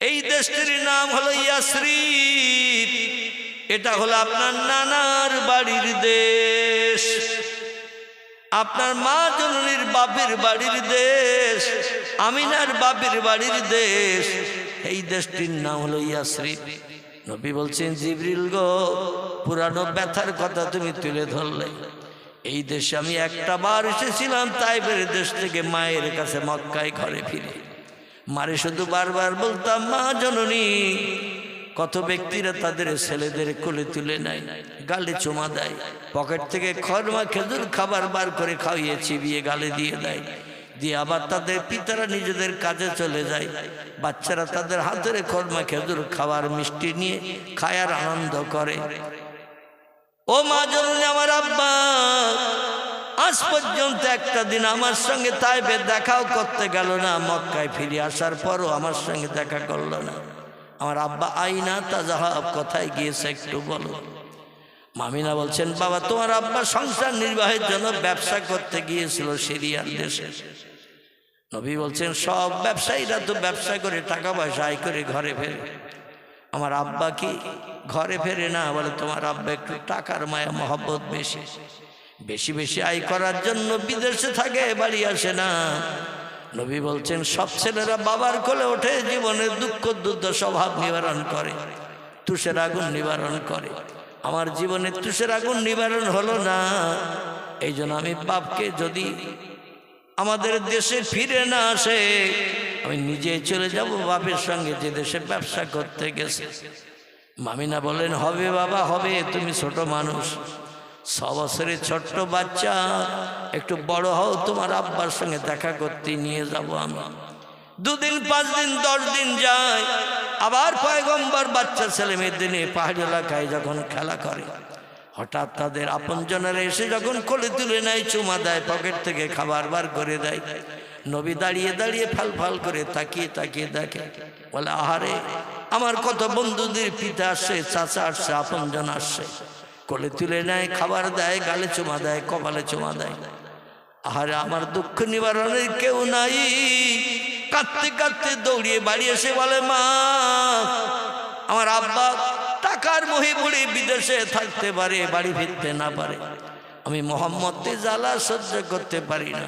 এই দেশটির নাম হলো ইয়াসরিব। এটা হলো আপনার নানার বাড়ির দেশ, আপনার মা জননীর বাপের বাড়ির দেশ, আমিনার বাপের বাড়ির দেশ। এই দেশটির নাম হলো ইয়াসরিব। নবী বলছেন, জিবরিল গো, পুরানো ব্যথার কথা তুমি তুলে ধরলে। এই দেশে আমি একটা বার এসেছিলাম তাইফের দেশ থেকে মায়ের কাছে মক্কায় ঘরে ফিরে। মারে শুধু বারবার বলতাম, মা জননী। কত ব্যক্তিরা তাদের ছেলেদের কোলে তুলে নেয়, গালে চুমা দেয়, পকেট থেকে খরমা খেজুর খাবার বার করে খাইয়ে চিবিয়ে গালে দিয়ে দেয়, দিয়ে আবার তাদের পিতারা নিজেদের কাজে চলে যায়। বাচ্চারা তাদের হাতের খরমা খেজুর খাবার মিষ্টি নিয়ে খায় আর আনন্দ করে। ও মা জননী, আমার আব্বা আজ পর্যন্ত একটা দিন আমার সঙ্গে তাইফে দেখাও করতে গেল না। মক্কায় ফিরে আসার পরও আমার সঙ্গে দেখা করলো না। আমার আব্বা আইনা তাজাহাব কোথায় গিয়েছে একটু বলো। মামিনা বলছেন, বাবা তোমার আব্বা সংসার নির্বাহের জন্য ব্যবসা করতে গিয়েছিল সিরিয়ার দেশে। নবী বলছেন, সব ব্যবসায়ীরা তো ব্যবসা করে টাকা পয়সা আয় করে ঘরে ফেরে, আমার আব্বা কি ঘরে ফেরে না? বলে, তোমার আব্বা একটু টাকার মায়া মহব্বত বেশি, বেশি বেশি আয় করার জন্য বিদেশে থাকে, বাড়ি আসে না। নবী বলছেন, সব ছেলেরা বাবার কোলে ওঠে, জীবনের দুঃখ দুর্দ স্বভাব নিবারণ করে, তুষের আগুন নিবারণ করে। আমার জীবনে তুষের আগুন নিবারণ হলো না। এই জন্য আমি বাপকে যদি আমাদের দেশে ফিরে না আসে, আমি নিজে চলে যাব বাপের সঙ্গে, যে দেশে ব্যবসা করতে গেছে। মামিনা বলেন, হবে বাবা হবে, তুমি ছোট মানুষ, 6 বছরের ছোট্ট বাচ্চা, একটু বড় হও, তোমার আব্বার সঙ্গে দেখা করতে নিয়ে যাব আমি। 2 দিন 5 দিন 10 দিন যায়, আবার পয়গম্বর বাচ্চা ছেলে মেয়েদের নিয়ে পাহাড়ি এলাকায় যখন খেলা করে, হঠাৎ তাদের আপনজনেরা এসে যখন কোলে তুলে নেয়, চুমা দেয়, পকেট থেকে খাবার বার করে দেয়। নবী দাঁড়িয়ে দাঁড়িয়ে ফাল ফাল করে তাকিয়ে তাকিয়ে দেখে, বলে, আহারে, আমার কত বন্ধুদের পিতা আসছে, চাচা আসছে, আপনজন আসছে, কোলে তুলে নেয়, খাবার দেয়, গালে চুমা দেয়, কপালে চুমা দেয়। আহারে, আমার দুঃখ নিবারণের কেউ নাই। কাঁদতে কাঁদতে দৌড়িয়ে বাড়ি এসে বলে, মা, আমার আব্বা টাকার মোহে পড়ে বিদেশে থাকতে পারে, বাড়ি ফিরতে না পারে, আমি মোহাম্মদকে জ্বালা সহ্য করতে পারি না,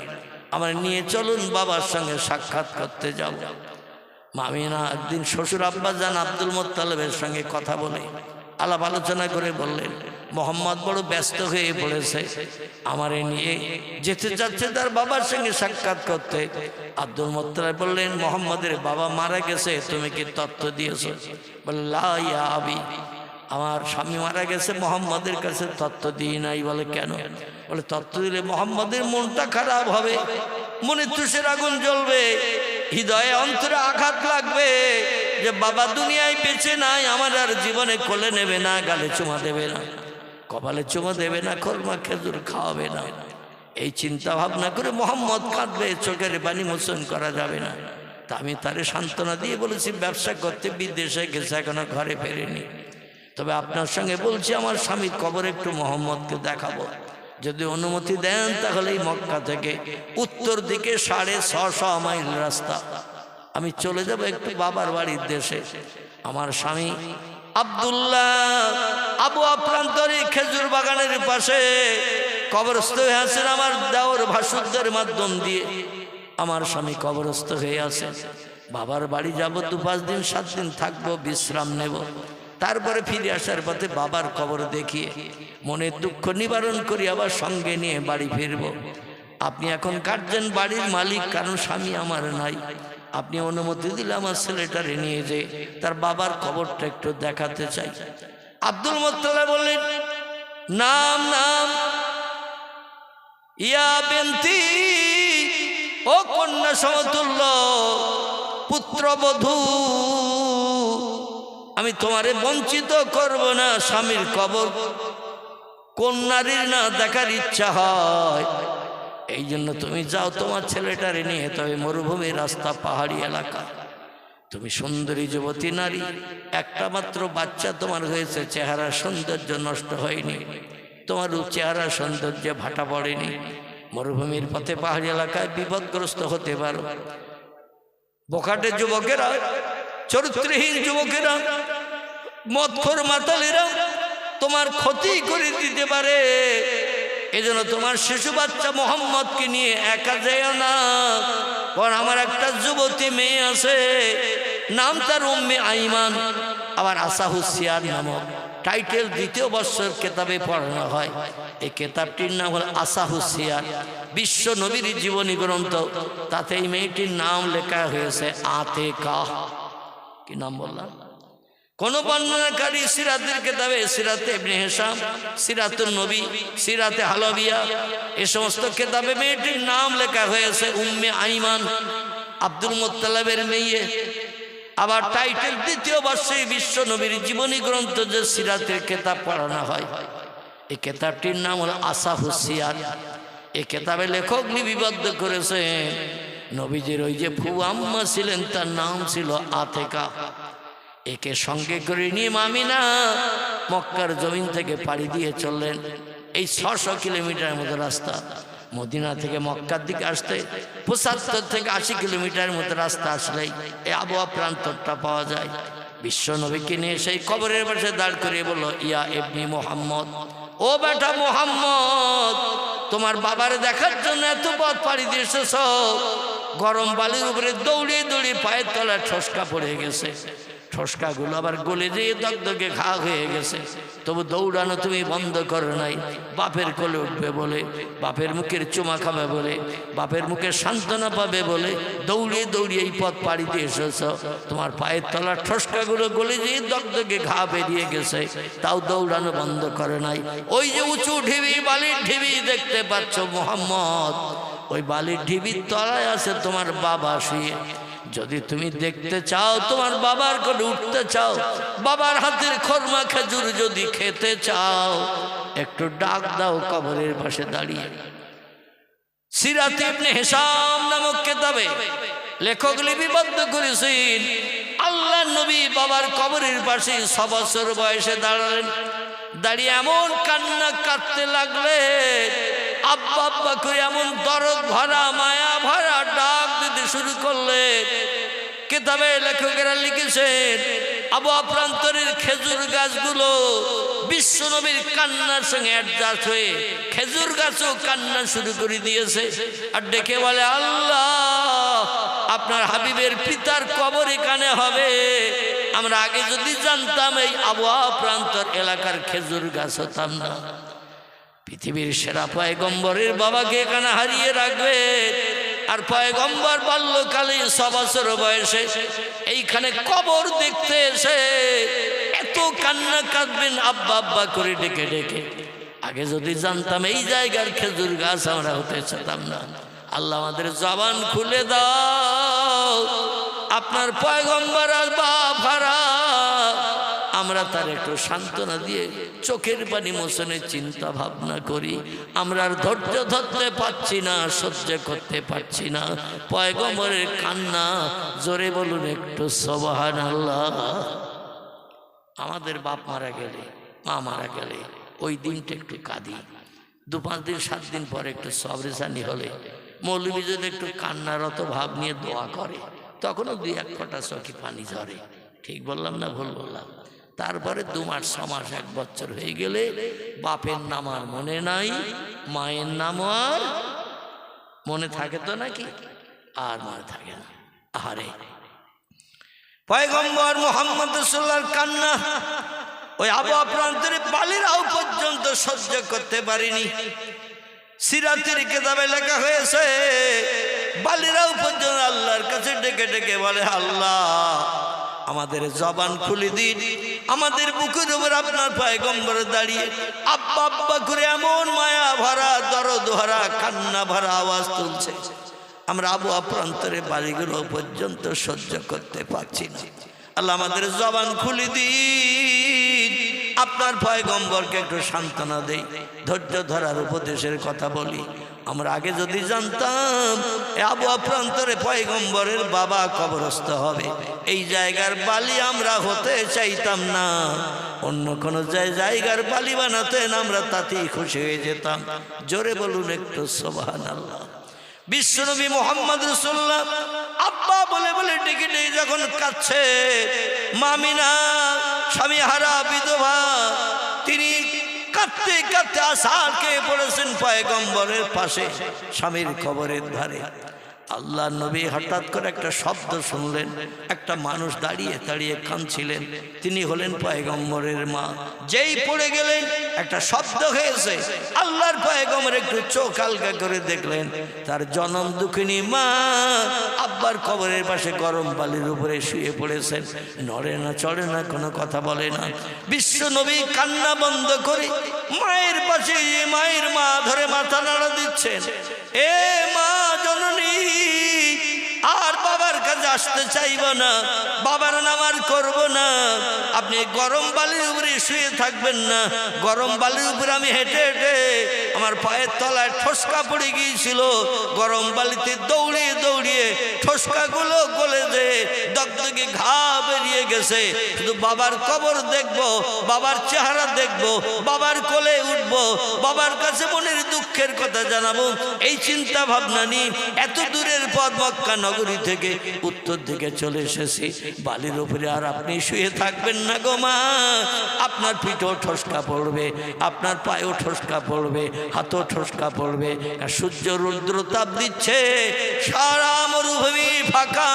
আমার নিয়ে চলুন, বাবার সঙ্গে সাক্ষাৎ করতে যাব। মামিনা একদিন শ্বশুর আব্বা জান আব্দুল মোত্তালেবের সঙ্গে কথা বলে আলাপ আলোচনা করে বললেন, মোহাম্মদ বড় ব্যস্ত হয়ে পড়েছে, আমারে নিয়ে যেতে চাচ্ছে তার বাবার সঙ্গে সাক্ষাৎ করতে। আব্দুল মোত্তালেব বললেন, মোহাম্মদের বাবা মারা গেছে, তুমি কি তথ্য দিয়েছো? বলে, লা ইয়া আবি, আমার স্বামী মারা গেছে, মোহাম্মদের কাছে তথ্য দিই নাই। বলে, কেন? বলে, তথ্য দিলে মোহাম্মদের মনটা খারাপ হবে, মনে তুষের আগুন জ্বলবে, হৃদয়ে অন্তরে আঘাত লাগবে যে বাবা দুনিয়ায় বেঁচে নাই, আমার আর জীবনে কোলে নেবে না, গালে চুমা দেবে না, কপালে চুমা দেবে না, খরমা খেজুর খাওয়াবে না। এই চিন্তা ভাবনা করে মোহাম্মদ কাঁদবে, চোখের পানি মোচন করা যাবে না। তা আমি তারে সান্ত্বনা দিয়ে বলেছি, ব্যবসা করতে বিদেশে গেছে, এখনো ঘরে ফেরেনি, তবে আপনার সঙ্গে বলছি, আমার স্বামীর কবর একটু মোহাম্মদকে দেখাবো, যদি অনুমতি দেন তাহলে এই মক্কা থেকে উত্তর দিকে 650 মাইল রাস্তা আমি চলে যাব একটু বাবার বাড়ির দেশে। আমার স্বামী আব্দুল্লাহ আবু আপ্রান্তরী খেজুর বাগানের পাশে কবরস্থ হয়ে আছেন, আমার দেওর ভাসুরদের মাধ্যম দিয়ে আমার স্বামী কবরস্থ হয়ে আছে। বাবার বাড়ি যাব, 2-5 দিন 7 দিন থাকবো, বিশ্রাম নেব, তারপরে ফিরে আসার পথে বাবার কবর দেখিয়ে মনের দুঃখ নিবারণ করি, আবার সঙ্গে নিয়ে বাড়ি ফিরব। আপনি এখন কাটছেন বাড়ির মালিক, কারণ স্বামী আমার নাই, আপনি অনুমতি দিলে আমার ছেলেটারে নিয়ে যে তার বাবার কবরটা একটু দেখাতে চাই। আব্দুল মোত্তালেব বললেন, নাম নাম ইয়া বেনতি, ও কন্যা সমতুল্য পুত্রবধূ, আমি তোমারে বঞ্চিত করব না। স্বামীর কবর কোন নারীর না দেখার ইচ্ছা হয়, এই জন্য তুমি যাও তোমার ছেলেটারে নিয়ে, তবে মরুভূমির রাস্তা, পাহাড়ি এলাকা, তুমি সুন্দরী যুবতী নারী, একটা মাত্র বাচ্চা তোমার হয়েছে, চেহারা সৌন্দর্য নষ্ট হয়নি, তোমার চেহারা সৌন্দর্যে ভাটা পড়েনি, মরুভূমির পথে পাহাড়ি এলাকায় বিপদগ্রস্ত হতে পারো। বোকাটে যুবকেরা চরিত্রহীন যুবকেরা, মদখোর মাতালেরা তোমার ক্ষতি করে দিতে পারে। এজন্য তোমার শিশু বাচ্চা মোহাম্মদকে নিয়ে একা যেও না। কারণ আমার একটা যুবতী মেয়ে আছে, নাম তার উম্মে আইমান, আবার আসাহুসিয়ার নামক টাইটেল 2য় বর্ষের কেতাবে পড়ানো হয়। এই কেতাবটির নাম হল আসাহুসিয়ার, বিশ্ব নবীর জীবনী গ্রন্থ। তাতে এই মেয়েটির নাম লেখা হয়েছে আতেকা। কি নাম বললাম? কোন বর্ণনাকারী সিরাতের কেতাবে সিরাতে ইবনে হিশাম, সিরাতুন নবী, সিরাতে হালাবিয়া, এই সমস্ত কেতাবে মেয়েটির নাম লেখা হয়েছে উম্মে আইমান, আব্দুল মুত্তালিবের মেয়ে। আবার টাইটেল 2য় বর্ষে বিশ্ব নবীর জীবনী গ্রন্থ যে সিরাতের কেতাব পড়ানো হয়, এই কেতাবটির নাম হলো আসাহুসিয়ার। এই কেতাবে লেখক লিপিবদ্ধ করেছে নবীজির ওই যে ফুফু আম্মা ছিলেন, তার নাম ছিল আতেকা। একে সঙ্গে করে নিয়ে আমিনা মক্কার জমিন থেকে পাড়ি দিয়ে চললেন। এই 600 কিলোমিটারের মতো রাস্তা, মদিনা থেকে মক্কার দিকে আসতে 75 থেকে 80 কিলোমিটারের মতো রাস্তা আসলেই এই আবহাওয়া প্রান্তরটা পাওয়া যায়। বিশ্ব নবীকে নিয়ে সেই কবরের পাশে দাঁড় করিয়ে বলল, ইয়া ইবনি মুহাম্মদ, ও বেটা মুহাম্মদ, তোমার বাবার দেখার জন্য এত পথ পাড়ি দিয়ে এসেছ। গরম বালির উপরে দৌড়িয়ে দৌড়িয়ে পায়ের তলায় ঠসকা পড়ে গেছে, ঠসকাগুলো আবার গলে যেয়ে দগদগে ঘা হয়ে গেছে। তবু দৌড়ানো তুমি বন্ধ করো নাই। বাপের কোলে উঠবে বলে, বাপের মুখের চুমা খাবে বলে, বাপের মুখে সান্ত্বনা পাবে বলে দৌড়িয়ে দৌড়িয়ে এই পথ পাড়ি দিয়ে এসেছ। তোমার পায়ের তলার ঠসকাগুলো গলে যেয়ে দগদগে ঘা বেরিয়ে গেছে, তাও দৌড়ানো বন্ধ করে নাই। ওই যে উঁচু ঢিবি, বালির ঢিবি দেখতে পাচ্ছ মুহাম্মদ, ওই বালির ঢিবির তলায় আছে তোমার বাবা শুয়ে। যদি তুমি দেখতে চাও, তোমার বাবার কোলে উঠতে চাও, বাবার হাতের খরমা খেজুর যদি খেতে চাও, একটু ডাক দাও কবরের পাশে দাঁড়িয়ে। সিরাতে ইবনে হিশাম নামক কেতাবে লেখক লিপিবদ্ধ করেছেন আল্লাহ নবী বাবার কবরের পাশে 6 বছর বয়সে দাঁড়ালেন। দাঁড়িয়ে এমন কান্না কাঁদতে লাগলেন, আব্বা আব্বা করে এমন দরদ ভরা মায়া ভরা ডাক দিতে শুরু করলেন। কিতাবে লেখকেরা লিখেছেন আবহাওয়া প্রান্তরের খেজুর গাছগুলো বিশ্ব নবীর কান্নার সঙ্গে অ্যাডজাস্ট হয়ে খেজুর গাছও কান্না শুরু করে দিয়েছে। আর ডেকে বলে, আল্লাহ, আপনার হাবিবের পিতার কবর এখানে হবে। আমরা আগে যদি জানতাম এই আবহাওয়া প্রান্তর এলাকার খেজুর গাছ হতাম না। পৃথিবীর সেরা পয়গম্বরের বাবাকে এখানে হারিয়ে রাখবে। আর পয়গম্বর বাল্যকালে 6 বছর বয়সে এইখানে কবর দেখতে এসে এত কান্না কাঁদবেন আব্বা আব্বা করে ডেকে ডেকে। আগে যদি জানতাম এই জায়গার খেজুর গাছ আমরা হতে চাইতাম না। আল্লাহ আমাদের জবান খুলে দাও, আপনার পয়গম্বর আর বাবারা আমরা তার একটু সান্ত্বনা দিয়ে চোখের পানি মোছনের চিন্তা ভাবনা করি। আমরা আর ধৈর্য ধরতে পারছি না, সহ্য করতে পারছি না পয়গম্বরের কান্না। জোরে বলুন একটু সুবহানাল্লাহ। আমাদের বাপ মারা গেলে, মা মারা গেলে ওই দিনটা একটু কাঁদি। 2-5 দিন 7 দিন পরে একটু সবরেসানি হলে মৌলবী যদি একটু কান্নারত ভাব নিয়ে দোয়া করে, তখনও 2-1 ফোঁটা চোখে পানি ঝরে। ঠিক বললাম না ভুল বললাম? তারপরে 2 মাস 6 মাস 1 বছর হয়ে গেলে বাপের নাম আর মনে নাই, মায়ের নাম আর মনে থাকে তো নাকি? আর মনে থাকে না। আরে পয়গম্বর মুহাম্মদ রাসূলুল্লাহর কান্না ওই আবহাওয়া প্রান্তরে বালিরাও পর্যন্ত সহ্য করতে পারিনি। সিরাতের কিতাবে লেখা হয়েছে বালিরাও পর্যন্ত আল্লাহর কাছে ডেকে ডেকে বলে, আল্লাহ আমাদের জবান খুলে দিন। আমাদের বুকের উপর আপনার পয়গম্বর দাঁড়িয়ে আব্বা আব্বা করে এমন মায়া ভরা দরদ ভরা কান্না ভরা আওয়াজ তুলছে, আমরা আবহাওয়া প্রান্তরে বাড়িগুলো পর্যন্ত সহ্য করতে পারছি না। আল্লাহ আমাদের জবান খুলে দিন, আপনার পয়গম্বরকে একটু সান্ত্বনা দেই, ধৈর্য ধরার উপদেশের কথা বলি। আমরা আগে যদি জানতাম আবহাওয়া প্রান্তরে পয়গম্বরের বাবা কবরস্থ হবে, এই জায়গার বালি আমরা হতে চাইতাম না। অন্য কোনো জায়গার বালি বানাতেন, আমরা তাতেই খুশি হয়ে যেতাম। জোরে বলুন একটু সুবহানাল্লাহ। বিশ্বনবী মুহাম্মদ রাসূলুল্লাহ আব্বা বলে বলে ডেকে ডেকে যখন কাঁদছে, মামিনা স্বামী হারা বিধবা, তিনি কাঁদতে কাঁদতে আছাড় খেয়ে পড়েছেন পয়গম্বরের পাশে স্বামীর কবরের ধারে। আল্লাহ নবী হঠাৎ করে একটা শব্দ শুনলেন, একটা মানুষ দাঁড়িয়ে দাঁড়িয়ে কাঁদছিলেন, তিনি হলেন পয়গম্বরের মা। যেই পড়ে গেলেন একটা শব্দ হয়েছে, আল্লাহর পয়গম্বর একটু চোখ হালকা করে দেখলেন, তার জনম দুঃখিনী মা আব্বার কবরের পাশে গরম বালির উপরে শুয়ে পড়েছেন, নড়ে না চড়ে না, কোনো কথা বলে না। বিশ্ব নবী কান্না বন্ধ করে মায়ের পাশে মায়ের মা ধরে মাথা নাড়া দিচ্ছেন, এ মা জননী, আর বাবার কাছে আসতে চাইব না, বাবার নাম আর করব না, আপনি গরম বালির উপরে শুয়ে থাকবেন না। গরম বালির উপরে আমি হেঁটে হেঁটে আমার পায়ের তলায় ঠোসকা পড়ে গিয়েছিল, গরম বালিতে দৌড়িয়ে দৌড়িয়ে ঠোসকাগুলো গলে যে দগদগে ঘা বেরিয়ে গেছে। শুধু বাবার কবর দেখব, বাবার চেহারা দেখব, বাবার কোলে উঠব, বাবার কাছে মনের দুঃখের কথা জানাবো, এই চিন্তা ভাবনা নিয়ে এত দূরের পথ মক্কা নগরী থেকে উত্তর দিকে চলে এসেছি। বালির উপরে আর আপনি শুয়ে থাকবেন না গো মা, আপনার পিঠেও ঠোসকা পড়বে, আপনার পায়েও ঠোসকা পড়বে, হাতও ঠোসকা পড়বে। সূর্য রৌদ্র তাপ দিচ্ছে, সারা মরুভূমি ফাঁকা,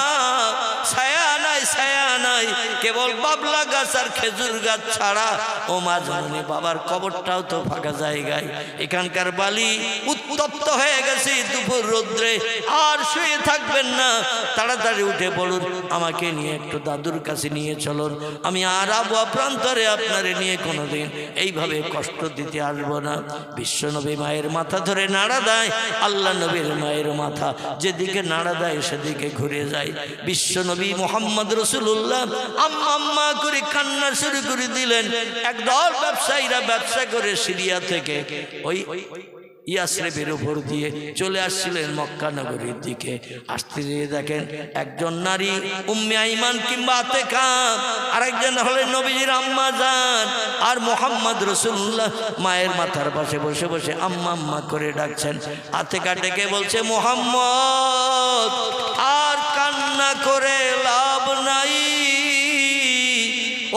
ছায়া নাই ছায়া নাই, কেবল বাবলা গাছ আর খেজুর গাছ ছাড়া। ও মা জননী, বাবার কবরটাও তো ফাঁকা জায়গায়, এখানকার বালি উত্তপ্ত হয়ে গেছে দুপুর রৌদ্রে, আর শুয়ে থাকবেন না, তাড়াতাড়ি উঠে পড়ুন, আমাকে নিয়ে একটু দাদুর কাছে নিয়ে চলুন, আমি আর আবহাওয়া প্রান্তরে আপনারে নিয়ে কোনোদিন এইভাবে কষ্ট দিতে আসবো না। বিশ্ব নবী মায়ের মাথা ধরে নাড়া দেয়, আল্লাহ নবীর মায়ের মাথা যেদিকে নাড়া দেয় সেদিকে ঘুরে যায়। বিশ্ব নবী মোহাম্মদ রসুল্লাহ আম্মা আম্মা করে কান্না শুরু করে দিলেন। একদল ব্যবসায়ীরা ব্যবসা করে সিরিয়া থেকে ওই ইয়াসরিবের উপর দিয়ে চলে আসছিলেন মক্কা নগরীর দিকে। আসতে গিয়ে দেখেন একজন নারী উম্মে আইমান কিংবা আতেকা, আরেকজন হলেন নবীজির আম্মা জান, আর মোহাম্মদ রসুল্লাহ মায়ের মাথার পাশে বসে বসে আম্মা আম্মা করে ডাকছেন। আতেকা ডেকে বলছে, মোহাম্মদ আর কান্না করে লাভ নাই,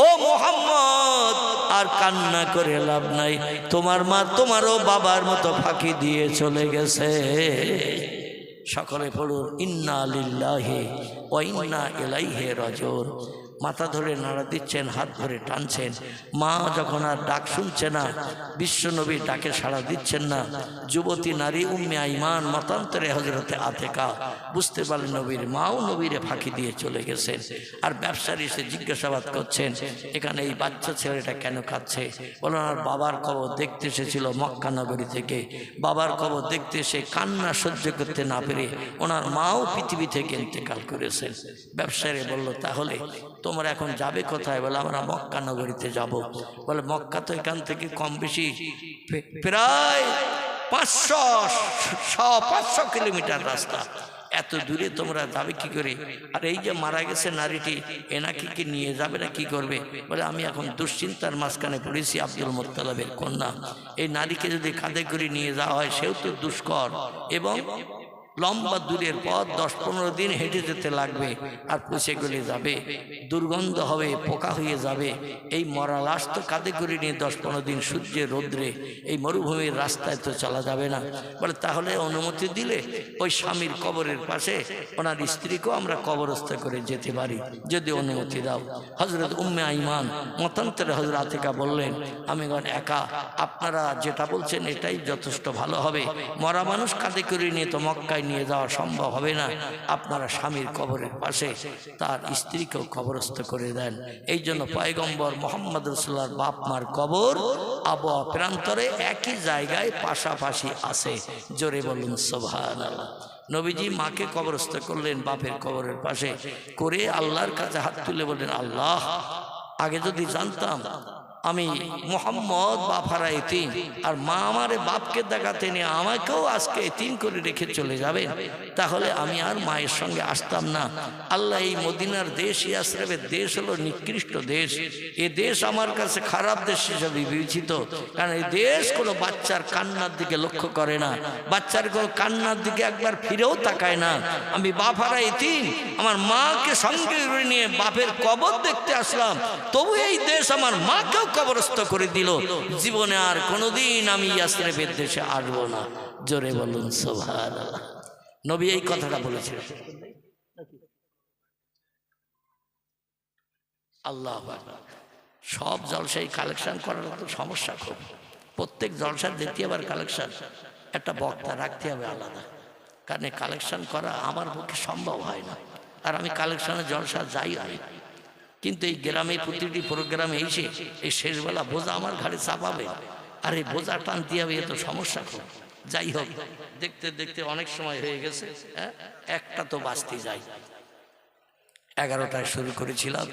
ও মোহাম্মদ আর কান্না করে লাভ নাই, তোমার মা তোমারও বাবার মতো ফাঁকি দিয়ে চলে গেছে। সকলে পড়ুন, ইন্না লিল্লাহি ওয়া ইন্না ইলাইহি রাজিউন। মাথা ধরে নাড়া দিচ্ছেন, হাত ধরে টানছেন। মা যখন আর ডাক শুনছে না, বিশ্ব নবী ডাকে সাড়া দিচ্ছেন না, যুবতী নারী উম্মে আইমান মতান্তরে হযরতে আতেকা বুঝতে পারলেন নবীর মাও নবীরে ফাঁকি দিয়ে চলে গেছেন। আর ব্যবসায়ী এসে জিজ্ঞাসাবাদ করছেন, এখানে এই বাচ্চা ছেলেটা কেন কাঁদছে? বলেন, আর বাবার কবর দেখতে এসেছিল মক্কা নগরী থেকে, বাবার কবর দেখতে এসে কান্না সহ্য করতে না পেরে ওনার মাও পৃথিবী থেকে ইন্তেকাল করেছেন। ব্যবসায়ী বলল, তাহলে তোমরা এখন যাবে কোথায়? বলে, আমরা মক্কা নগরীতে যাব। বলে, মক্কা তো এখান থেকে কম বেশি প্রায় 500 কিলোমিটার রাস্তা, এত দূরে তোমরা যাবে কি করে? আর এই যে মারা গেছে নারীটি, এনাকে কি নিয়ে যাবে না কি করবে? বলে, আমি এখন দুশ্চিন্তার মাঝখানে পড়েছি, আব্দুল মুত্তালিবের কন্যা, এই নারীকে যদি কাঁধে করে নিয়ে যাওয়া হয় সেও তো দুষ্কর, এবং লম্বা দূরের পথ 10-15 দিন হেঁটে যেতে লাগবে, আর পচে গলে যাবে, দুর্গন্ধ হবে, পোকা হয়ে যাবে। এই মরা লাশ তো কাঁধে করে নিয়ে 10-15 দিন সূর্যের রৌদ্রে এই মরুভূমির রাস্তায় তো চলা যাবে না। বলে, তাহলে অনুমতি দিলে ওই স্বামীর কবরের পাশে ওনার স্ত্রীকেও আমরা কবরস্থ করে যেতে পারি, যদি অনুমতি দাও। হযরত উম্মে আইমান মতান্তরে হযরত আতিকা বললেন, আমি একা, আপনারা যেটা বলছেন এটাই যথেষ্ট ভালো হবে। মরা মানুষ কাঁধে করে নিয়ে তো মক্কায় নিয়ে যাওয়া সম্ভব হবে না, আপনারা স্বামীর কবরের পাশে তার স্ত্রীকেও কবরস্থ করে দেন। এই জন্য পয়গম্বর মোহাম্মদ রাসূলুল্লাহর বাপ মার কবর আবহাওয়া প্রান্তরে একই জায়গায় পাশাপাশি আছে। জোরে বলুন সুবহানাল্লাহ। নবীজি মাকে কবরস্থ করলেন বাপের কবরের পাশে করে, আল্লাহর কাছে হাত তুলে বললেন, আল্লাহ, আগে যদি জানতাম আমি মোহাম্মদ বাফারা এতিম, আর মা আমারে বাপকে দেখাতে নিয়ে আমাকেও আজকে এতিম করে রেখে চলে যাবেন, তাহলে আমি আর মায়ের সঙ্গে আসতাম না। আল্লাহ এই মদিনার দেশ, ইয়াসরিবের দেশ হলো নিকৃষ্ট দেশ। এ দেশ আমার কাছে খারাপ দেশ হিসেবে বিবেচিত, কারণ এই দেশ কোনো বাচ্চার কান্নার দিকে লক্ষ্য করে না, বাচ্চার কোনো কান্নার দিকে একবার ফিরেও তাকায় না। আমি বাফারা এতিম, আমার মাকে সঙ্গে নিয়ে বাপের কবর দেখতে আসলাম, তবু এই দেশ আমার মাকেও কবরস্থ করে দিল। জীবনে আর কোনোদিন আমি ইয়াসরিবের দেশে আসবো না। জোরে বলুন সুবহানাল্লাহ। নবী এই কথাটা বলেছিলেন। আল্লাহু আকবার। সব জলসায় কালেকশন করার তো সমস্যা খুব। প্রত্যেক জলসার দিতে আবার কালেকশন, একটা বক্তা রাখতে হবে আলাদা, কারণ কালেকশন করা আমার পক্ষে সম্ভব হয় না। আর আমি কালেকশনের জলসা যাই হয়, কিন্তু এই গ্রামে প্রতিটি প্রোগ্রামে এসে এই শেষবেলা বোঝা আমার ঘাড়ে চাপাবে, আর এই বোঝা টানতে হবে, এ তো সমস্যা খুব। যাই হোক, দেখতে দেখতে অনেক সময় হয়ে গেছে, একটা তো বাঁচতে যায়। 11টায় শুরু করেছিলাম,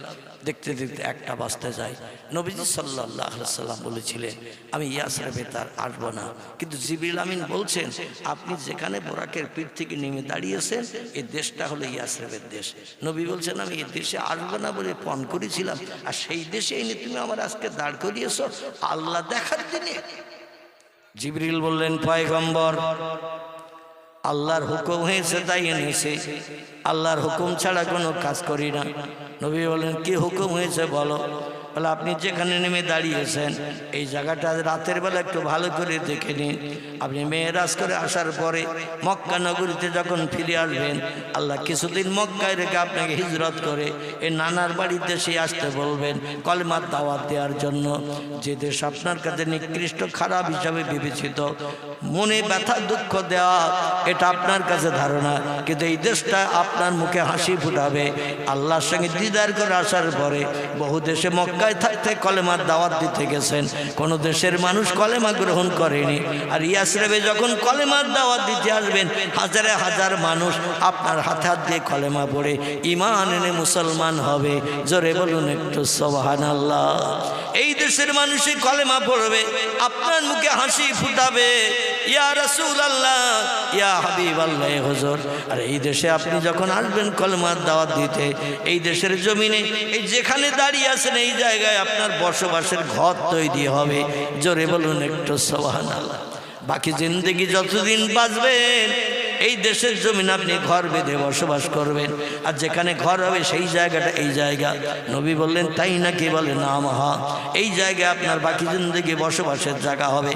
দেখতে দেখতে 1টা বাজতে যায়। নবীজি সাল্লাল্লাহু আলাইহি সাল্লাম বলেছিলেন আমি ইয়াসরিবে তার আসবো না, কিন্তু জিবরিল আমিন বলছেন আপনি যেখানে বোরাকের পিঠ থেকে নেমে দাঁড়িয়েছেন এই দেশটা হলো ইয়াসরিবের দেশ। নবী বলছেন আমি এই দেশে আসবো না বলে পণ করেছিলাম, আর সেই দেশে এনে তুমি আমার আজকে দাঁড় করিয়েছো আল্লাহ দেখার দিনে। জিবরিল বললেন পয়গম্বর, আল্লাহর হুকুম হয়েছে তাই এনেছে, আল্লাহর হুকুম ছাড়া কোনো কাজ করি না। নবী বলেন কি হুকুম হয়েছে বলো? বলে আপনি যেখানে নেমে দাঁড়িয়েছেন এই জায়গাটা রাতের বেলা একটু ভালো করে দেখে নিন। আপনি মেরাজ করে আসার পরে মক্কা নগরীতে যখন ফিরে আসবেন, আল্লাহ কিছুদিন মক্কায় রেখে আপনাকে হিজরত করে এই নানার বাড়ির দেশে আসতে বলবেন কলেমার দাওয়াত দেওয়ার জন্য। যে দেশ আপনার কাছে নিকৃষ্ট খারাপ হিসাবে বিবেচিত, মনে ব্যথা দুঃখ দেওয়া এটা আপনার কাছে ধারণা, কিন্তু এই দেশটা আপনার মুখে হাসি ফুটাবে। আল্লাহর সঙ্গে দিদার করে আসার পরে বহু দেশে মক্কায় থাকতে কলেমার দাওয়াত দিতে গেছেন, কোন দেশের মানুষ কলেমা গ্রহণ করেনি। আর ইয়াসরিবে যখন কলেমার দাওয়াত দিতে আসবেন হাজারে হাজার মানুষ আপনার হাতে হাত দিয়ে কলেমা পড়ে ঈমান এনে মুসলমান হবে। জোরে বলুন একটু সুবহানাল্লাহ। এই দেশের মানুষই কলেমা পড়বে, আপনার মুখে হাসি ফুটাবে, ইয়া রাসূলুল্লাহ ইয়া হাবিবাল্লাহ হুজুর। আর এই দেশে আপনি যখন আসবেন কলেমার দাওয়াত দিতে, এই দেশের জমিনে এই যেখানে দাঁড়িয়ে আছেন এই জায়গায় আপনার বসবাসের ঘর তৈরি হবে। জোরে বলুন একটু সুবহানাল্লাহ। বাকি জিন্দেগি যতদিন বাঁচবেন এই দেশের জমিন আপনি ঘর বেঁধে বসবাস করবেন, আর যেখানে ঘর হবে সেই জায়গাটা এই জায়গা। নবী বললেন তাই নাকি? বলে না মহা, এই জায়গায় আপনার বাকি জিন্দেগি বসবাসের জায়গা হবে।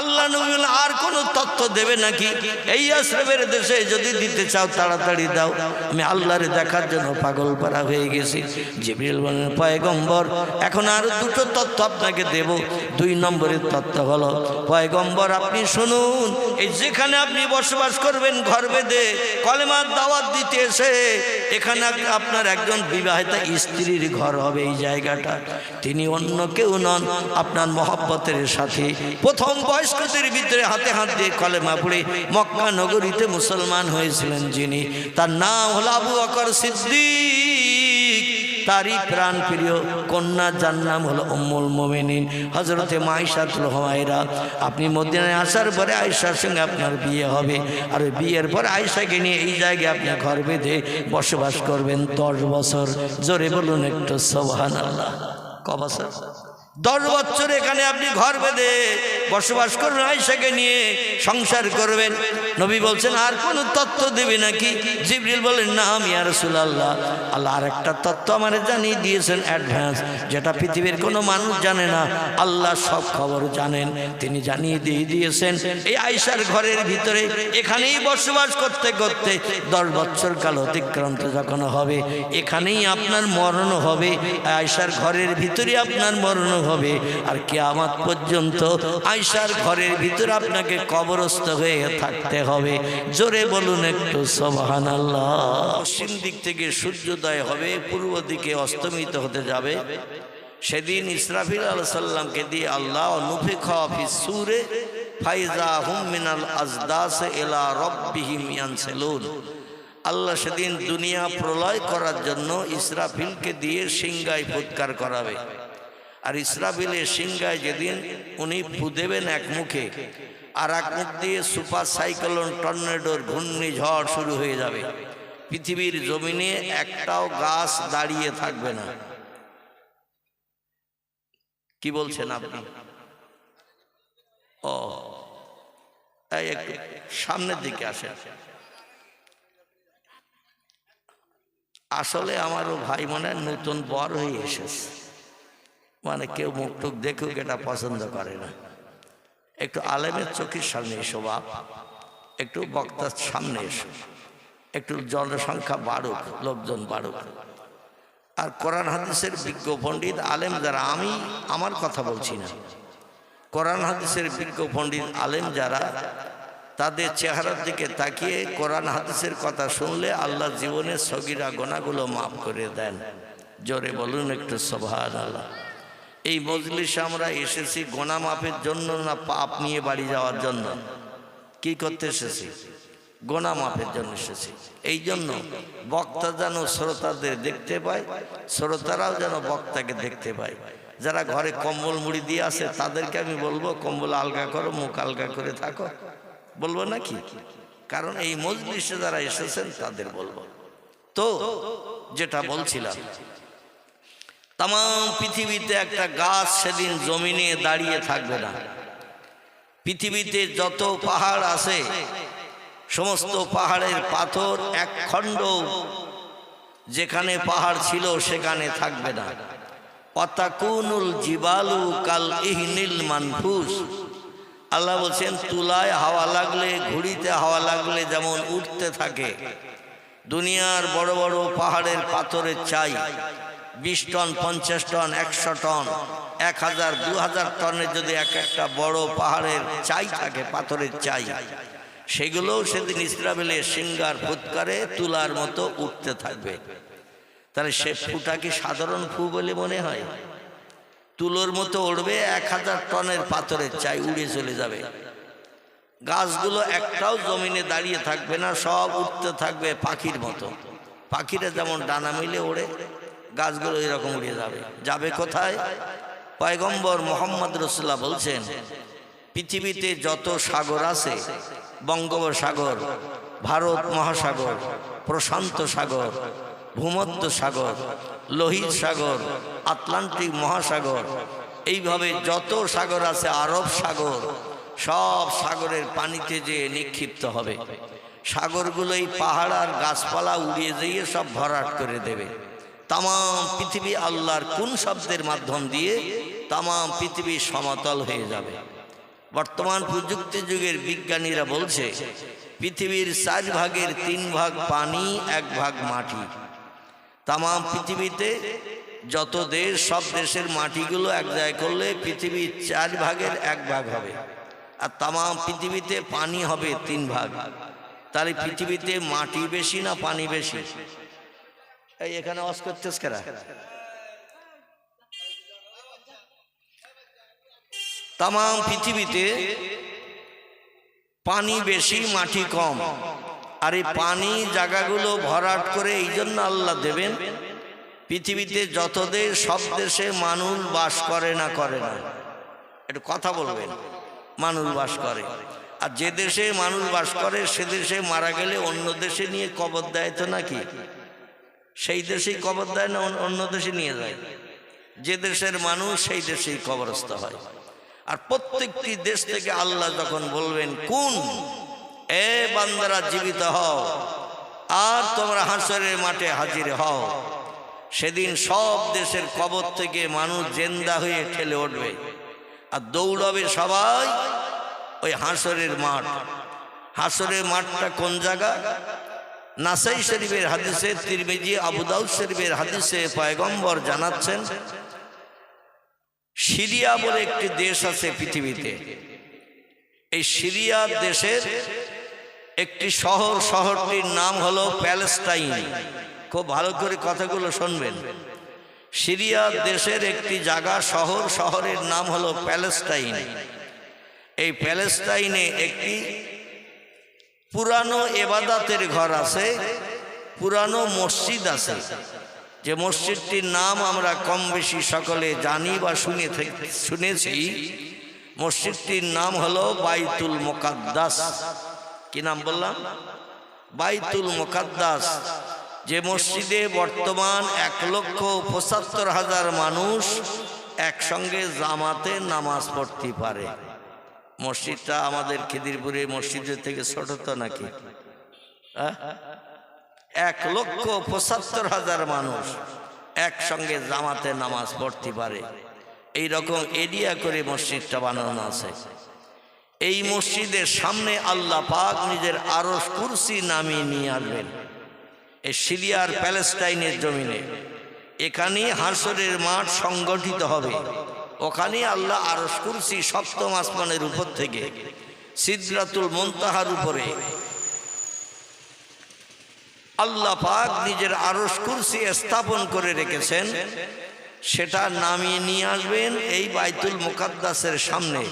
আল্লাহ নবী বললেন আর কোনো তথ্য দেবে নাকি? এই ইয়াসরিবের দেশে যদি দিতে চাও তাড়াতাড়ি দাও, আমি আল্লাহর দেখার জন্য পাগল পারা হয়ে গেছি। জিবরিল বললেন পয়গম্বর এখন আরো দুটো তথ্য আপনাকে দেব। 2 নম্বরের তথ্য হলো পয়গম্বর আপনি শুনুন, এই যেখানে আপনি বসবাস করবেন ঘর বেঁধে কলেমার দাওয়াত দিতে এসে, এখানে আপনার একজন বিবাহিতা স্ত্রীর ঘর হবে। এই জায়গাটা তিনি অন্য কেউ নন, আপনার মহব্বতের সাথী, প্রথম বয়স্কদের ভিতরে হাতে হাত দিয়ে কলেমা পড়ে মক্কা নগরীতে মুসলমান হয়েছিলেন যিনি, তার নাম হলো আবু বকর সিদ্দিক। তারই প্রাণ প্রিয় কন্যা যার নাম হলো উম্মুল মুমিনিন হযরতে মাইশাতুল হুমায়রা। আপনি মদিনায় আসার পরে আয়েশার সঙ্গে আপনার বিয়ে হবে, আর বিয়ের পর আয়েশাকে নিয়ে এই জায়গায় আপনি ঘর বেঁধে বসবাস করবেন 10 বছর। জোরে বলুন একটু সুবহানাল্লাহ। ক বছর? 10 বছর এখানে আপনি ঘর বেঁধে বসবাস করবেন, আয়েশাকে নিয়ে সংসার করবেন। নবী বলছেন আর কোনো তথ্য দেবে নাকি? জিবরিল বলেন না ইয়া রাসূলুল্লাহ, আল্লাহ আর একটা তথ্য আমারে জানিয়ে দিয়েছেন অ্যাডভান্স, যেটা পৃথিবীর কোনো মানুষ জানে না, আল্লাহ সব খবর জানেন। তিনি জানিয়ে দিয়েছেন এই আয়েশার ঘরের ভিতরে এখানেই বসবাস করতে করতে 10 বছর কাল অতিক্রান্ত যখন হবে এখানেই আপনার মরণ হবে, আয়েশার ঘরের ভিতরে আপনার মরণ হবে। আর কিয়ামত পর্যন্ত আয়েশার ঘরের ভিতরে আপনাকে কবরস্থ হয়ে থাকতে হবে। জোরে বলুন একটু সুবহানাল্লাহ। পশ্চিম দিক থেকে সূর্যোদয় হবে, পূর্ব দিকে অস্তমিত হতে যাবে। সেদিন ইসরাফিল আলাইহিস সালামকে দিয়ে আল্লাহ নুফিখা ফিস সূরে ফাইজা হুম মিনাল আজদাস ইলা রাব্বিহিম ইয়ানসিলুন। আল্লাহ সেদিন দুনিয়া প্রলয় করার জন্য ইসরাফিলকে দিয়ে সিংহায় ফুৎকার করাবে। আর ইসরাফিলের সিংহায় যেদিন উনি ফু দেবেন এক মুখে, আর এক মুখ দিয়ে সুপার সাইক্লোন টর্নেডোর ঘূর্ণিঝড় শুরু হয়ে যাবে। পৃথিবীর জমিনে একটাও গাছ দাঁড়িয়ে থাকবে না। কি বলছেন আপনি? ও একটু সামনের দিকে আসেন। আসলে আমারও ভাই মনে হয় নতুন বর হয়ে এসেছে, মানে কেউ মুখ টুক দেখুক এটা পছন্দ করে না। একটু আলেমের চোখের সামনে এসো বাপ, একটু বক্তার সামনে এসো, একটু জনসংখ্যা বাড়ুক, লোকজন বাড়ুক। আর কোরআন হাদিসের বিজ্ঞ পণ্ডিত আলেম যারা, আমি আমার কথা বলছি না, কোরআন হাদিসের বিজ্ঞ পণ্ডিত আলেম যারা, তাদের চেহারার দিকে তাকিয়ে কোরআন হাদিসের কথা শুনলে আল্লাহ জীবনের সগীরা গোনাগুলো মাফ করে দেন। জোরে বলুন একটু সুবহানাল্লাহ। এই মজলিসে আমরা এসেছি গোনা মাফের জন্য না পাপ নিয়ে বাড়ি যাওয়ার জন্য? কি করতে এসেছি? গোনা মাফের জন্য এসেছি। এই জন্য বক্তা যেন শ্রোতাদের দেখতে পায়, শ্রোতারাও যেন বক্তাকে দেখতে পায়। যারা ঘরে কম্বল মুড়ি দিয়ে আসে তাদেরকে আমি বলবো কম্বল আলগা করো, মুখ আলগা করে থাকো, বলবো নাকি? কারণ এই মজলিসে যারা এসেছেন তাদের বলবো। তো যেটা বলছিলাম, তাম পৃথিবীতে একটা গাছ সেদিন জমিনে দাঁড়িয়ে থাকবে না। পৃথিবীতে যত পাহাড় আছে সমস্ত পাহাড়ের পাথর এক খণ্ড যেখানে পাহাড় ছিল সেখানে থাকবে না। অতাকুনুল জিবালু কাল ইহনিল মানফুস। আল্লাহ বলছেন তুলায় হাওয়া লাগলে, ঘুড়িতে হাওয়া লাগলে যেমন উঠতে থাকে, দুনিয়ার বড় বড় পাহাড়ের পাথরের চাই 20 টন, 50 টন, 100 টন, 1000, 2000 টনের যদি এক একটা বড় পাহাড়ের চাই থাকে, পাথরের চাই, সেগুলোও সেদিন ইসরাফিলের সিংহার ফুৎকারে তুলার মতো উঠতে থাকবে। তাহলে সে ফুটা কি সাধারণ ফু বলে মনে হয়? তুলোর মতো উড়বে, 1000 টনের পাথরের চাই উড়ে চলে যাবে। গাছগুলো একটাও জমিনে দাঁড়িয়ে থাকবে না, সব উঠতে থাকবে পাখির মতো। পাখিরা যেমন ডানা মিলে ওড়ে, গাছগুলো এরকম উড়ে যাবে। যাবে কোথায়? পয়গম্বর মোহাম্মদ রাসূলুল্লাহ বলছেন পৃথিবীতে যত সাগর আছে, বঙ্গোপসাগর, ভারত মহাসাগর, প্রশান্ত সাগর, ভূমধ্য সাগর, লোহিত সাগর, আটলান্টিক মহাসাগর, এইভাবে যত সাগর আছে, আরব সাগর, সব সাগরের পানিতে যে নিক্ষিপ্ত হবে। সাগরগুলো এই পাহাড় আর গাছপালা উড়িয়ে দিয়ে সব ভরাট করে দেবে। তাম পৃথিবী আল্লাহর কোন শব্দের মাধ্যম দিয়ে তাম পৃথিবী সমতল হয়ে যাবে। বর্তমান প্রযুক্তি যুগের বিজ্ঞানীরা বলছে পৃথিবীর 4 ভাগের 3 ভাগ পানি, 1 ভাগ মাটি। তাম পৃথিবীতে যত দেশ, সব দেশের মাটিগুলো এক জায়গায় করলে পৃথিবীর 4 ভাগের 1 ভাগ হবে, আর তাম পৃথিবীতে পানি হবে 3 ভাগ। তাহলে পৃথিবীতে মাটি বেশি না পানি বেশি? এই এখানে ওয়াজ করতেছ কারা? তাম পৃথিবীতে পানি বেশি, মাটি কম। আর এই পানি জায়গাগুলো ভরাট করে এই জন্য আল্লাহ দেবেন, পৃথিবীতে যত দেশ, সব দেশে মানুষ বাস করে না? করে না? একটু কথা বলবেন। মানুষ বাস করে। আর যে দেশে মানুষ বাস করে সে দেশে মারা গেলে অন্য দেশে নিয়ে কবর দেয় তো নাকি? সেই দেশেই কবর দেয় না অন্য দেশে নিয়ে যায়? যে দেশের মানুষ সেই দেশেই কবরস্থ হয়। আর প্রত্যেকটি দেশ থেকে আল্লাহ যখন বলবেন কোন এ বান্দারা জীবিত হও আর তোমরা হাসরের মাঠে হাজির হও, সেদিন সব দেশের কবর থেকে মানুষ জিন্দা হয়ে ঠেলে উঠবে আর দৌড়াবে সবাই ওই হাসরের মাঠ। হাসরের মাঠটা কোন জায়গা? নাসাই শরীফের হাদিসে, তিরমিজি, আবু দাউদ শরীফের হাদিসে পয়গম্বর জানাচ্ছেন সিরিয়া বলে একটি দেশ আছে পৃথিবীতে। এই সিরিয়া দেশের একটি শহর, শহরটির নাম হলো প্যালেস্টাইন। খুব ভালো করে কথাগুলো শুনবেন। সিরিয়া দেশের একটি জায়গা, শহর, শহরের নাম হলো প্যালেস্টাইন। এই প্যালেস্টাইনে একটি পুরানো ইবাদতের ঘর আছে, পুরানো মসজিদ আছে, যে মসজিদটির নাম আমরা কম বেশি সকলে জানি বা শুনেছি। মসজিদটির নাম হলো বাইতুল মুকাদ্দাস। কি নাম বললাম? বাইতুল মুকাদ্দাস। যে মসজিদে বর্তমান 1,75,000 মানুষ একসঙ্গে জামাতে নামাজ পড়তে পারে। মসজিদটা আমাদের খিদিরপুরে মসজিদের থেকে ছোট তো নাকি? 1,75,000 মানুষ একসঙ্গে জামাতে নামাজ পড়তে পারে। এই রকম এরিয়া করে মসজিদটা বানানো আছে। এই মসজিদের সামনে আল্লাহ পাক নিজের আরশ কুরসি নামিয়ে নিয়ে আসবেন এই সিরিয়ার প্যালেস্টাইনের জমিনে। এখানেই হাসরের মাঠ সংগঠিত হবে। ওখানে আল্লাহ আরশ কুরসি সপ্তম আসমানের উপর থেকে সিদরাতুল মুনতাহার উপরে আল্লাহ পাক নিজের আরশ কুরসি স্থাপন করে রেখেছেন। সেটা নামিয়ে নিয়ে আসবেন এই বাইতুল মুকাদ্দাসের সামনে।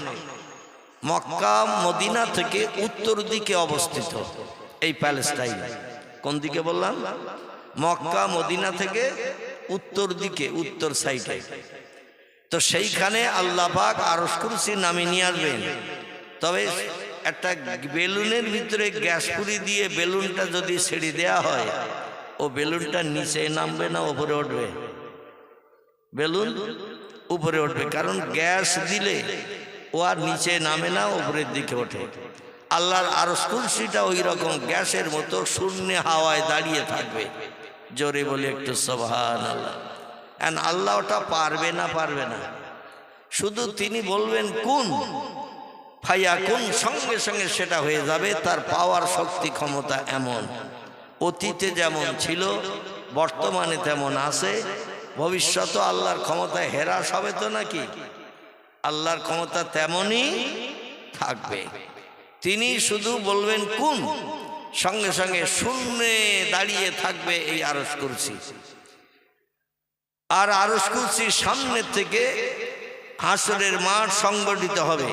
মক্কা মদিনা থেকে উত্তর দিকে অবস্থিত এই প্যালেস্টাইন। কোন দিকে বললাম? মক্কা মদিনা থেকে উত্তর দিকে, উত্তর সাইডে। তো সেইখানে আল্লাহ পাক আরশ কুরসি নামিয়ে নিয়ে আসবেন। তবে একটা বেলুনের ভিতরে গ্যাস পুরি দিয়ে বেলুনটা যদি ছেড়ে দেয়া হয়, ও বেলুনটা নিচে নামবে না উপরে উঠবে? বেলুন উপরে উঠবে, কারণ গ্যাস দিলে ও আর নিচে নামে না, উপরের দিকে ওঠে। আল্লাহর আরশ কুরসিটা ওই রকম গ্যাসের মতো শূন্য হাওয়ায় দাঁড়িয়ে থাকবে। জোরে বলে একটু সুবহানাল্লাহ। এন্ড আল্লাহ ওটা পারবে না? পারবে না। শুধু তিনি বলবেন কুন ফায়াকুন, সঙ্গে সঙ্গে সেটা হয়ে যাবে। তার পাওয়ার শক্তি ক্ষমতা এমন, অতীতে যেমন ছিল বর্তমানে তেমন আছে, ভবিষ্যতে আল্লাহর ক্ষমতায় হেরাস হবে তো নাকি? আল্লাহর ক্ষমতা তেমনই থাকবে। তিনি শুধু বলবেন কুন, সঙ্গে সঙ্গে শূন্যে দাঁড়িয়ে থাকবে এই আরশ কুরসি। আর আরশ কুরসির সামনে থেকে হাসরের মাঠ সংগঠিত হবে।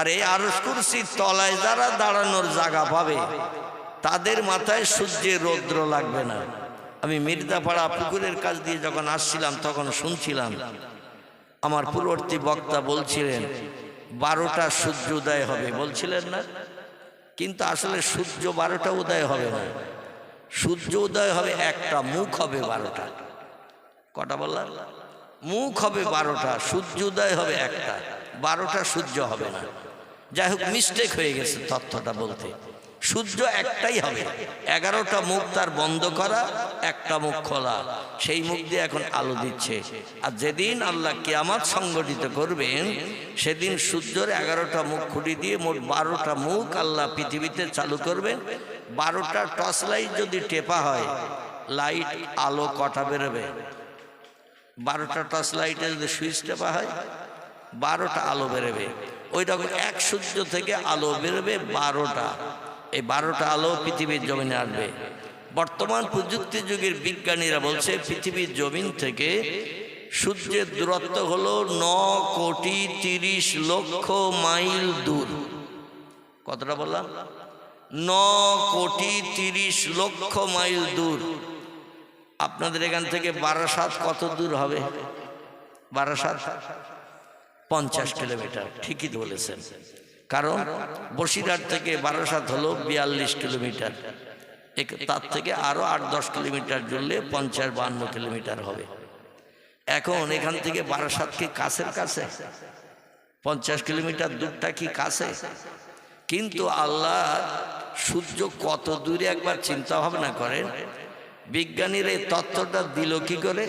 আর এই আরশ কুরসির তলায় যারা দাঁড়ানোর জায়গা পাবে তাদের মাথায় সূর্যের রৌদ্র লাগবে না। আমি মির্জাপাড়া পুকুরের কাছ দিয়ে যখন আসছিলাম তখন শুনছিলাম আমার পূর্ববর্তী বক্তা বলছিলেন 12টা সূর্য উদয় হবে, বলছিলেন না? কিন্তু আসলে সূর্য 12টা উদয় হবে না। সূর্য উদয় হবে একটা, মুখ হবে 12টা। কটা বললাম? মুখ হবে 12টা, সূর্য উদয় হবে একটা, 12টা সূর্য হবে না। যাই হোক, মিস্টেক হয়ে গেছে তথ্যটা বলতে। সূর্য একটাই হবে, 11টা মুখ তার বন্ধ করা, একটা মুখ খোলা। সেই মুখ দিয়ে এখন আলো দিচ্ছে। আর যেদিন আল্লাহ কিয়ামত সংগঠিত করবেন সেদিন সূর্যের 11টা মুখ খুঁটি দিয়ে মোট 12টা মুখ আল্লাহ পৃথিবীতে চালু করবেন। 12টা টর্চ লাইট যদি টেপা হয়, লাইট আলো কটা বেরোবে? 12টা টর্চ লাইটে যদি সুইচ টেপা হয় 12টা আলো বেরোবে। ওই রকম এক সূর্য থেকে আলো বেরোবে 12টা। এই 12টা আলো পৃথিবীর জমিনে আসবে। বর্তমান প্রযুক্তি যুগের বিজ্ঞানীরা বলছে পৃথিবীর জমিন থেকে সূর্যের দূরত্ব হলো 9,30,00,000 মাইল দূর। কতটা বললাম? 9,30,00,000 মাইল দূর। আপনাদের এখান থেকে বারাসাত কত দূর হবে? বারাসাত 50 কিলোমিটার। ঠিকই বলেছেন, কারণ বসিরহাট থেকে বারাসাত হলো 42 কিলোমিটার। তার থেকে আরো 8-10 কিলোমিটার জুড়লে 50-52 কিলোমিটার হবে। এখন এখান থেকে বারাসাত কি কাছের কাছে? 50 কিলোমিটার দূরটা কি কাছে? কিন্তু আল্লাহ সূর্য কত দূরে একবার চিন্তা ভাবনা করেন। বিজ্ঞানীরা এই তত্ত্বটা দিল কি করে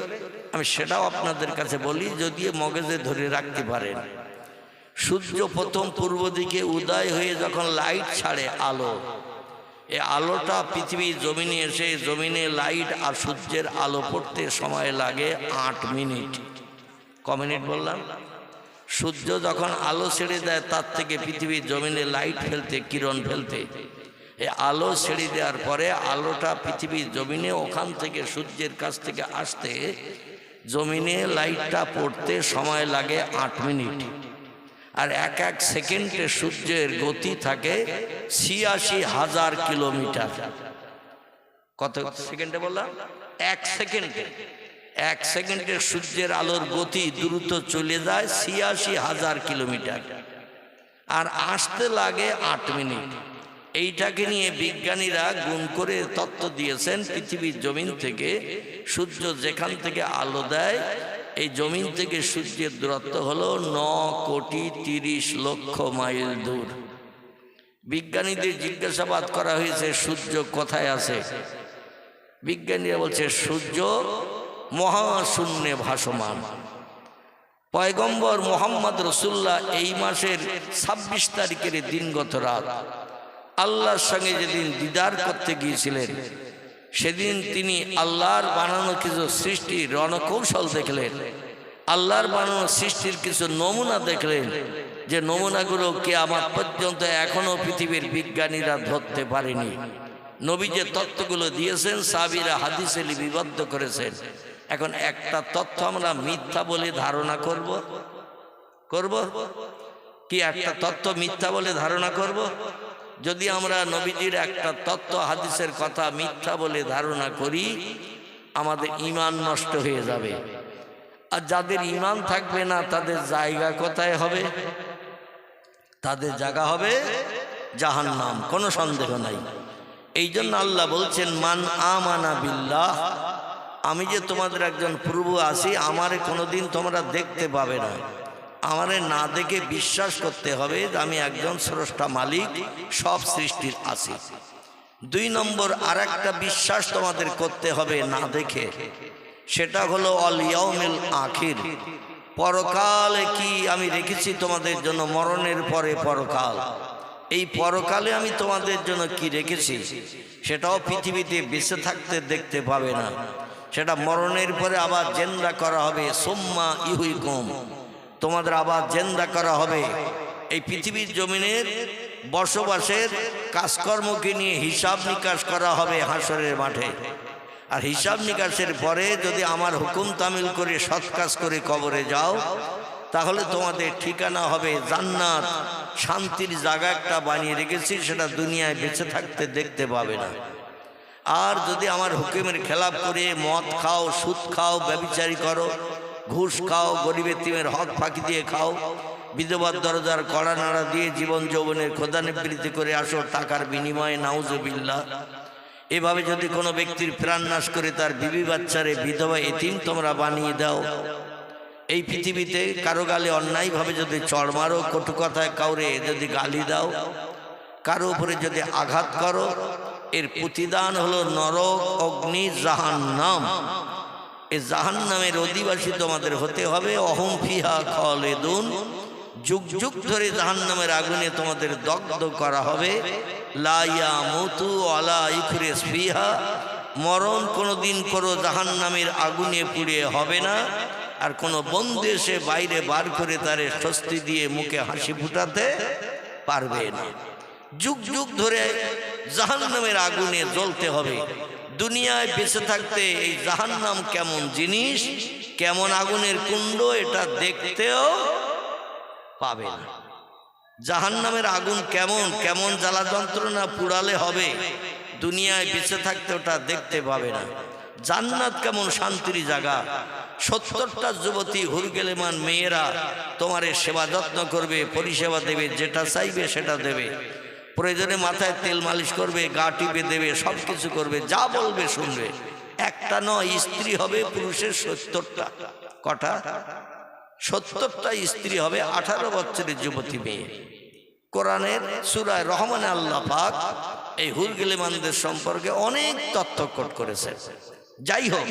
আমি সেটাও আপনাদের কাছে বলি, যদিও মগজে ধরে রাখতে পারেন। সূর্য প্রথম পূর্ব দিকে উদয় হয়ে যখন লাইট ছাড়ে আলো, এই আলোটা পৃথিবীর জমিনে এসে জমিনে লাইট আর সূর্যের আলো পড়তে সময় লাগে 8 মিনিট। ক মিনিট বললাম? সূর্য যখন আলো ছেড়ে দেয় তার থেকে পৃথিবীর জমিনে লাইট ফেলতে, কিরণ ফেলতে, এই আলো ছেড়ে দেওয়ার পরে আলোটা পৃথিবীর জমিনে ওখান থেকে সূর্যের কাছ থেকে আসতে জমিনে লাইটটা পড়তে সময় লাগে 8 মিনিট। আর এক এক সেকেন্ডে সূর্যের গতি থাকে 86,000 কিলোমিটার। কত সেকেন্ডে বললাম? 1 সেকেন্ডে 1 সেকেন্ডে সূর্যের আলোর গতি দ্রুত চলে যায় ৮৬,০০০ কিলোমিটার, আর আসতে লাগে 8 মিনিট। এইটাকে নিয়ে বিজ্ঞানীরা গুণ করে তত্ত্ব দিয়েছেন, পৃথিবীর জমিন থেকে সূর্য যেখান থেকে আলো দেয়, এই জমিন থেকে সূর্যের দূরত্ব হলো ৯,৩০,০০,০০০ মাইল দূর। বিজ্ঞানীদের জিজ্ঞাসাবাদ করা হয়েছে সূর্য কোথায় আছে। বিজ্ঞানীরা বলছে সূর্য মহাশূন্যে ভাসমান। পয়গম্বর মোহাম্মদ রসুল্লাহ এই মাসের ২৬ তারিখের দিনগত রাত আল্লাহর সঙ্গে যেদিন দিদার করতে গিয়েছিলেন, সেদিন তিনি আল্লাহর বানানো কিছু সৃষ্টির রণকৌশল দেখলেন, আল্লাহর বানানো সৃষ্টির কিছু নমুনা দেখলেন, যে নমুনাগুলো কিয়ামত পর্যন্ত এখনো পৃথিবীর বিজ্ঞানীরা ধরতে পারেনি। নবী যে তত্ত্বগুলো দিয়েছেন সাহাবীরা হাদিসে লিপিবদ্ধ করেছেন। এখন একটা তথ্য আমরা মিথ্যা বলে ধারণা করব কি? একটা তত্ত্ব মিথ্যা বলে ধারণা করব? যদি আমরা নবীজির একটা তত্ত্ব হাদিসের কথা মিথ্যা বলে ধারণা করি, আমাদের ঈমান নষ্ট হয়ে যাবে। আর যাদের ঈমান থাকবে না তাদের জায়গা কোথায় হবে? তাদের জায়গা হবে জাহান্নাম, কোনো সন্দেহ নাই। এই জন্য আল্লাহ বলছেন মান আমানা বিল্লাহ, আমি যে তোমাদের একজন প্রভু আছি, আমারে কোনোদিন তোমরা দেখতে পাবে না, আমারে না দেখে বিশ্বাস করতে হবে যে আমি একজন স্রষ্টা মালিক, সব সৃষ্টির আছি। 2 নম্বর আর একটা বিশ্বাস তোমাদের করতে হবে না দেখে, সেটা হলো অল ইয়াউমিল আখির, পরকালে কি আমি রেখেছি তোমাদের জন্য, মরণের পরে পরকাল। এই পরকালে আমি তোমাদের জন্য কি রেখেছি সেটাও পৃথিবীতে বেঁচে থাকতে দেখতে পাবে না, সেটা মরণের পরে আবার জেন্দা করা হবে। সুম্মা ইহুইকুম, তোমাদের আবার জেন্দা করা হবে। এই পৃথিবীর জমিনের বসবাসের কাজকর্মকে নিয়ে হিসাব নিকাশ করা হবে হাসরের মাঠে। আর হিসাব নিকাশের পরে যদি আমার হুকুম তামিল করে সৎ কাজ করে কবরে যাও, তাহলে তোমাদের ঠিকানা হবে জান্নাত। শান্তির জায়গা একটা বানিয়ে রেখেছি, সেটা দুনিয়ায় বেঁচে থাকতে দেখতে পাবে না। আর যদি আমার হুকুমের খেলাপ করে মদ খাও, সুদ খাও, ব্যভিচারী করো, ঘুষ খাও, গরিব এতিমের হক ফাঁকি দিয়ে খাও, বিধবার দরজার কড়া নাড়া দিয়ে জীবন যৌবনের খোদানিবৃত্তি করে আসো টাকার বিনিময়ে, নাউজুবিল্লাহ, এভাবে যদি কোনো ব্যক্তির প্রাণ নাশ করে তার বিবি বাচ্চারে বিধবা এতিম তোমরা বানিয়ে দাও, এই পৃথিবীতে কারো গালে অন্যায়ভাবে যদি চড় মারো, কটু কথায় কাউরে যদি গালি দাও, কারো উপরে যদি আঘাত করো, এর প্রতিদান হলো নরক, অগ্নি, জাহান্নাম। এই জাহান্নামের অধিবাসী তোমাদের হতে হবে। অহম ফিহা খালিদুন, যুগ যুগ ধরে জাহান্নামের আগুনে তোমাদের দগ্ধ করা হবে। লা ইয়ামুতু ওয়ালা ইখরিজ ফিহা, মরণ কোনোদিন কোনো জাহান্নামের আগুনে পুড়ে হবে না। আর কোনো বন্ধু এসে বাইরে বার করে তারে স্বস্তি দিয়ে মুখে হাসি ফুটাতে পারবে না। যুগ যুগ ধরে জাহান্নামের আগুনে জ্বলতে হবে। দুনিয়ায় বেঁচে থাকতে এই জাহান্নাম কেমন জিনিস, কেমন আগুনের কুণ্ড, এটা দেখতেও পাবে না। জাহান্নামের আগুন কেমন কেমন জ্বালা যন্ত্রণা পুড়ালে হবে, দুনিয়ায় বেঁচে থাকতে ওটা দেখতে পাবে না। জান্নাত কেমন শান্তির জায়গা, 70টা যুবতী হুরগেলেমান মেয়েরা তোমার সেবা যত্ন করবে, পরিষেবা দেবে, যেটা চাইবে সেটা দেবে, প্রয়োজনে মাথায় তেল মালিশ করবে, গা টিপে দেবে, সব কিছু করবে, যা বলবে শুনবে। একটা নয়, স্ত্রী হবে পুরুষের 70টা। কটা? 70টা স্ত্রী হবে 18 বছরের যুবতী মেয়ে। কোরআনের সূরা রহমানে আল্লাহ পাক এই হুরগেলেমানদের সম্পর্কে অনেক তথ্য কোট করেছেন। যাই হোক,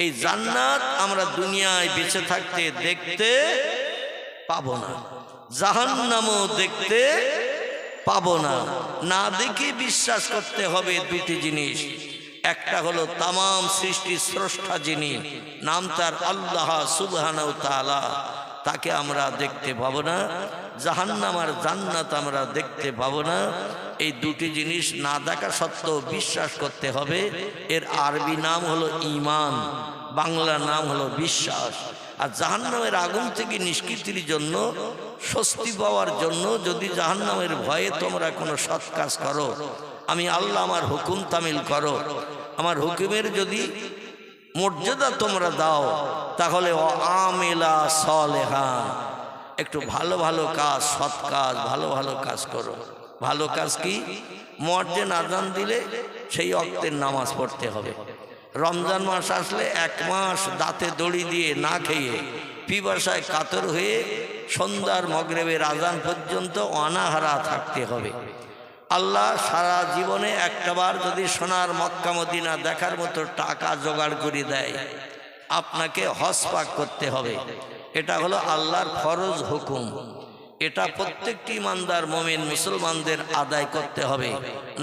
এই জান্নাত আমরা দুনিয়ায় বেঁচে থাকতে দেখতে পাবো না, জাহান্নামও দেখতে পাবো না। না দেখে বিশ্বাস করতে হবে দুটি জিনিস। একটা হলো তামাম সৃষ্টির স্রষ্টা যিনি, নাম তার আল্লাহ সুবহানাহু ওয়া তাআলা, তাকে আমরা দেখতে পাবো না। জাহান্নাম আর জান্নাত আমরা দেখতে পাবো না। এই দুটি জিনিস না দেখা সত্ত্বেও বিশ্বাস করতে হবে। এর আরবি নাম হলো ঈমান, বাংলা নাম হলো বিশ্বাস। আর জাহান্নামের আগুন থেকে নিষ্কৃতির জন্য, স্বস্তি পাওয়ার জন্য যদি জাহান্নামের ভয়ে তোমরা কোনো সৎ কাজ করো, আমি আল্লাহ আমার হুকুম তামিল করো, আমার হুকুমের যদি মর্যাদা তোমরা দাও, তাহলে ও আমিলা সালেহা, একটু ভালো ভালো কাজ, সৎ কাজ, ভালো ভালো কাজ করো। ভালো কাজ কি? মুয়াজ্জিন আযান দিলে সেই ওয়াক্তের নামাজ পড়তে হবে। রমজান মাস আসলে 1 মাস দাঁতে দড়ি দিয়ে না খেয়ে পিপাসায় কাতর হয়ে সন্ধ্যার মাগরিবের আযান পর্যন্ত অনাহারা থাকতে হবে। আল্লাহ সারা জীবনে একটাবার যদি সোনার মক্কা মদিনা দেখার মতো টাকা জোগাড় করে দেয়, আপনাকে হজ পাক করতে হবে। এটা হলো আল্লাহর ফরজ হুকুম। এটা প্রত্যেকটি ইমানদার মুমিন মুসলমানদের আদায় করতে হবে,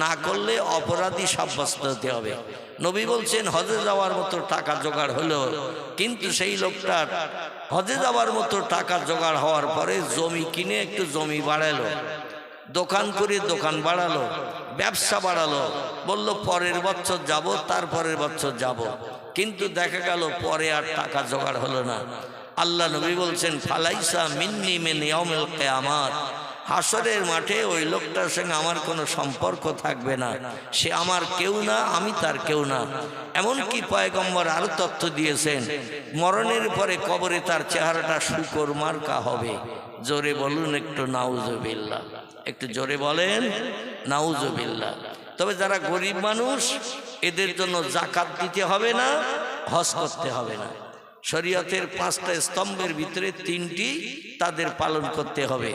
না করলে অপরাধী সাব্যস্ত হতে হবে। নবী বলছেন হজে যাওয়ার মতো টাকা জোগাড় হলো, কিন্তু সেই লোকটার হজে যাওয়ার মতো টাকা জোগাড় হওয়ার পরে জমি কিনে একটু জমি বাড়ালো, দোকান করে দোকান বাড়ালো, ব্যবসা বাড়ালো, বলল পরের বছর যাব, তারপরের বছর যাব, কিন্তু দেখা গেল পরে আর টাকা জোগাড় হলো না। আল্লাহ নবী বলছেন ফালাইসা মিন্নি মিন ইয়াউমিল কিয়ামাত, হাসরের মাঠে ওই লোকটার সঙ্গে আমার কোনো সম্পর্ক থাকবে না, সে আমার কেউ না, আমি তার কেউ না। এমনকি পয়গম্বর আরো তথ্য দিয়েছেন, মরণের পরে কবরে তার চেহারাটা শুকর মার্কা হবে। জোরে বলুন একটু নাউজুবিল্লাহ, একটু জোরে বলেন নাউজুবিল্লাহ। তবে যারা গরিব মানুষ, এদের জন্য যাকাত দিতে হবে না, হজ করতে হবে না। শরীয়তের 5টা স্তম্ভের ভিতরে 3টি তাদের পালন করতে হবে।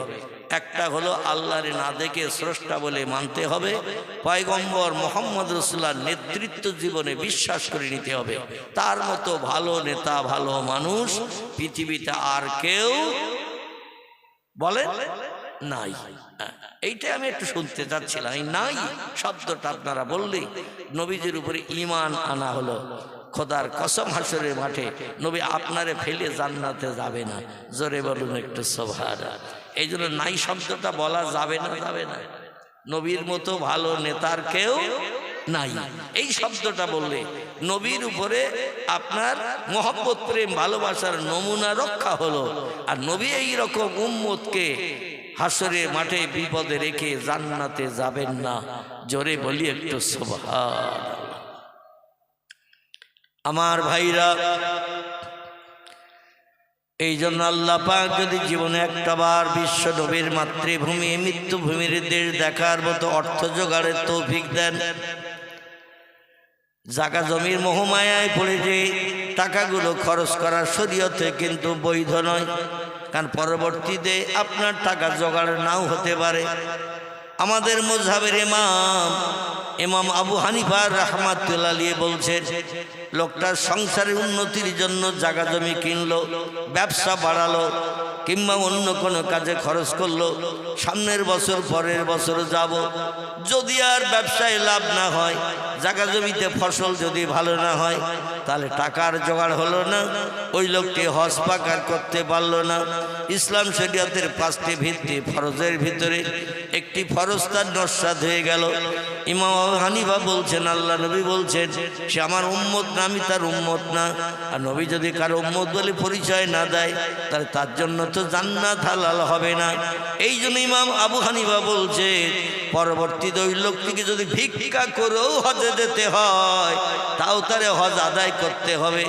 একটা হলো আল্লাহর না দেখে স্রষ্টা বলে মানতে হবে, পয়গম্বর মুহাম্মদ রাসূলুল্লাহর নেতৃত্ব জীবনে বিশ্বাস করে নিতে হবে। তার মতো ভালো নেতা, ভালো মানুষ পৃথিবীতে আর কেউ বলেন নাই। এইটাই আমি একটু শুনতে চাচ্ছিলাম। এই নাই শব্দটা আপনারা বললেই নবীজির উপরে ঈমান আনা হলো। খোদার কসম, হাসরের মাঠে নবী আপনারে ফেলে জান্নাতে যাবে না। জোরে বলুন একটু সুবহানাল্লাহ। এই জন্য নাই শব্দটা বলা যাবে না, যাবে না। নবীর মতো ভালো নেতার কেউ নাই, এই শব্দটা বললে নবীর উপরে আপনার মহব্বত, প্রেম, ভালোবাসার নমুনা রক্ষা হলো। আর নবী এই রকম উম্মতকে হাসরের মাঠে বিপদে রেখে জান্নাতে যাবেন না। জোরে বলি একটু সুবহানাল্লাহ। আমার ভাইরা, এই জন্য আল্লাহ পাক যদি জীবনে একটাবার বিশ্ব নবীর মাতৃভূমি মৃত্যুভূমির দেশ দেখার মতো অর্থ জোগাড়ের তৌফিক দেন, জায়গা জমির মোহমায়ায় পড়ে যে টাকাগুলো খরচ করা শরীয়তে কিন্তু বৈধ নয়, কারণ পরবর্তীতে আপনার টাকা জোগাড় নাও হতে পারে। আমাদের মাযহাবের ইমাম আবু হানিফা রাহমাতুল্লাহ আলাইহি বলছেন, লোকটার সংসারের উন্নতির জন্য জায়গা জমি কিনলো, ব্যবসা বাড়ালো, কিংবা অন্য কোনো কাজে খরচ করলো, সামনের বছর পরের বছর যাব, যদি আর ব্যবসায় লাভ না হয়, জায়গা জমিতে ফসল যদি ভালো না হয়, তাহলে টাকার জোগাড় হলো না, ওই লোকটি হজ পাকার করতে পারলো না। ইসলাম শরীয়তের 5টি ভিত্তি ফরজের ভিতরে একটি ফরজ তার নস্যাৎ হয়ে গেল। ইমাম আবু হানিফা বলছেন, আল্লাহ নবী বলছেন সে আমার উম্মত না, আমি তার উম্মত না। আর নবী যদি কারো উম্মত বলে পরিচয় না দেয়, তাহলে তার জন্য তো জান্নাত হালাল হবে না। এই জন্য ইমাম আবু হানিফা বলছে, পরবর্তীতে ওই লোকটিকে যদি ভিক্ষা করেও হজে যেতে হয়, তাও তারে হজ আদায় করতে হবে।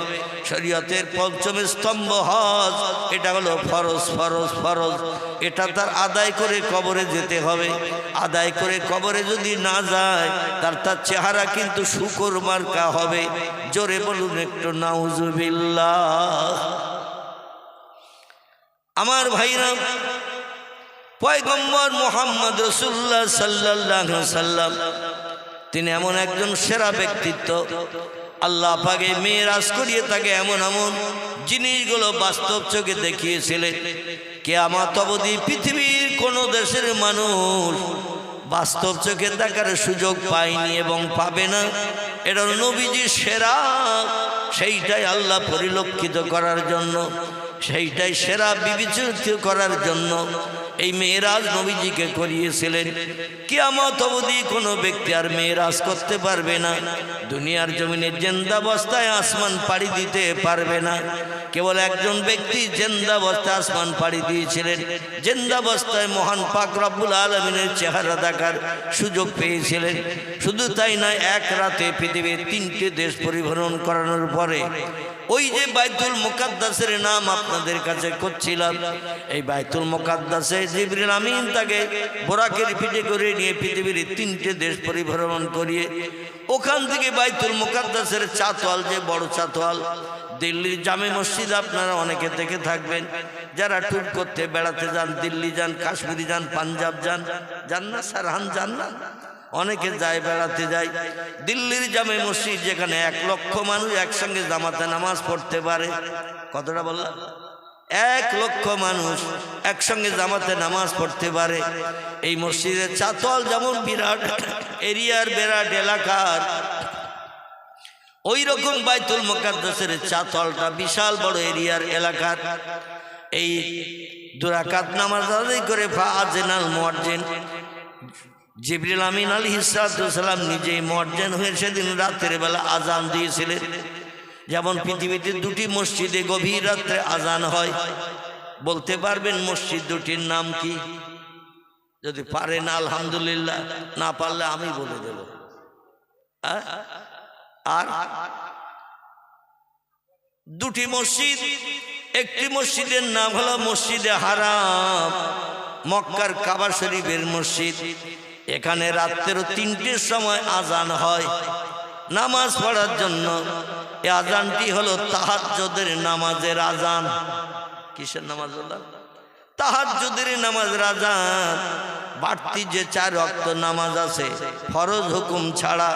শরীয়তের 5ম স্তম্ভ হজ, এটা হলো ফরজ, ফরজ, ফরজ। এটা তার আদায় করে কবরে যেতে হবে। আদায় করে কবরে যদি না যায়, তার চেহারা কিন্তু শুকর মার্কা হবে। জোরে বলুন একটু নাউজুবিল্লাহ। আমার ভাইরা, পয়গম্বর মুহাম্মদ রাসূলুল্লাহ সাল্লাল্লাহু আলাইহি ওয়াসাল্লাম তিনি এমন একজন সেরা ব্যক্তিত্ব, আল্লাহ পাকে মেরাজ করিয়ে তাকে এমন এমন জিনিসগুলো বাস্তব চোখে দেখিয়েছিলেন, কিয়ামত অবধি পৃথিবীর কোন দেশের মানুষ বাস্তব চোখে দেখার সুযোগ পায়নি এবং পাবে না। এটা নবীজি সেরা, সেইটাই আল্লাহ পরিলক্ষিত করার জন্য, সেইটাই সেরা বিবেচিত করার জন্য এই মেরাজ নবীজিকে করিয়েছিলেন। কিয়ামত অবধি কোনো ব্যক্তি আর মেরাজ করতে পারবে না, দুনিয়ার জমিনে জিন্দাবস্থায় আসমান পাড়ি দিতে পারবে না। কেবল একজন ব্যক্তি জিন্দাবস্থায় আসমান পাড়ি দিয়েছিলেন, জিন্দাবস্থায় মহান পাক রব্বুল আলামিনের চেহারা দেখার সুযোগ পেয়েছিলেন। শুধু তাই নয়, এক রাতে পৃথিবীর 3টে দেশ পরিভ্রমণ করানোর পরে ওই যে বাইতুল মুকাদ্দাসের নাম আপনাদের কাছে করছিলাম, এই বাইতুল মুকাদ্দাসে জিবরিল আমিন তাকে বোরাকের পিঠে করে নিয়ে পৃথিবীর 3টে দেশ পরিভ্রমণ করিয়ে ওখান থেকে বাইতুল মুকাদ্দাসের চাতওয়াল, যে বড় চাতওয়াল, দিল্লির জামে মসজিদ আপনারা অনেকে দেখে থাকবেন, যারা ট্যুর করতে বেড়াতে যান, দিল্লি যান, কাশ্মীরি যান, পাঞ্জাব যান, যান না সারহান যান না, অনেকে যায়, বেড়াতে যায়। দিল্লির জামে মসজিদ, যেখানে 1 লক্ষ মানুষ একসঙ্গে জামাতে নামাজ পড়তে পারে। কতটা বললাম? 1 লক্ষ মানুষ একসঙ্গে জামাতে নামাজ পড়তে পারে। এই মসজিদের চাতওয়াল যেমন বিরাট এরিয়ার, বিরাট এলাকার, ওই রকম বাইতুল মুকাদ্দাসের চাতওয়ালটা বিশাল বড় এরিয়ার এলাকার। এই 2 রাকাত নামাজ আদায় করে ফাআযিনাল মুয়াজ্জিন জিবরিল আমিন আলাইহিস সালাম নিজেই মুয়াজ্জিন হয়ে সেদিন রাতের বেলা আজান দিয়েছিলেন। যেমন পৃথিবীতে 2টি মসজিদে গভীর রাত্রে আজান হয়। বলতে পারবেন মসজিদ 2টির নাম কি? যদি পারেন আলহামদুলিল্লাহ, না পারলে আমি বলে দেব। আর 2টি মসজিদ, একটি মসজিদের নাম হলো মসজিদে হারাম, মক্কার কাবা শরীফের মসজিদ। এখানে রাত্রের 3টের সময় আজান হয় নামাজ পড়ার জন্য। এই আজানটি হলো তাহাজ্জুদের নামাজের আজান। কিসের নামাজ বললাম? তাহাজ্জুদের নামাজের আজান। বাড়তি যে 4 ওয়াক্ত নামাজ আছে ফরজ হুকুম ছাড়া,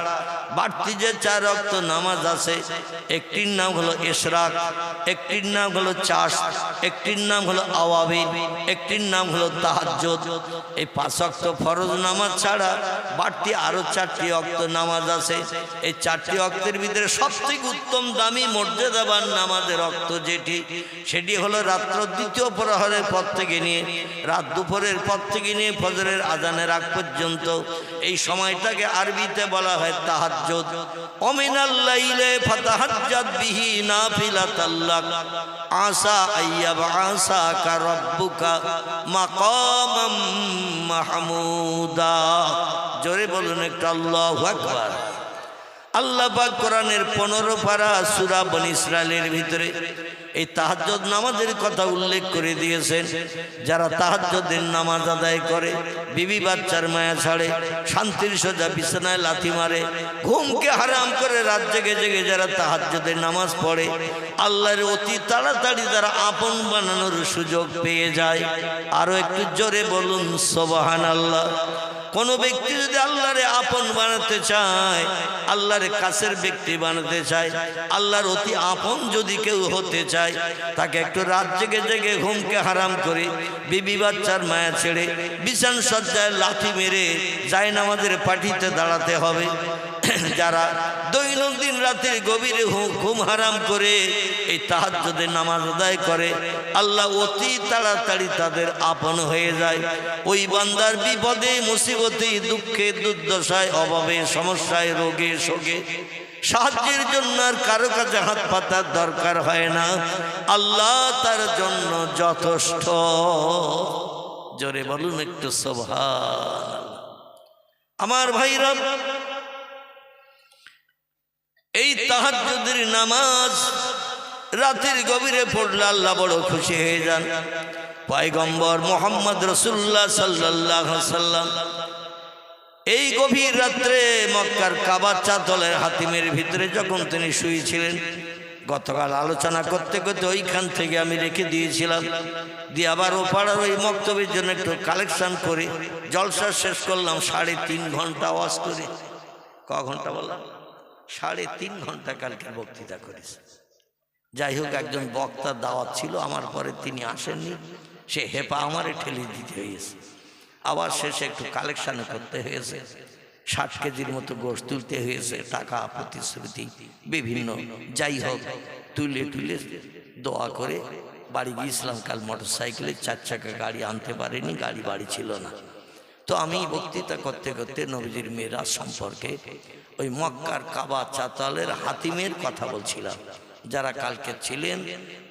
বাড়তি যে 4 ওয়াক্ত নামাজ আছে, একটির নাম হলো ইশরাক, একটির নাম হলো চাষ, একটির নাম হলো আওয়াবিন, একটির নাম হলো তাহাজ্জুদ। এই 5 ওয়াক্ত ফরজ নামাজ ছাড়া বাড়তি আরো 4টি ওয়াক্ত নামাজ আছে। এই 4টি ওয়াক্তের ভিতরে সবথেকে উত্তম দামি মর্যাদাবান নামাজের ওয়াক্ত যেটি, সেটি হলো রাত্র 2য় প্রহরের পর থেকে নিয়ে রাত দুপুরের পর থেকে নিয়ে ফজরের আজানের আগ পর্যন্ত। এই সময়টাকে আরবিতে বলা হয় তাহাজ্জুদ। ওমিনাল লাইলি ফাতাহাজ্জাদ বিহি নাফিলাতাল লাক আসা আইয়াবআসাকা রাব্বুকা মাকামাম মাহমুদা। জোরে বলুন একটু আল্লাহু আকবার। আল্লাহ পাক কোরআনের 15 পারা সূরা বনী ইসরাইলের ভিতরে এই তাহাজ্জুদ নামাজের কথা উল্লেখ করে দিয়েছেন। যারা তাহাজ্জুদের নামাজ আদায় করে, বিবি বাচ্চার মায়া ছাড়ে, শান্তির সোজা বিছানায় লাথি মারে, ঘুমকে হারাম করে রাত জেগে জেগে যারা তাহাজ্জুদের নামাজ পড়ে, আল্লাহর অতি তাড়াতাড়ি তারা আপন বানানোর সুযোগ পেয়ে যায়। আরো একটু জোরে বলুন সুবহানাল্লাহ। কোনো ব্যক্তি যদি আল্লাহরে আপন বানাতে চায়, আল্লাহর কাছের ব্যক্তি বানাতে চায়, আল্লাহর অতি আপন যদি কেউ হতে চায়, তাকে একটু রাত জেগে জেগে ঘুমকে হারাম করে বিবি বাচ্চার মায়া ছেড়ে বিছান সজ্জায় লাথি মেরে জায়নামাজের পাটিতে দাঁড়াতে হবে। যারা দৈনন্দিন রাতের গভীরে ঘুম হারাম করে এই তাহাজ্জুদের নামাজ আদায় করে, আল্লাহ অতি তাড়াতাড়ি তাদের আপন হয়ে যায়। ওই বান্দার বিপদে মুসিবতে, দুঃখে, দুর্দশায়, অভাবে, সমস্যায়, রোগে শোকে সাহায্যের জন্য আর কারো কাছে হাত পাতার দরকার হয় না। আল্লাহ তার জন্য যথেষ্ট। জোরে বলুন একটু সুবহানাল্লাহ। আমার ভাইরা, এই তাহাজ্জুদের নামাজ রাতের গভীরে পড়লে আল্লাহ বড় খুশি হয়ে যান। পয়গম্বর মুহাম্মদ রাসূলুল্লাহ সাল্লাল্লাহু আলাইহি সাল্লাম এই গভীর রাত্রে মক্কার কাবার চাতলের হাতিমের ভিতরে যখন তিনি শুয়েছিলেন, গতকাল আলোচনা করতে করতে ওইখান থেকে আমি রেখে দিয়েছিলাম, দিয়ে আবার ও পাড়ার ওই মক্তবের জন্য একটু কালেকশন করে জলসা শেষ করলাম 3.5 ঘন্টা আওয়াজ করে। ক ঘন্টা বললাম? 3.5 ঘন্টা কালকে বক্তৃতা করেছে। যাই হোক, একজন বক্তার দাওয়াত ছিল, আমার পরে তিনি আসেননি, সে হেপা আমারে ঠেলে দিতে হয়েছে। আবার শেষে একটু কালেকশন করতে হয়েছে, 60 কেজির মতো গোশ তুলতে হয়েছে, টাকা প্রতিশ্রুতি বিভিন্ন, যাই হোক তুলে তুলে দোয়া করে বাড়ি গিয়েছিলাম কাল, মোটর সাইকেলে 4 চাকা গাড়ি আনতে পারিনি, গাড়ি বাড়ি ছিল না। তো আমি বক্তৃতা করতে করতে নবীজির মেরাজ সম্পর্কে ওই মক্কার কাবা চাতালের হাতিমের কথা বলছিলাম। যারা কালকে ছিলেন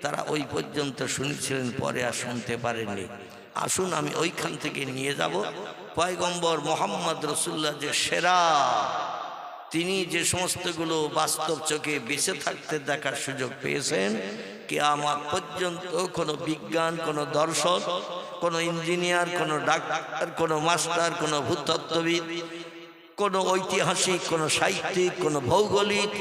তারা ওই পর্যন্ত শুনেছিলেন, পরে আর শুনতে পারেননি। আসুন আমি ওইখান থেকে নিয়ে যাব। পয়গম্বর মোহাম্মদ রসুল্লাহ যে সেরা, তিনি যে সমস্তগুলো বাস্তব চোখে বেঁচে থাকতে দেখার সুযোগ পেয়েছেন, কিয়ামত পর্যন্ত কোনো বিজ্ঞান, কোনো দর্শন, কোনো ইঞ্জিনিয়ার, কোনো ডাক্তার, কোনো মাস্টার, কোনো ভূতত্ত্ববিদ, কোনো ঐতিহাসিক, কোনো সাহিত্যিক, কোনো ভৌগোলিক,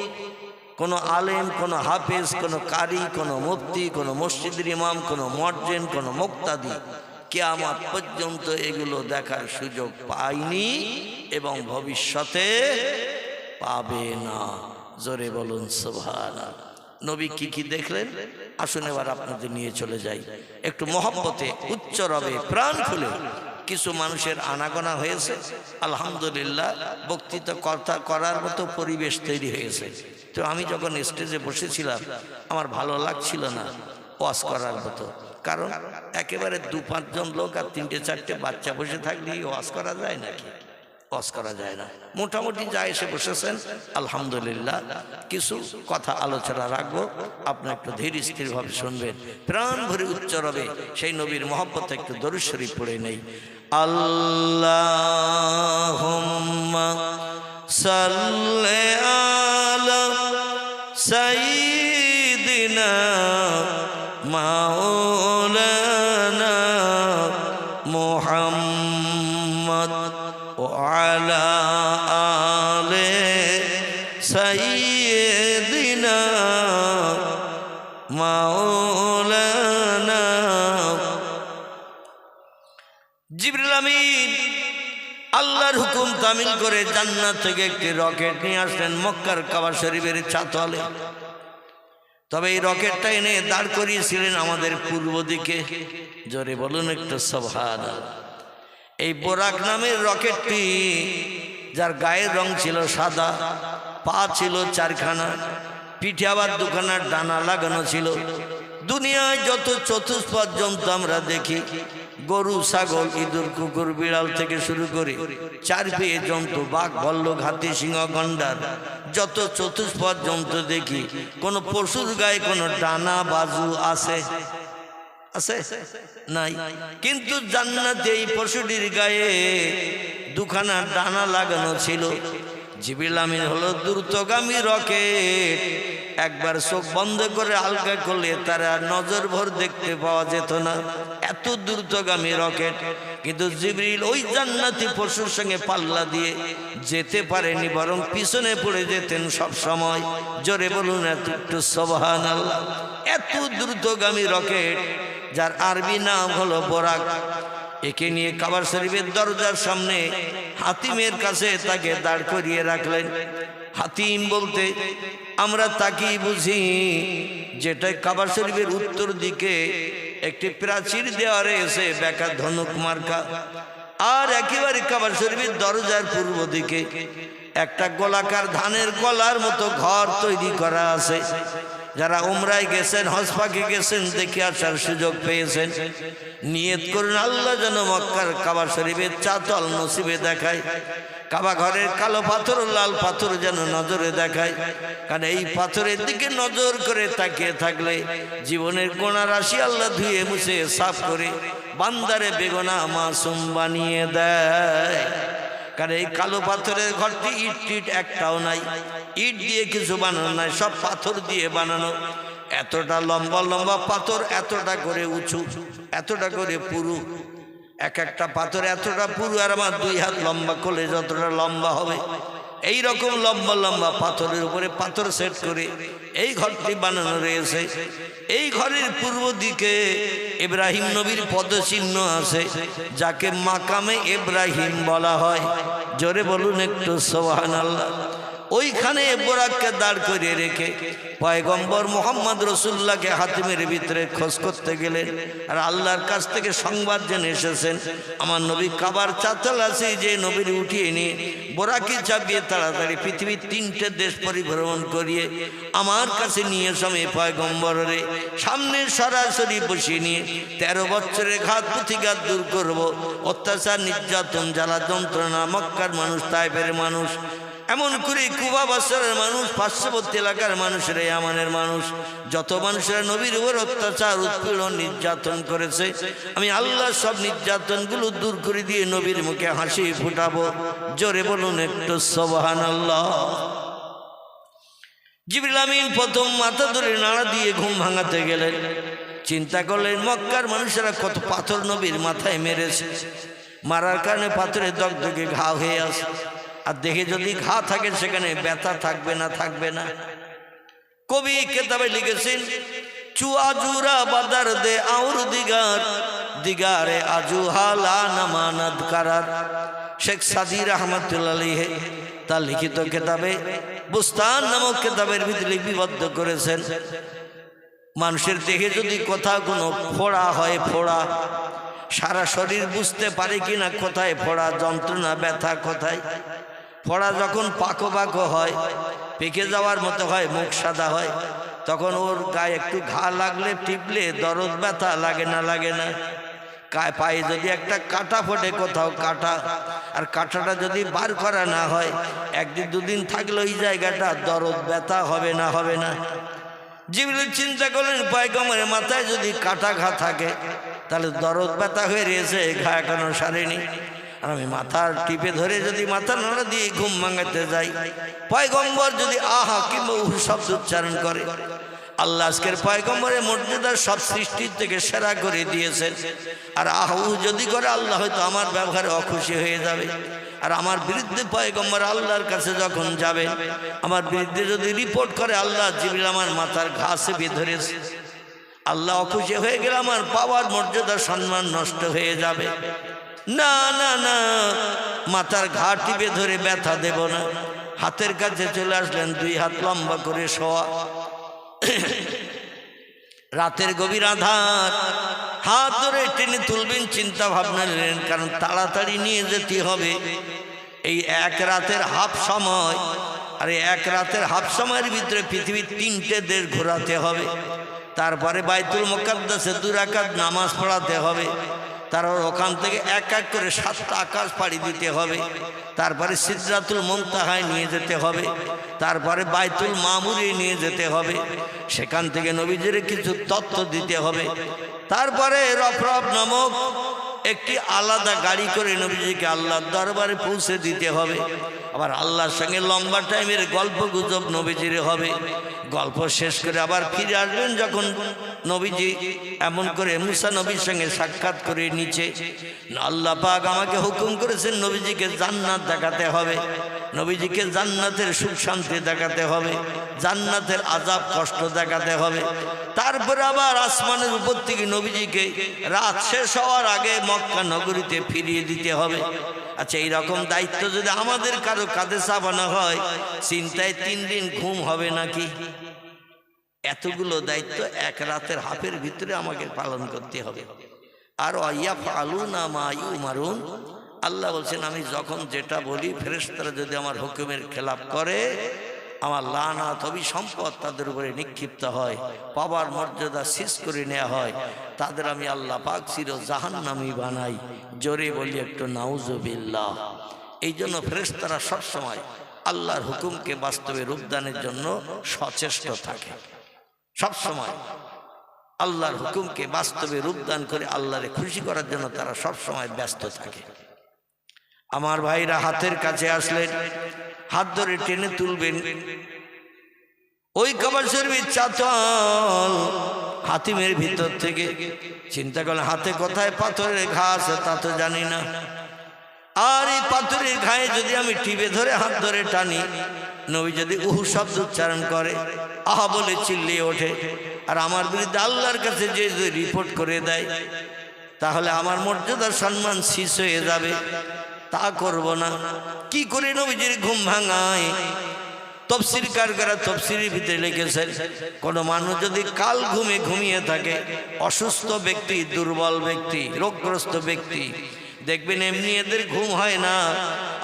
কোনো আলেম, কোনো হাফেজ, কোনো কারি, কোনো মুফতি, কোনো মসজিদের ইমাম, কোনো মুয়াজ্জিন, কোনো মুক্তাদি কিয়ামত পর্যন্ত এগুলো দেখার সুযোগ পায়নি এবং ভবিষ্যতে পাবে না। জোরে বলুন সুবহানাল্লাহ। নবী কি কি দেখলেন আসুন এবার আপনাদের নিয়ে চলে যাই। একটু মহব্বতে, উচ্চ রবে, প্রাণ খুলে। কিছু মানুষের আনাগোনা হয়েছে, আলহামদুলিল্লাহ, বক্তৃতা করার মতো পরিবেশ তৈরি হয়েছে। তো আমি যখন স্টেজে বসেছিলাম আমার ভালো লাগছিল না ওয়াজ করার মতো, কারণ একেবারে 2-5 জন লোক আর 3-4টে বাচ্চা বসে থাকলে ওয়াজ করা যায় নাকি? ওয়াজ করা যায় না। মোটামুটি যা এসে বসেছেন আলহামদুলিল্লাহ, কিছু কথা আলোচনা রাখবো, আপনি একটু ধীর স্থিরভাবে শুনবেন, প্রাণ ভরে উচ্চ রবে সেই নবীর মহব্বতে একটু দরুদ শরীফ পড়ে নেই। আল্লাহুম্মা সাল্লি আলা সাইয়্যিদিনা মাওলানা মুহাম্মদ وعلى آل سيدنا مولانا। জিবরিল আমিন আল্লাহর হুকুম তামিল করে জান্নাত থেকে একটি রকেট নিয়ে আসলেন মক্কার কাবা শরীফের চাতালে। তবে এই রকেটটা এনে দাঁড় করিয়েছিলেন আমাদের পূর্ব দিকে। জোরে বলুন একটু সুবহানাল্লাহ। এই বোরাক নামের রকেটটি, যার গায়ের রং ছিল সাদা, পা ছিল 4খানা, পিঠে আবার 2খানা ডানা লাগানো ছিল। দুনিয়ায় যত চতুষ্পদ জন্তু আমরা দেখি, গরু, ছাগল, ইঁদুর, কুকুর, বিড়াল থেকে শুরু করে 4 পেয়ে জন্তু, বাঘ, ভল্লুক, হাতি, সিংহ, গন্ডার, যত চতুষ্পদ জন্তু দেখি, কোনো পশুর গায়ে কোনো ডানা বাজু আছে? আছে? নাই। কিন্তু জান্নাতে এই পশুটির গায়ে 2খানা ডানা লাগানো ছিল। জিবরিল আমিন হলো দ্রুতগামী রকেট। একবার চোখ বন্ধ করে আলগা করলে তারা নজর ভর দেখতে পাওয়া যেত না, এত দ্রুতগামী রকেট। কিন্তু জিবরিল ওই জান্নাতি পশুর সঙ্গে পাল্লা দিয়ে যেতে পারেনি, বরং পিছনে পড়ে যেতেন সব সময়। জোরে বলুন একটু সুবহানাল্লাহ। এত দ্রুতগামী রকেট, যার আরবি নাম হলো বোরাক। একে নিয়ে কাবা শরীফের দরজার সামনে হাতিমের কাছে তাকে দাঁড় করিয়ে রাখলেন। হাতিম বলতে আমরা তাকেই বুঝি যেটা কাবা শরীফের উত্তর দিকে একটি প্রাচীর দেওয়া রয়েছে বেকা ধনুক মার্কা, আর একেবারে কাবা শরীফের দরজার পূর্ব দিকে একটা গোলাকার ধানের গলার মতো ঘর তৈরি করা আছে। যারা উমরায় গেছেন, হজ পাকে গেছেন, দেখে আসার সুযোগ পেয়েছেন, নিয়ত করুন আল্লাহ যেন মক্কার কাবা শরীফের চাতাল নসিবে দেখায়। কাবা ঘরের কালো পাথর, লাল পাথর যেন নজরে দেখায়। কারণ এই পাথরের দিকে নজর করে তাকিয়ে থাকলে জীবনের গোনা রাশি আল্লাহ ধুয়ে মুছে সাফ করে বান্দারে বেগুনা মাসুম বানিয়ে দেয়। কারণ এই কালো পাথরের ঘরটি ইট টিট একটাও নাই, ইট দিয়ে কিছু বানানো নাই, সব পাথর দিয়ে বানানো। এতটা লম্বা লম্বা পাথর, এতটা করে উঁচু, এতটা করে পুরু, এক একটা পাথর এতটা পুরু, আর আমার 2 হাত লম্বা করলে যতটা লম্বা হবে, এই রকম লম্বা লম্বা পাথরের উপরে পাথর সেট করে এই ঘরটি বানানো রয়েছে। এই ঘরের পূর্ব দিকে ইব্রাহিম নবীর পদচিহ্ন আছে, যাকে মাকামে ইব্রাহিম বলা হয়। জোরে বলুন একটু সুবহানাল্লাহ। ওইখানে বোরাককে দাঁড় করিয়ে রেখে পয়গম্বর মোহাম্মদ রসুল্লাহকে হাতিমের ভিতরে খোঁজ করতে গেলেন। আর আল্লাহর কাছ থেকে সংবাদ জেনে এসেছেন আমার নবী কাবার চাতাল আছে, যে নবীর উঠিয়ে নিয়ে বোরাকে চাপিয়ে তাড়াতাড়ি পৃথিবীর 3টে দেশ পরিভ্রমণ করিয়ে আমার কাছে নিয়ে সমে পয়গম্বরের সামনে সরাসরি বসিয়ে নিয়ে 13 বছরের ঘাত প্রতিঘাত দূর করব, অত্যাচার নির্যাতন জ্বালা যন্ত্রণা মক্কার মানুষ তাইফের মানুষ এমন করে কুবা বাসরের মানুষ পার্শ্ববর্তী এলাকার মানুষেরা ইয়ামানের মানুষ যত মানুষেরা নবীর উপর অত্যাচার উৎপীড়ন নির্যাতন করেছে আমি আল্লাহ সব নির্যাতনগুলো দূর করে দিয়ে নবীর মুখে হাসি ফুটাবো। জোরে বলুন একটু সুবহানাল্লাহ। জিবরিল আমিন প্রথম মাথা ধরে নাড়া দিয়ে ঘুম ভাঙাতে গেলেন। চিন্তা করলেন মক্কার মানুষেরা কত পাথর নবীর মাথায় মেরেছে, মারার কারণে পাথরে দগদগে ঘা হয়ে আসে। আর দেখে যদি ঘা থাকে সেখানে ব্যথা থাকবে না, থাকবে না। কবি কেতাবে লিখেছেন চুয়াজুরা বাদার দে আউর দিগার দিগারে আজু হালা নামানাদ কারার। শেখ সাদি রহমতুল্লাহ আলাইহি তার লিখিত কেতাবে বুস্তান নামক কেতাবের ভিতরে লিপিবদ্ধ করেছেন মানুষের দেহে যদি কোথাও কোনো ফোড়া হয়, ফোড়া সারা শরীর বুঝতে পারে কিনা কোথায় ফোড়া, যন্ত্রণা ব্যথা কোথায়। ফোড়া যখন পাকো পাকো হয়, পেকে যাওয়ার মতো হয়, মুখ সাদা হয়, তখন ওর গায়ে একটু ঘা লাগলে টিপলে দরদ ব্যথা লাগে না, লাগে না। পায়ে যদি একটা কাটা ফোটে কোথাও কাটা, আর কাটাটা যদি বার করা না হয় একদিন দুদিন থাকলে ওই জায়গাটা দরদ ব্যথা হবে না, হবে না। জিবরিল চিন্তা করলেন পয়গম্বরের মাথায় যদি কাটা ঘা থাকে তাহলে দরদ ব্যথা হয়ে রয়েছে, ঘা এখনো সারেনি। আর আমি মাথার টিপে ধরে যদি মাথা নাড়া দিয়ে ঘুম ভাঙাতে যাই, পয়গম্বর যদি আহা কিংবা উহু শব্দ উচ্চারণ করে, আল্লাহ আজকের পয়গম্বরের মর্যাদা সব সৃষ্টির থেকে সেরা করে দিয়েছেন। আর আহু যদি করে আল্লাহ হয়তো আমার ব্যবহারে অখুশি হয়ে যাবে। আর আমার বিরুদ্ধে পয়গম্বর আল্লাহর কাছে যখন যাবে, আমার বিরুদ্ধে যদি রিপোর্ট করে আল্লাহ জিবরিল আমার মাথার ঘা চেপে ধরেছে, আল্লাহ অখুশি হয়ে গেলে আমার পাওয়ার মর্যাদা সম্মান নষ্ট হয়ে যাবে। না না না, মাথার ঘা টিপে ধরে ব্যথা দেব না। হাতের কাছে চলে আসলেন, 2 হাত লম্বা করে শোয়া, রাতের গভীর আধার, হাত ধরে টেনে তুলবেন চিন্তা ভাবনা নিলেন, কারণ তাড়াতাড়ি নিয়ে যেতে হবে। এই 1 রাতের হাফ সময়, আর এই 1 রাতের হাফ সময়ের ভিতরে পৃথিবীর 3টে দেশ ঘোরাতে হবে। তারপরে বাইতুল মুকাদ্দাসে 2 রাকাত নামাজ পড়াতে হবে। তারপর ওখান থেকে এক এক করে 7টা আকাশ পাড়ি দিতে হবে। তারপরে সিদরাতুল মুনতাহায় নিয়ে যেতে হবে। তারপরে বাইতুল মামুরে নিয়ে যেতে হবে। সেখান থেকে নবীজির কিছু তথ্য দিতে হবে। তারপরে রফরফ নামক একটি আলাদা গাড়ি করে নবীজিকে আল্লাহর দরবারে পৌঁছে দিতে হবে। আবার আল্লাহর সঙ্গে লম্বা টাইমের গল্প গুজব নবীজির হবে। গল্প শেষ করে আবার ফিরে আসবেন যখন নবীজি এমন করে মুসা নবীর সঙ্গে সাক্ষাৎ করে নিচে আল্লাহ পাক আমাকে হুকুম করেছেন নবীজিকে জান্নাত দেখাতে হবে, নবীজিকে জান্নাতের সুখ শান্তি দেখাতে হবে, জান্নাতের আযাব কষ্ট দেখাতে হবে। তারপরে আবার আসমানের উপর থেকে নবীজিকে রাত শেষ হওয়ার আগে মক্কা নগরীতে ফিরিয়ে দিতে হবে। আচ্ছা, এইরকম দায়িত্ব যদি আমাদের কারো কাঁধে চাপানো হয়, চিন্তায় 3 দিন ঘুম হবে নাকি? এতগুলো দায়িত্ব 1 রাতের হাফের ভিতরে আমাকে পালন করতে হবে। আর ইয়াফআলুনা মা ইউমারুন, আল্লাহ বলছেন আমি যখন যেটা বলি ফেরেশতারা যদি আমার হুকুমের খেলাপ করে, আমার লানাত অভিসম্পদ তাদের উপরে নিক্ষিপ্ত হয়, পাওয়ার মর্যাদা শেষ করে নেওয়া হয়, তাদের আমি আল্লাহ পাক চির জাহান্নামী বানাই। জোরে বলি একটু নাউজুবিল্লাহ। এই জন্য ফেরেশতারা সবসময় আল্লাহর হুকুমকে বাস্তবে রূপদানের জন্য সচেষ্ট থাকে। সবসময় আল্লাহর হুকুমকে বাস্তবে রূপদান করে আল্লাহরে খুশি করার জন্য তারা সবসময় ব্যস্ত থাকে। আমার ভাইরা হাতের কাছে আসলেন, হাত ধরে টেনে তুলবেন। ওই কাবা শরীফের চাতাল হাতিমের ভিতর থেকে চিন্তা করলেন হাতে কোথায় পাথরের ঘা আছে তা তো জানি না। আর এই পাথরের ঘায়ে যদি আমি টিপে ধরে হাত ধরে টানি, নবী যদি উহু শব্দ উচ্চারণ করে, আহা বলে চিল্লিয়ে ওঠে, আর আমার বিরুদ্ধে আল্লাহর কাছে যে রিপোর্ট করে দেয়, তাহলে আমার মর্যাদার সম্মান শেষ হয়ে যাবে। তা করব না। কি করে নবীজির ঘুম ভাঙায়? তফসিরকাররা তফসিরের ভিতরে লিখেছেন, কোনো মানুষ যদি কাল ঘুমে ঘুমিয়ে থাকে, অসুস্থ ব্যক্তি, দুর্বল ব্যক্তি, রোগগ্রস্ত ব্যক্তি, দেখবেন এমনি এদের ঘুম হয় না,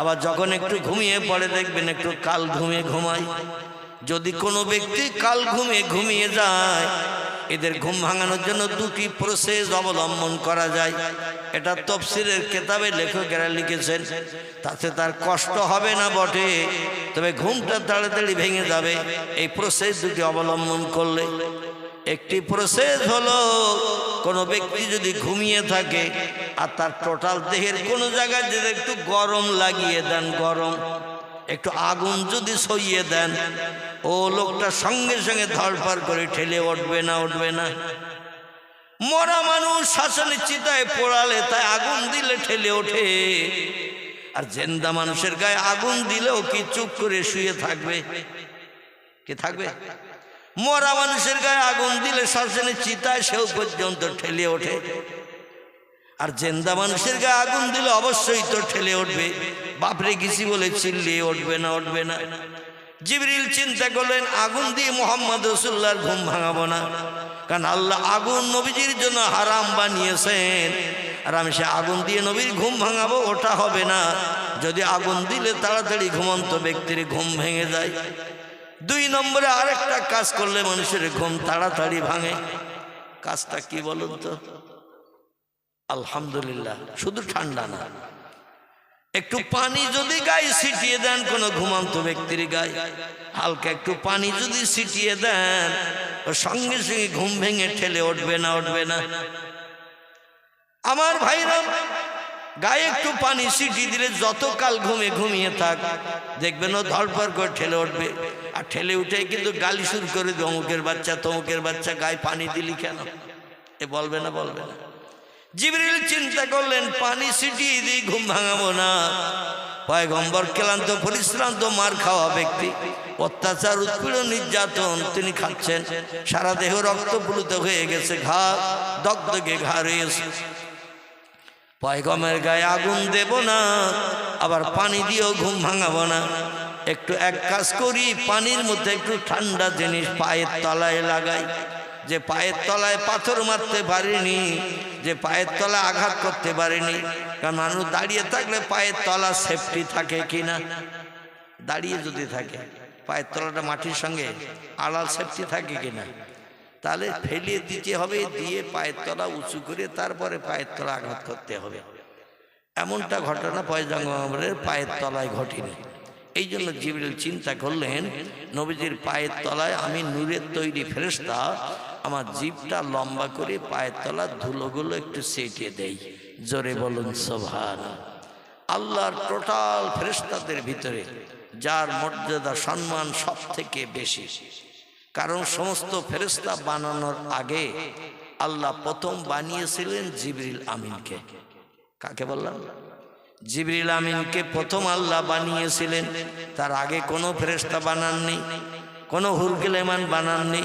আবার যখন একটু ঘুমিয়ে পড়ে দেখবেন একটু কাল ঘুমে ঘুমায়। যদি কোনো ব্যক্তি কাল ঘুমে ঘুমিয়ে যায়, এদের ঘুম ভাঙানোর জন্য দুটি প্রসেস অবলম্বন করা যায়। এটা তফসিরের কেতাবে লেখকেরা লিখেছেন। তাতে তার কষ্ট হবে না বটে, তবে ঘুমটা তাড়াতাড়ি ভেঙে যাবে এই প্রসেস দুটি অবলম্বন করলে। একটি প্রসেস হলো, কোনো ব্যক্তি যদি ঘুমিয়ে থাকে আর তার টোটাল দেহের কোনো জায়গায় যদি একটু গরম লাগিয়ে দেন, গরম একটু আগুন যদি সইয়ে দেন, ও লোকটা সঙ্গে সঙ্গে ধরপার করে ঠেলে উঠবে না, উঠবে না। মরা মানুষ শ্মশানের চিতায় পোড়ালে তাই আগুন দিলে ঠেলে ওঠে, আর জিন্দা মানুষের গায়ে আগুন দিলেও কি চুপ করে শুয়ে থাকবে? কি থাকবে? মরা মানুষের গায়ে আগুন দিলে শ্মশানের চিতায় সেও পর্যন্ত ঠেলে ওঠে, আর জিন্দা মানুষের গায়ে আগুন দিলে অবশ্যই তো ঠেলে উঠবে। বাপরে গেছি বলে চিল্লিয়ে উঠবে না, উঠবে না। জিবরিল চিন্তা করলেন, আগুন দিয়ে মুহাম্মদ রাসূলুল্লাহর ঘুম ভাঙাবো না, কারণ আল্লাহ আগুন নবীজির জন্য হারাম বানিয়েছেন, আর আমি সে আগুন দিয়ে নবীর ঘুম ভাঙাবো, ওটা হবে না। যদি আগুন দিলে তাড়াতাড়ি ঘুমন্ত ব্যক্তির ঘুম ভেঙে যায়। 2 নম্বরে আরেকটা কাজ করলে মানুষের ঘুম তাড়াতাড়ি ভাঙে। কাজটা কি বলুন তো? আলহামদুলিল্লাহ, শুধু ঠান্ডা না, একটু পানি যদি গায়ে ছিটিয়ে দেন কোনো ঘুমন্ত ব্যক্তির গায়ে, হালকা একটু পানি যদি ছিটিয়ে দেন, সঙ্গে সঙ্গে ঘুম ভেঙে ঠেলে উঠবে না, উঠবে না। আমার ভাইরা, গায়ে একটু পানি ছিটিয়ে দিলে যত কাল ঘুমে ঘুমিয়ে থাক, দেখবেন ও ধরপর করে ঠেলে উঠবে। আর ঠেলে উঠে কিন্তু গালি শুরু করে দেবে, অমুকের বাচ্চা, তমুকের বাচ্চা, গায়ে পানি দিলি কেন? এ বলবে না, বলবে না। জিবরিল চিন্তা করলেন, পানি ছিটিয়ে দিয়ে ঘুম ভাঙাবো না। পয়গম্বর ক্লান্ত পরিশ্রান্ত মার খাওয়া ব্যক্তি, অত্যাচার, উৎপীড়ন, নির্যাতন তিনি খাচ্ছেন, সারা দেহ রক্তপ্লুত হয়ে গেছে, ঘা দগদগে ঘা রয়েছে। পয়গম্বরের গায়ে আগুন দেব না, আবার পানি দিয়েও ঘুম ভাঙাবো না। একটু এক কাজ করি, পানির মধ্যে একটু ঠান্ডা জিনিস পায়ের তলায় লাগাই। যে পায়ের তলায় পাথর মারতে পারিনি, যে পায়ের তলায় আঘাত করতে পারিনি, কারণ মানুষ দাঁড়িয়ে থাকলে পায়ের তলা সেফটি থাকে কিনা? দাঁড়িয়ে যদি থাকে পায়ের তলাটা মাটির সঙ্গে আড়াল সেফটি থাকে কিনা? তাহলে ফেলিয়ে দিতে হবে, দিয়ে পায়ের তলা উঁচু করে তারপরে পায়ের তলা আঘাত করতে হবে। এমনটা ঘটনা পয়গম্বরের পায়ের তলায় ঘটেনি। এই জন্য জিবরিল চিন্তা করলেন, নবীজির পায়ের তলায় আমি নূরের তৈরি ফেরেশতা, আমার জিভটা লম্বা করে পায়ের তলার ধুলোগুলো একটু সেটিয়ে দেই। জোরে বলুন সুবহানাল্লাহ। আল্লাহর টোটাল ফেরেশতাদের ভিতরে যার মর্যাদা সম্মান সব থেকে বেশি, কারণ সমস্ত ফেরেশতা বানানোর আগে আল্লাহ প্রথম বানিয়েছিলেন জিবরিল আমিনকে। কাকে বললাম? জিবরিল আমিনকে প্রথম আল্লাহ বানিয়েছিলেন। তার আগে কোনো ফেরেশতা বানাননি, কোনো হুরগিলেমান বানাননি,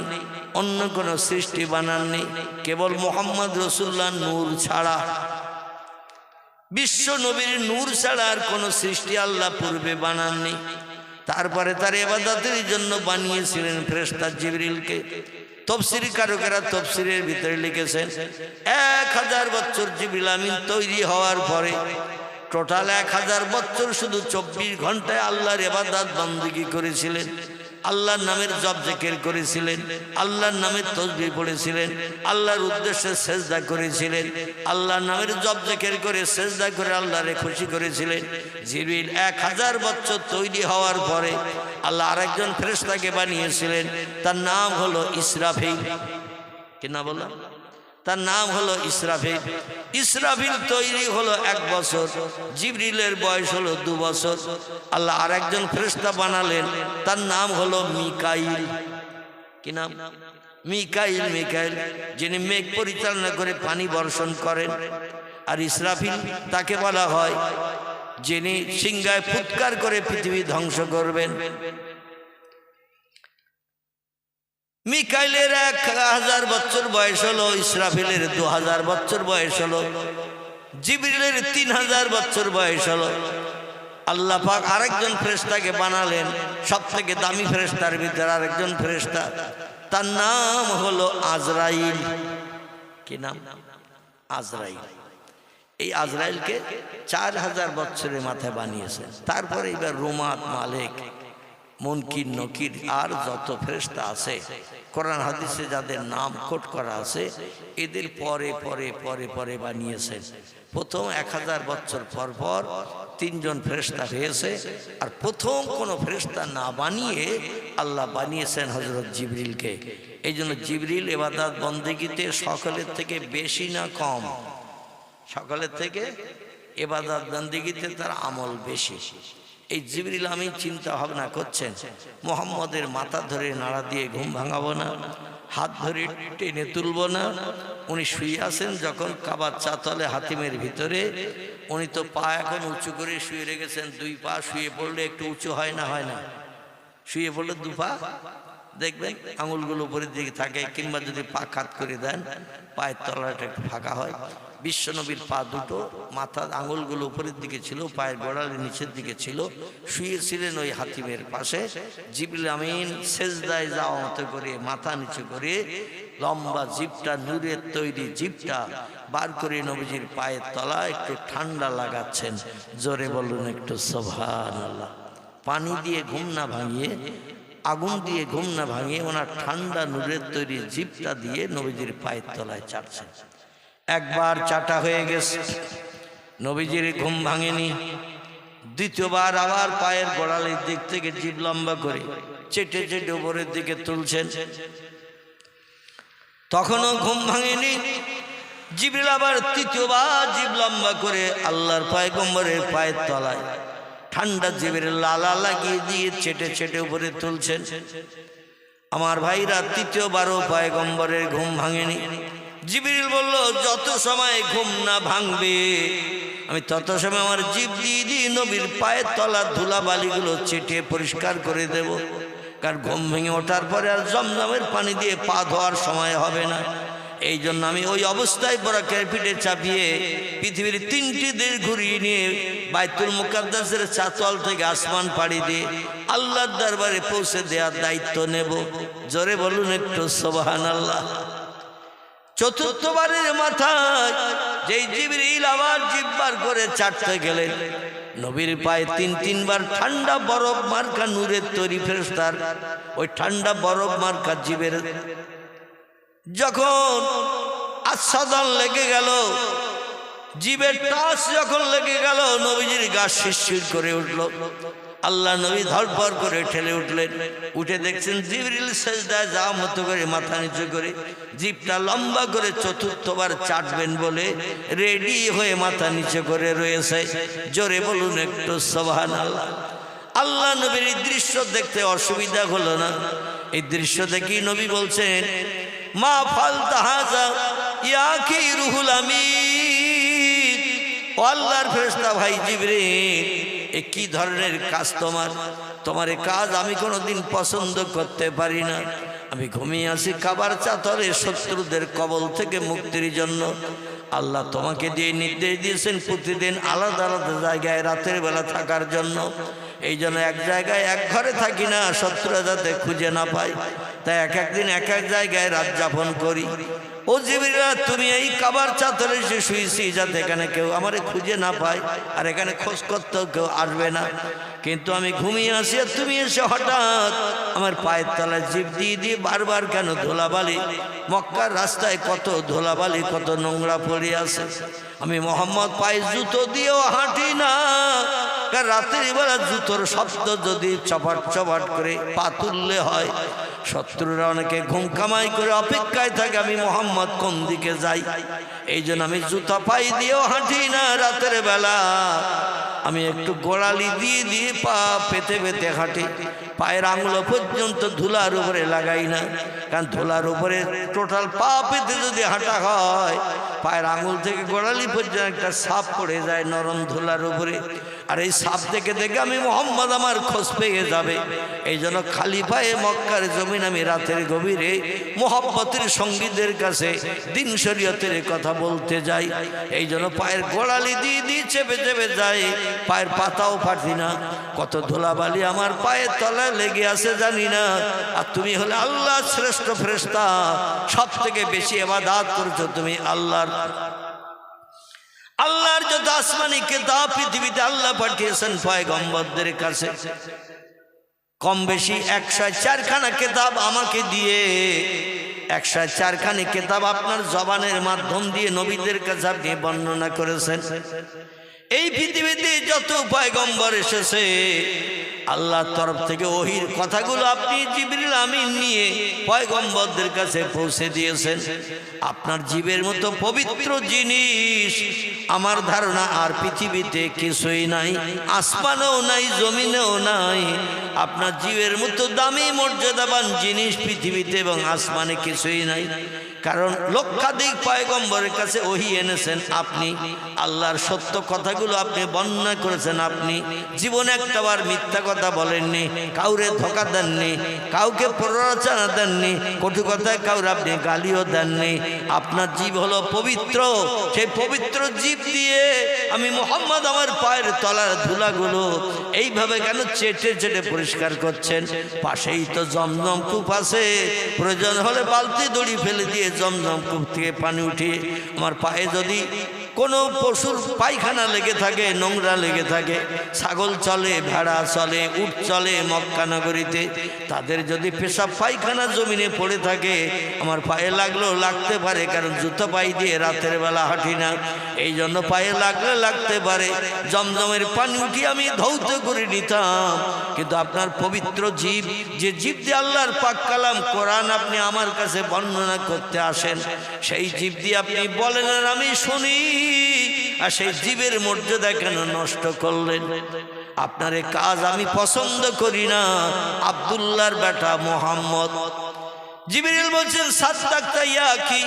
অন্য কোনো সৃষ্টি বানাননি, কেবল মুহাম্মদ রাসূলুল্লাহ নূর ছাড়া, বিশ্ব নবীর নূর ছাড়া আর কোনো সৃষ্টি আল্লাহ পূর্বে বানাননি। তারপরে তার ইবাদতের জন্য বানিয়েছিলেন ফেরেশতা জিবরিলকে। তফসিরি কারকেরা তফসিরের ভিতরে লিখেছেন, 1000 বছর জিবরিল আমিন তৈরি হওয়ার পরে টোটাল 1000 বছর শুধু 24 ঘন্টায় আল্লাহর ইবাদত বন্দেগী করেছিলেন, আল্লাহর নামের জপ জিকির করেছিলেন, আল্লাহর নামের তাসবিহ পড়েছিলেন, আল্লাহর উদ্দেশ্যে সেজদা করেছিলেন, আল্লাহর নামের জপ জিকির করে সেজদা করে আল্লাহরে খুশি করেছিলেন। জিবরিল 1000 বছর তৈরি হওয়ার পরে আল্লাহ আরেকজন ফেরেশতাকে বানিয়েছিলেন, তার নাম হলো ইসরাফিল। কি না বললাম? তার নাম হলো ইসরাফিল। ইসরাফিল তৈরি হলো 1 বছর, জিবরিলের বয়স হলো 2 বছর। আল্লাহ আরেকজন ফেরেশতা বানালেন, তার নাম হলো মিকাইল। কি নাম? মিকাইল। মিকাইল যিনি মেঘ পরিচালনা করে পানি বর্ষণ করেন। আর ইসরাফিল তাকে বলা হয় যিনি সিংহায় ফুৎকার করে পৃথিবী ধ্বংস করবেন। মিকাইলের 1000 বছর বয়স হলো, ইসরাফিলের 2000 বছর বয়স হলো, জিবরিলের 3000 বছর বয়স হলো। আল্লাহ পাক আরেকজন ফেরেশতাকে বানালেন, সব থেকে দামি ফেরেশতার ভিতরে আরেকজন ফেরেশতা, তার নাম হলো আজরাইল। কি নাম? আজরাইল। এই আজরাইলকে 4000 বছরের মাথায় বানিয়েছেন। তারপরে এবার রুমাত, মালিক, মুনকির, নকির আর যত ফেরেশতা আছে কোরআন হাদিসে যাদের নাম কোট করা আছে এদের পরে পরে পরে পরে বানিয়েছেন। প্রথম 1000 বছর পর পর 3 জন ফেরেশতা হয়েছে। আর প্রথম কোনো ফেরেশতা না বানিয়ে আল্লাহ বানিয়েছেন হযরত জিবরিলকে। এই জন্য জিবরিল ইবাদত বন্দেগীতে সকলের থেকে বেশি না কম? সকলের থেকে ইবাদত বন্দেগীতে তার আমল বেশি। এই জিবরিল আমিন চিন্তা ভাবনা করছেন, মুহাম্মদের মাথা ধরে নাড়া দিয়ে ঘুম ভাঙাবো না, হাত ধরে টেনে তুলব না। উনি শুয়ে আছেন যখন কাবার চাতলে হাতিমের ভিতরে, উনি তো পা এখন উঁচু করে শুয়ে রেখেছেন। 2 পা শুয়ে পড়লে একটু উঁচু হয় না? হয় না? শুয়ে পড়লে 2 পা দেখবেন আঙুলগুলো উপরের দিকে থাকে, কিংবা যদি পা কাত করে দেন পায়ের তলাটা একটু ফাঁকা হয়। বিশ্বনবীর পা দুটো, মাথার আঙুলগুলো উপরের দিকে ছিল, পায়ের গোড়ালি নিচের দিকে ছিল। শুয়েছিলেন ওই হাতিমের পাশে। জিবরিল আমিন সেজদায় যাওয়া মতো করে মাথা নিচু করে লম্বা জিভটা, নূরের তৈরি জিভটা বার করে নবীজির পায়ের তলা একটু ঠান্ডা লাগাচ্ছেন। জোরে বলুন একটু সুবহানাল্লাহ। পানি দিয়ে ঘুম না ভাঙিয়ে, আগুন দিয়ে ঘুম না ভাঙিয়ে ওনার ঠান্ডা নূরের তৈরি জিভটা দিয়ে নবীজির পায়ের তলায় চাটছেন। একবার চাটা হয়ে গেছে, নবীজির ঘুম ভাঙেনি। দ্বিতীয়বার আবার পায়ের গোড়ালির দিক থেকে জিভ লম্বা করে চেটে চেটে উপরের দিকে তুলছেন, তখনও ঘুম ভাঙেনি। জিবরিল আবার তৃতীয়বার জিভ লম্বা করে আল্লাহর পয়গম্বরের পায়ের তলায় ঠান্ডা জিভের লালা লাগিয়ে দিয়ে চেটে চেটে উপরে তুলছেন। আমার ভাইরা, তৃতীয়বারও পয়গম্বরের ঘুম ভাঙেনি। জিবরিল বলল, যত সময় ঘুম না ভাঙবে আমি তত সময় আমার জিভ দিয়ে দিয়ে নবীর পায়ের তলার ধুলাবালিগুলো চেটে পরিষ্কার করে দেব। কারণ ঘুম ভেঙে ওঠার পরে আর জমজমের পানি দিয়ে পা ধোয়ার সময় হবে না। এই জন্য আমি ওই অবস্থায় বরাকের পিঠে চাপিয়ে পৃথিবীর 3টি দেশ ঘুরিয়ে নিয়ে বাইতুল মুকাদ্দাসের চাতল থেকে আসমান পাড়ি দিয়ে আল্লাহর দরবারে পৌঁছে দেওয়ার দায়িত্ব নেব। জোরে বলুন একটু সুবহানাল্লাহ। চতুর্থবারের মাথায় যেই জিবরিল আবার জিভ বার করে চাটতে গেলেন, নবীর পায়ে 3বার ঠান্ডা বরফ মার্কা নূরের তৈরি ফেরেশতার ওই ঠান্ডা বরফ মার্কা জিভের যখন আচ্ছাদন লেগে গেল, জিভের টাচ যখন লেগে গেল, নবীজির গা শিরশির করে উঠল। আল্লাহ নবী ধরপড় করে ঠেলে উঠলেন। উঠে দেখছেন জিবরিল সেজদায় যাওয়া মতো করে মাথা নিচু করে জিভটা লম্বা করে চতুর্থবার চাটবেন বলে রেডি হয়ে মাথা নিচু করে রয়েছে। জোরে বলুন একটু সুবহানাল্লাহ। আল্লাহ নবীর এই দৃশ্য দেখতে অসুবিধা হলো না। এই দৃশ্য দেখি নবী বলছেন, মা ফালতা হাযা ইয়া কি রুহুল আমিন। ও আল্লাহর ফেরেশতা ভাই জিবরিল, এ কি ধরনের কাজ তোমার? তোমার এই কাজ আমি কোনোদিন পছন্দ করতে পারি না। আমি ঘুমিয়ে আছি কাবার চাতরে শত্রুদের কবল থেকে মুক্তির জন্য। আল্লাহ তোমাকে দিয়ে নির্দেশ দিয়েছেন প্রতিদিন আলাদা আলাদা জায়গায় রাতের বেলা থাকার জন্য। এই জন্য এক জায়গায় এক ঘরে থাকি না, শত্রুরা যাতে খুঁজে না পায়, তাই এক একদিন এক এক জায়গায় রাত যাপন করি। ও জিবরিল, তুমি এই কাবার চাতরে এসে শুয়েছি যাতে এখানে কেউ আমারে খুঁজে না পায়, আর এখানে খোঁজ করতেও কেউ আসবে না। কিন্তু আমি ঘুমিয়ে আসি আর তুমি এসে হঠাৎ আমার পায়ের তলায় জিভ দিয়ে দিয়ে বারবার কেন ধুলাবালি? মক্কার রাস্তায় কত ধুলাবালি, কত নোংরা পড়ে আছে। আমি মোহাম্মদ পায়ে জুতো দিয়েও হাঁটি না, কারণ রাতের বেলা জুতোর শব্দ যদি চপাট চপাট করে পা তুললে হয়, শত্রুরা অনেকে ঘুম কামাই করে অপেক্ষায় থাকে আমি মোহাম্মদ কোন দিকে যাই। এই জন্য আমি জুতা পাই দিয়েও হাঁটি না রাতের বেলা। আমি একটু গোড়ালি দিয়ে দিয়ে পা পেতে পেতে হাঁটি। পায়ের আঙুলো পর্যন্ত ধুলার উপরে লাগাই না, কারণ ধুলার উপরে টোটাল পা পেতে যদি হাঁটা হয়, পায়ের আঙুল থেকে গোড়ালি পর্যন্ত একটা ছাপ পড়ে যায় নরম ধুলার উপরে। আর এই সাপ দেখে দেখে আমি মোহাম্মদ আমার খোঁজ পেয়ে যাবে। এই জন্য খালি পায়ে মক্কার জমিন আমি রাতের গভীরে মোহাম্মতের সঙ্গীদের কাছে দিন শরীয়তের কথা বলতে যাই। এই জন্য পায়ের গোড়ালি দিয়ে দিয়ে চেপে চেপে যাই, পায়ের পাতাও ফাটি না। কত ধুলাবালি আমার পায়ের তলায় লেগে আছে জানি না। আর তুমি হলে আল্লাহ শ্রেষ্ঠ ফেরেশতা, সব থেকে বেশি ইবাদত করছো তুমি আল্লাহর। আল্লাহর যত আসমানি কিতাব পৃথিবীতে আল্লাহ পাঠিয়েছেন পয়গম্বরদের কাছে, কম বেশি 104 খানা কিতাব আমাকে দিয়ে 104 খানি কিতাব আপনার জবানের মাধ্যম দিয়ে নবীদের কাছে আপনি বর্ণনা করেছেন। এই পৃথিবীতে যত পয়গম্বর এসেছে আল্লাহর তরফ থেকে ওহির কথাগুলো আপনি জিবরিল আমিন নিয়ে পয়গম্বরদের কাছে পৌঁছে দিয়েছেন। আপনার জীবের মতো পবিত্র জিনিস আমার ধারণা আর পৃথিবীতে কিছুই নাই, আসমানেও নাই, জমিনেও নাই। আপনার জীবের মতো দামি মর্যাদাবান জিনিস পৃথিবীতে এবং আসমানে কিছুই নাই। কারণ লক্ষাধিক পয়গম্বরের কাছে ওহী এনেছেন আপনি, আল্লাহর সত্য কথাগুলো আপনি বর্ণনা করেছেন আপনি। জীবনে একটাবার মিথ্যা কথা বলেননি, কাউরে ধোঁকা দেননি, কাউকে প্ররোচনা দেননি, কটু কথায় কাউরে আপনি গালিও দেননি। আপনার জীব হলো পবিত্র, সেই পবিত্র জীব দিয়ে আমি মুহাম্মদ আমার পায়ের তলার ধুলাগুলো এইভাবে কেন চেটে চেটে পরিষ্কার করছেন? পাশেই তো জমজম কূপ আছে, প্রয়োজন হলে বালতি দড়ি ফেলে দিয়ে জমজম কূপ থেকে পানি উঠিয়ে আমার পায়ে যদি কোনো পশুর পায়খানা লেগে থাকে, নোংরা লেগে থাকে, ছাগল চলে, ভেড়া চলে, উট চলে মক্কা নগরীতে, তাদের যদি পেশাব পায়খানা জমিনে পড়ে থাকে আমার পায়ে লাগলেও লাগতে পারে, কারণ জুতো পায়ে দিয়ে রাতের বেলা হাঁটি না, এই জন্য পায়ে লাগলে লাগতে পারে। জমজমের পানি উঠিয়ে আমি ধৌত করে নিতাম। কিন্তু আপনার পবিত্র জীব, যে জীব দিয়ে আল্লাহর পাক কালাম কোরআন আপনি আমার কাছে বর্ণনা করতে আসেন, সেই জীব দিয়ে আপনি বলেন আর আমি শুনি, আর সেই জীবের মর্যাদা কেন নষ্ট করলেন? আপনার এই কাজ আমি পছন্দ করি না। আব্দুল্লাহর বেটা মুহাম্মদ, জিবরিল বলছেন সাদ্দাকতা ইয়া কি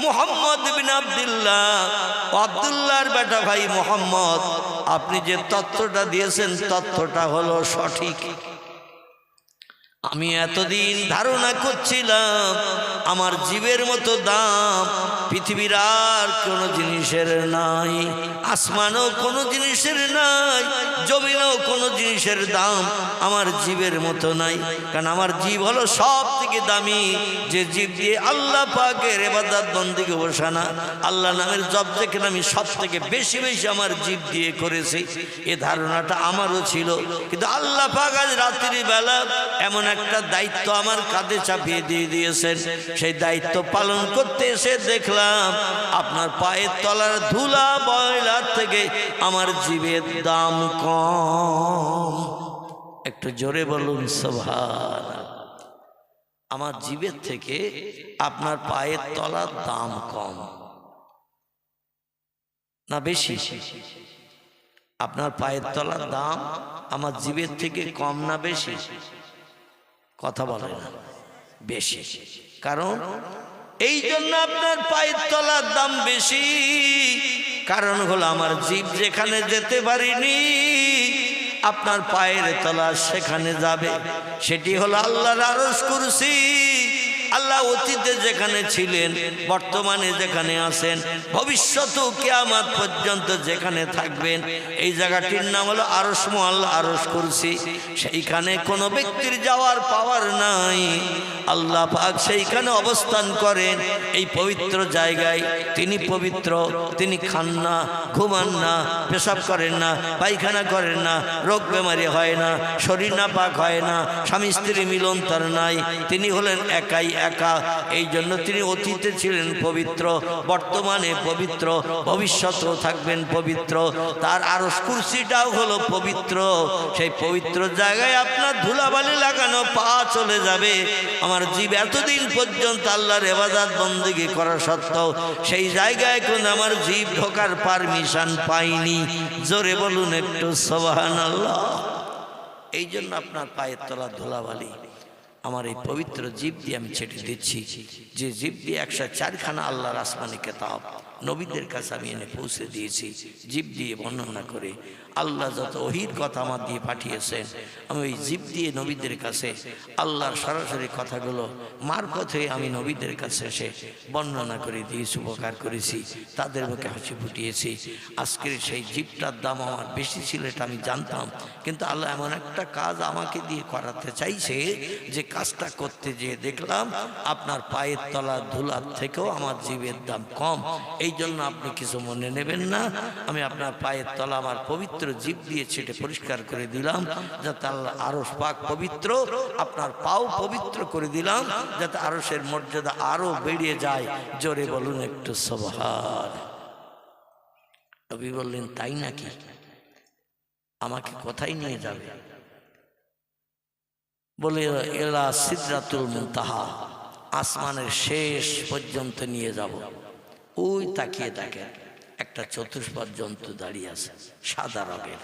মুহাম্মদ বিন আব্দুল্লাহ, আব্দুল্লাহর বেটা ভাই মুহাম্মদ, আপনি যে তথ্যটা দিয়েছেন তথ্যটা হলো সঠিক। আমি এতদিন ধারণা করছিলাম আমার জীবের মতো দাম পৃথিবীর আর কোনো জিনিসের নাই, আসমানেও কোনো জিনিসের নাই, জমিনেও কোনো জিনিসের দাম আমার জীবের মতো নাই। কারণ আমার জীব হলো সব থেকে দামি, যে জীব দিয়ে আল্লাহ পাকের ইবাদত বন্দেগী উপাসনা, আল্লাহ নামের জপ যেখানে আমি সব থেকে বেশি বেশি আমার জীব দিয়ে করেছি, এ ধারণাটা আমারও ছিল। কিন্তু আল্লাহ পাক আজ রাত্রি বেলা এমন একটা দায়িত্ব আমার কাঁধে চাপিয়ে দিয়ে দিয়েছেন, সেই দায়িত্ব পালন করতে এসে দেখলাম আপনার পায়ের তলার ধুলা ময়লার থেকে আমার জীবের দাম কম। একটু জোরে বলুন সুবহানাল্লাহ। আমার জীবের থেকে আপনার পায়ের তলার দাম কম না বেশি? আপনার পায়ের তলার দাম আমার জীবের থেকে কম না বেশি? কথা বলে না, বেশি। কারণ এই জন্য আপনার পায়ের তলার দাম বেশি, কারণ হলো আমার জীব যেখানে যেতে পারিনি আপনার পায়ের তলা সেখানে যাবে। সেটি হলো আল্লাহর আরশ কুরসি। আল্লাহ অতীতে যেখানে ছিলেন, বর্তমানে যেখানে আছেন, ভবিষ্যতেও কিয়ামত পর্যন্ত যেখানে থাকবেন, এই জায়গাটির নাম হলো আরশ মুআল্লা, আরশ কুরসি। সেইখানে কোনো ব্যক্তির যাওয়ার পাওয়ার নাই, আল্লাহ পাক সেইখানে অবস্থান করেন। এই পবিত্র জায়গায় তিনি পবিত্র, তিনি খান না, ঘুমান না, পেশাব করেন না, পায়খানা করেন না, রোগ বেমারি হয় না, শরীর নাপাক হয় না, স্বামী স্ত্রী মিলন তার নাই, তিনি হলেন একাই একা। এই জন্য তিনি অতীতে ছিলেন পবিত্র, বর্তমানে পবিত্র, ভবিষ্যতেও থাকবেন পবিত্র। তার আরশ কুরসিটাও হলো পবিত্র। সেই পবিত্র জায়গায় আপনার ধুলাবালি লাগানো পা চলে যাবে। আমার জীব এতদিন পর্যন্ত আল্লাহর ইবাদত বন্দেগী করা সত্ত্বেও সেই জায়গায় কোন আমার জীব ঢোকার পারমিশন পাইনি। জোরে বলুন একটু সুবহানাল্লাহ। এই জন্য আপনার পায়ের তলা ধুলাবালি আমার এই পবিত্র জীব দিয়ে আমি ছেড়ে দিচ্ছি, যে জীব দিয়ে 104 খানা আল্লাহর আসমানি কিতাব নবীদের কাছে আমি এনে পৌঁছে দিয়েছি জিব দিয়ে বর্ণনা করে। আল্লাহ যত ওহির কথা আমার দিয়ে পাঠিয়েছেন আমি ওই জিব দিয়ে নবীদের কাছে আল্লাহর সরাসরি কথাগুলো মারফত হয়ে আমি নবীদের কাছে এসে বর্ণনা করে দিয়েছি, উপকার করেছি, তাদের মুখে হাসি ফুটিয়েছি। আজকের সেই জিবটার দাম আমার বেশি ছিল এটা আমি জানতাম, কিন্তু আল্লাহ এমন একটা কাজ আমাকে দিয়ে করাতে চাইছে যে কাজটা করতে যেয়ে দেখলাম আপনার পায়ের তলা ধুলার থেকেও আমার জিবের দাম কম। এই জন্য আপনি কিছু মনে নেবেন না, আমি আপনার পায়ের তলা আমার পবিত্র জিব দিয়ে ছেটে পরিষ্কার করে দিলাম যাতে আল্লাহ আরশ পাক পবিত্র, আপনার পাও পবিত্র করে দিলাম যাতে আরশের মর্যাদা আরো বেড়ে যায়। জোরে বলুন একটু সুবহান। নবী বললেন তাই নাকি? আমাকে কোথায় নিয়ে যাবে? বলে এলা সিদরাতুল মুনতাহা, আসমানের শেষ পর্যন্ত নিয়ে যাব। ওই তাকিয়ে দেখেন একটা চতুষ্পদ জন্তু দাঁড়িয়ে আছে, সাদা রঙের,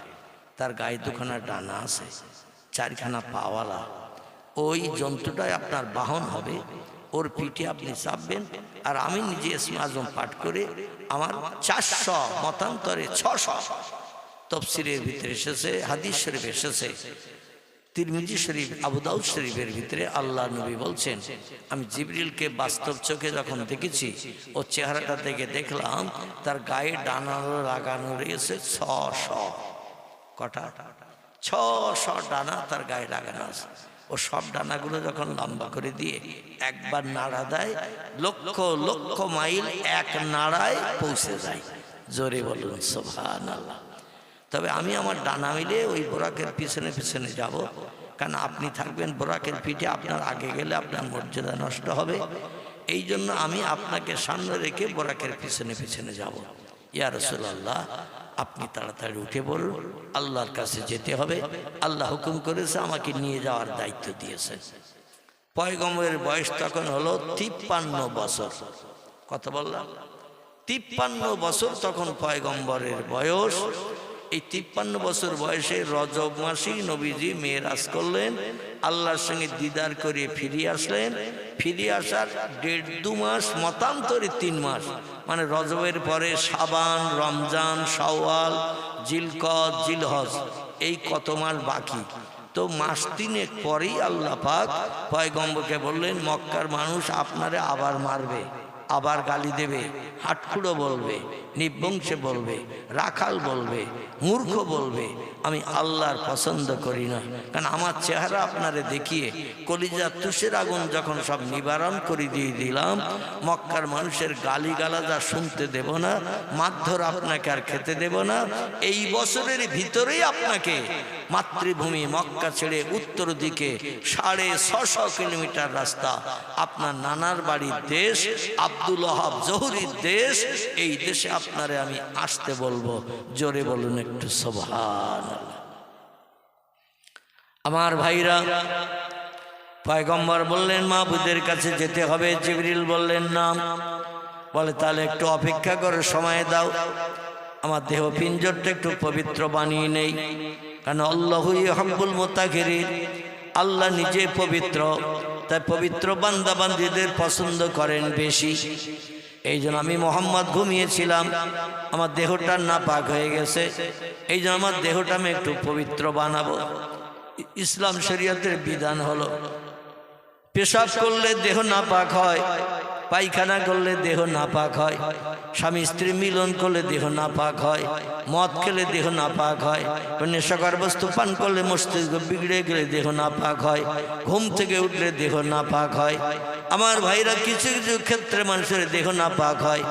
তার গায়ে দুখানা ডানা আছে, চারখানা পাওয়ালা। ওই জন্তুটাই আপনার বাহন হবে, ওর পিঠে আপনি চাপবেন। আর আমি নিজে ইসমে আজম পাঠ করে আমার 400 মতান্তরে 600 তফসিরের ভিতরে এসেছে, হাদিস শরীফ এসেছে, তিরমিজি শরীফ, আবু দাউদ শরীফের ভিতরে আল্লাহ নবী বলছেন আমি জিবরিলকে বাস্তব চোখে যখন দেখেছি ও চেহারাটা দেখে দেখলাম তার গায়ে ডানা লাগানো রয়েছে 600। কটা? 600 ডানা তার গায়ে লাগানো আছে। ও সব ডানাগুলো যখন লম্বা করে দিয়ে একবার নাড়া দেয়, লক্ষ লক্ষ মাইল এক নাড়ায় পৌঁছে যায়। জোরে বলুন সুবহানাল্লাহ। তবে আমি আমার ডানা মিলে ওই বোরাকের পিছনে পিছনে যাব, কারণ আপনি থাকবেন বোরাকের পিঠে, আপনার আগে গেলে আপনার মর্যাদা নষ্ট হবে। এই জন্য আমি আপনাকে সামনে রেখে বোরাকের পিছনে পিছনে যাব। ইয়া রাসূলুল্লাহ, আপনি তাড়াতাড়ি উঠে পড়ুন, আল্লাহর কাছে যেতে হবে। আল্লাহ হুকুম করেছে, আমাকে নিয়ে যাওয়ার দায়িত্ব দিয়েছেন। পয়গম্বরের বয়স তখন হলো 53 বছর। কত বললাম? 53 বছর তখন পয়গম্বরের বয়স। এই 53 বছর বয়সে রজব মাসেই নবীজি মেরাজ করলেন, আল্লাহর সঙ্গে দিদার করে ফিরে আসলেন। ফিরে আসার 1.5-2 মাস, মতান্তরে 3 মাস, মানে রজবের পরে শাবান, রমজান, শাওয়াল, জিলকদ, জিলহজ, এই কত মাস বাকি। তো মাস 3 পরেই আল্লাহ পাক পয়গম্বরকে বললেন মক্কার মানুষ আপনারে আবার মারবে, আবার গালি দেবে, হাটখুড়ো বলবে, নিবংশে বলবে, রাখাল বলবে, মূর্খ বলবে। আমি আল্লাহর পছন্দ করি না, কারণ আমার চেহারা আপনারে দেখিয়ে কলিজা তুষের আগুন যখন সব নিবারণ করে দিয়ে দিলাম, মক্কার মানুষের গালি গালাজা শুনতে দেব না, মারধর আপনাকে আর খেতে দেব না। এই বছরের ভিতরেই আপনাকে মাতৃভূমি মক্কা ছেড়ে উত্তর দিকে 650 কিলোমিটার রাস্তা, আপনার নানার বাড়ির দেশ আব্দুল ওয়াহাব জহুরির দেশ, এই দেশে আপনারে আমি আসতে বলবো। জোরে বলুন একটু সুবহানাল্লাহ। আমার ভাইরা, পয়গম্বর বললেন মাবুদের কাছে যেতে হবে। জিবরিল বললেন না। বলে তাহলে একটু অপেক্ষা করে সময় দাও, আমার দেহ পিঞ্জরটা একটু পবিত্র বানিয়ে নেই, কারণ আল্লাহু ইউহিব্বুল মুতাহহিরিন, আল্লাহ নিজে পবিত্র, তাই পবিত্র বান্দা বান্দীদের পছন্দ করেন বেশি। এই জন্য আমি মোহাম্মদ ঘুমিয়েছিলাম, আমার দেহটা নাপাক হয়ে গেছে, এই জন্য আমার দেহটা আমি একটু পবিত্র বানাবো। ইসলাম শরীয়তের বিধান হলো পেশাব করলে দেহ নাপাক হয়, পায়খানা করলে দেহ নাপাক হয়, স্বামী স্ত্রী মিলন করলে দেহ নাপাক হয়, মদ খেলে দেহ নাপাক হয়, নেশাকর বস্তু পান করলে মস্তিষ্ক বিগড়ে গেলে দেহ নাপাক হয়, ঘুম থেকে উঠলে দেহ নাপাক হয়। আমার ভাইরা, কিছু কিছু ক্ষেত্রে মানুষের দেহ নাপাক হয়।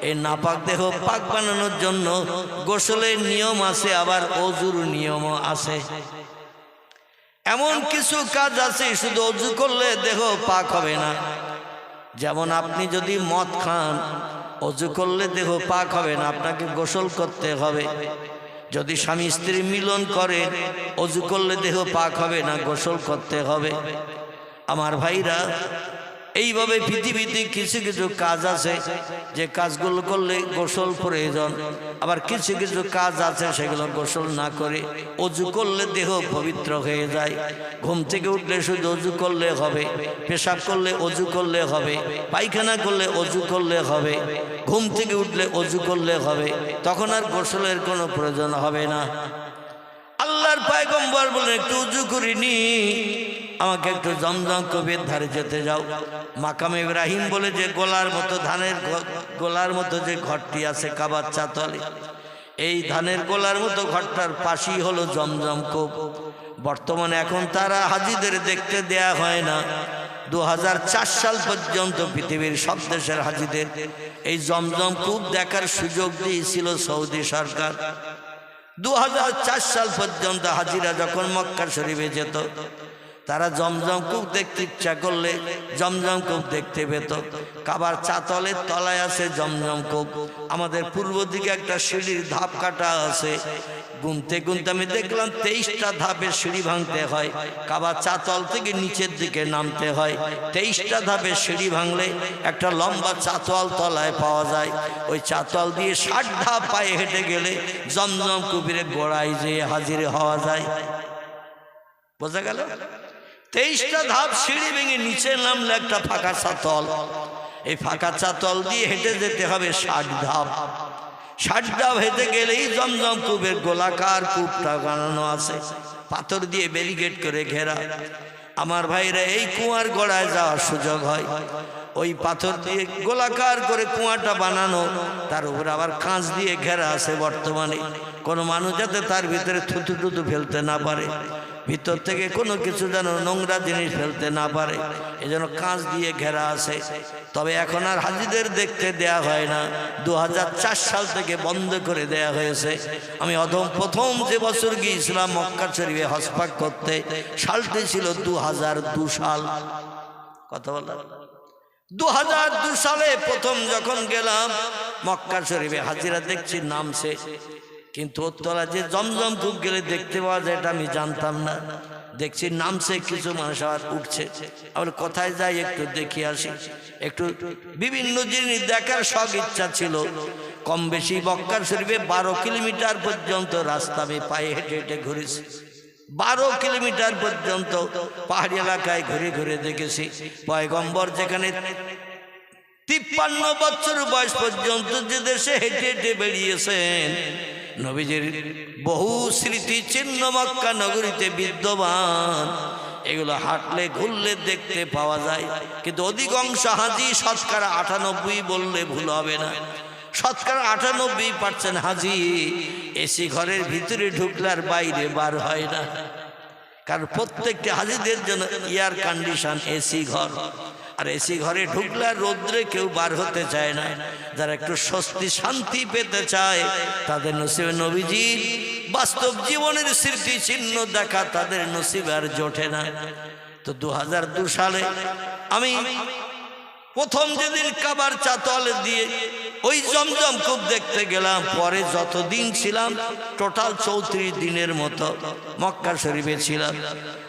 এই নাপাক দেহ পাক বানানোর জন্য গোসলের নিয়ম আছে, আবার ওযুর নিয়মও আছে। এমন কিছু কাজ আছে শুধু ওযু করলে দেহ পাক হবে না। যেমন আপনি যদি মদ খান, ওযু করলে দেহ পাক হবে না, আপনাকে গোসল করতে হবে। যদি স্বামী স্ত্রী মিলন করে, ওযু করলে দেহ পাক হবে না, গোসল করতে হবে। আমার ভাইরা, এইভাবে পৃথিবীতে কিছু কিছু কাজ আছে যে কাজগুলো করলে গোসল প্রয়োজন, আবার কিছু কিছু কাজ আছে সেগুলো গোসল না করে অজু করলে দেহ পবিত্র হয়ে যায়। ঘুম থেকে উঠলে শুধু অজু করলে হবে, পেশাব করলে অজু করলে হবে, পায়খানা করলে অজু করলে হবে, ঘুম থেকে উঠলে অজু করলে হবে, তখন আর গোসলের কোনো প্রয়োজন হবে না। আল্লাহর পয়গম্বর বলেন একটু উজু করিনি, আমাকে একটু জমজম কূপের ধারে যেতে যাও। মাকাম ইব্রাহিম বলে যে গোলার মতো ধানের গোলার মতো যে ঘরটি আছে কাবার চাতলে, এই ধানের গোলার মতো ঘরটার পাশেই হলো জমজম কূপ। বর্তমানে এখন তারা হাজিদের দেখতে দেয়া হয় না। 2004 সাল পর্যন্ত পৃথিবীর সব দেশের হাজিদের এই জমজম কূপ দেখার সুযোগ দিয়েছিল সৌদি সরকার। 2004 সাল পর্যন্ত হাজিরা যখন মক্কা শরীফে যেত, তারা জমজম কূপ দেখতে ইচ্ছা করলে জমজম কূপ দেখতে পেত। কাবার চাতলের তলায় আছে জমজম কূপ। আমাদের পূর্ব দিকে একটা সিঁড়ির ধাপ কাটা আছে, গুনতে গুনতে আমি দেখলাম 23টা ধাপের সিঁড়ি ভাঙতে হয়। কাবার চাতল থেকে নিচের দিকে নামতে হয়। 23টা ধাপের সিঁড়ি ভাঙলে একটা লম্বা চাতল তলায় পাওয়া যায়। ওই চাতল দিয়ে 60 ধাপ পায়ে হেঁটে গেলে জমজম কূপের গোড়ায় যেয়ে হাজির হওয়া যায়। বোঝা গেল? 23টা ধাপ সিঁড়ি ভেঙে নিচে নামলে একটা ফাঁকা চাতল, এই ফাঁকা চাতল দিয়ে হেঁটে যেতে হবে 60 ধাপ। 60 ধাপ হেঁটে গেলেই জমজম কূপের গোলাকার কূপটা বানানো আছে, পাথর দিয়ে ব্যারিকেড করে ঘেরা। আমার ভাইরা, এই কুয়ার গোড়ায় যাওয়ার সুযোগ হয়। ওই পাথর দিয়ে গোলাকার করে কুয়াটা বানানো, তার উপর আবার কাঁচ দিয়ে ঘেরা আছে। বর্তমানে কোনো মানুষ যাতে তার ভিতরে থুতু টুতু ফেলতে না পারে, ভিতর থেকে কোনো কিছু যেন নোংরা জিনিস ফেলতে না পারে, এজন্য কাঁচ দিয়ে ঘেরা আছে। তবে এখন আর হাজিদের দেখতে দেয়া হয় না। 2004 সাল থেকে বন্ধ করে দেয়া হয়েছে। আমি প্রথম যে বছর গিয়েছিলাম মক্কা শরীফে হজ পাক করতে, সালটি ছিল 2002 সাল। কথা বললাম 2002 সালে প্রথম যখন গেলাম মক্কা শরীফে, হাজিরা দেখছি নামছে, কিন্তু ওতলা যে জমজম কূপ গেলে দেখতে পাওয়া যায় এটা আমি জানতাম না। দেখছি নামছে, কিছু মানুষ আবার উঠছে। আবার কোথায় যাই একটু দেখে আসি, একটু বিভিন্ন জিনিস দেখার শখ ইচ্ছা ছিল। কম বেশি মক্কা শরীফে 12 কিলোমিটার পর্যন্ত রাস্তা আমি পায়ে হেঁটে হেঁটে ঘুরেছি। 12 কিলোমিটার পর্যন্ত পাহাড়ি এলাকায় ঘুরে ঘুরে দেখেছি। পয়গম্বর যেখানে 53 বছর বয়স পর্যন্ত যে দেশে হেঁটে হেঁটে বেরিয়েছেন, নবীজির বহু স্মৃতি চিহ্ন মক্কা নগরীতে বিদ্যমান। এগুলো হাঁটলে ঘুরলে দেখতে পাওয়া যায়। কিন্তু অধিকাংশ হাজি, শতকরা 98 বললে ভুল হবে না, শতকরা 98% হাজি এসি ঘরের ভিতরে ঢুকলে আর বাইরে বার হয় না। কারণ প্রত্যেকটা হাজিদের জন্য এয়ার কন্ডিশন এসি ঘর, আর এসি ঘরে ঢুকলে রোদ্রে কেউ বার হতে চায় না। যারা একটু স্বস্তি শান্তি পেতে চায় তাদের নসিবে নবীজির বাস্তব জীবনের স্মৃতি চিহ্ন দেখা তাদের নসিবে আর জোটে না। তো 2002 সালে আমি প্রথম যেদিন কাবার চাতল দিয়ে ওই জমজম কূপ দেখতে গেলাম, পরে যতদিন ছিলাম টোটাল 34 দিনের মতো মক্কা শরীফে ছিলাম,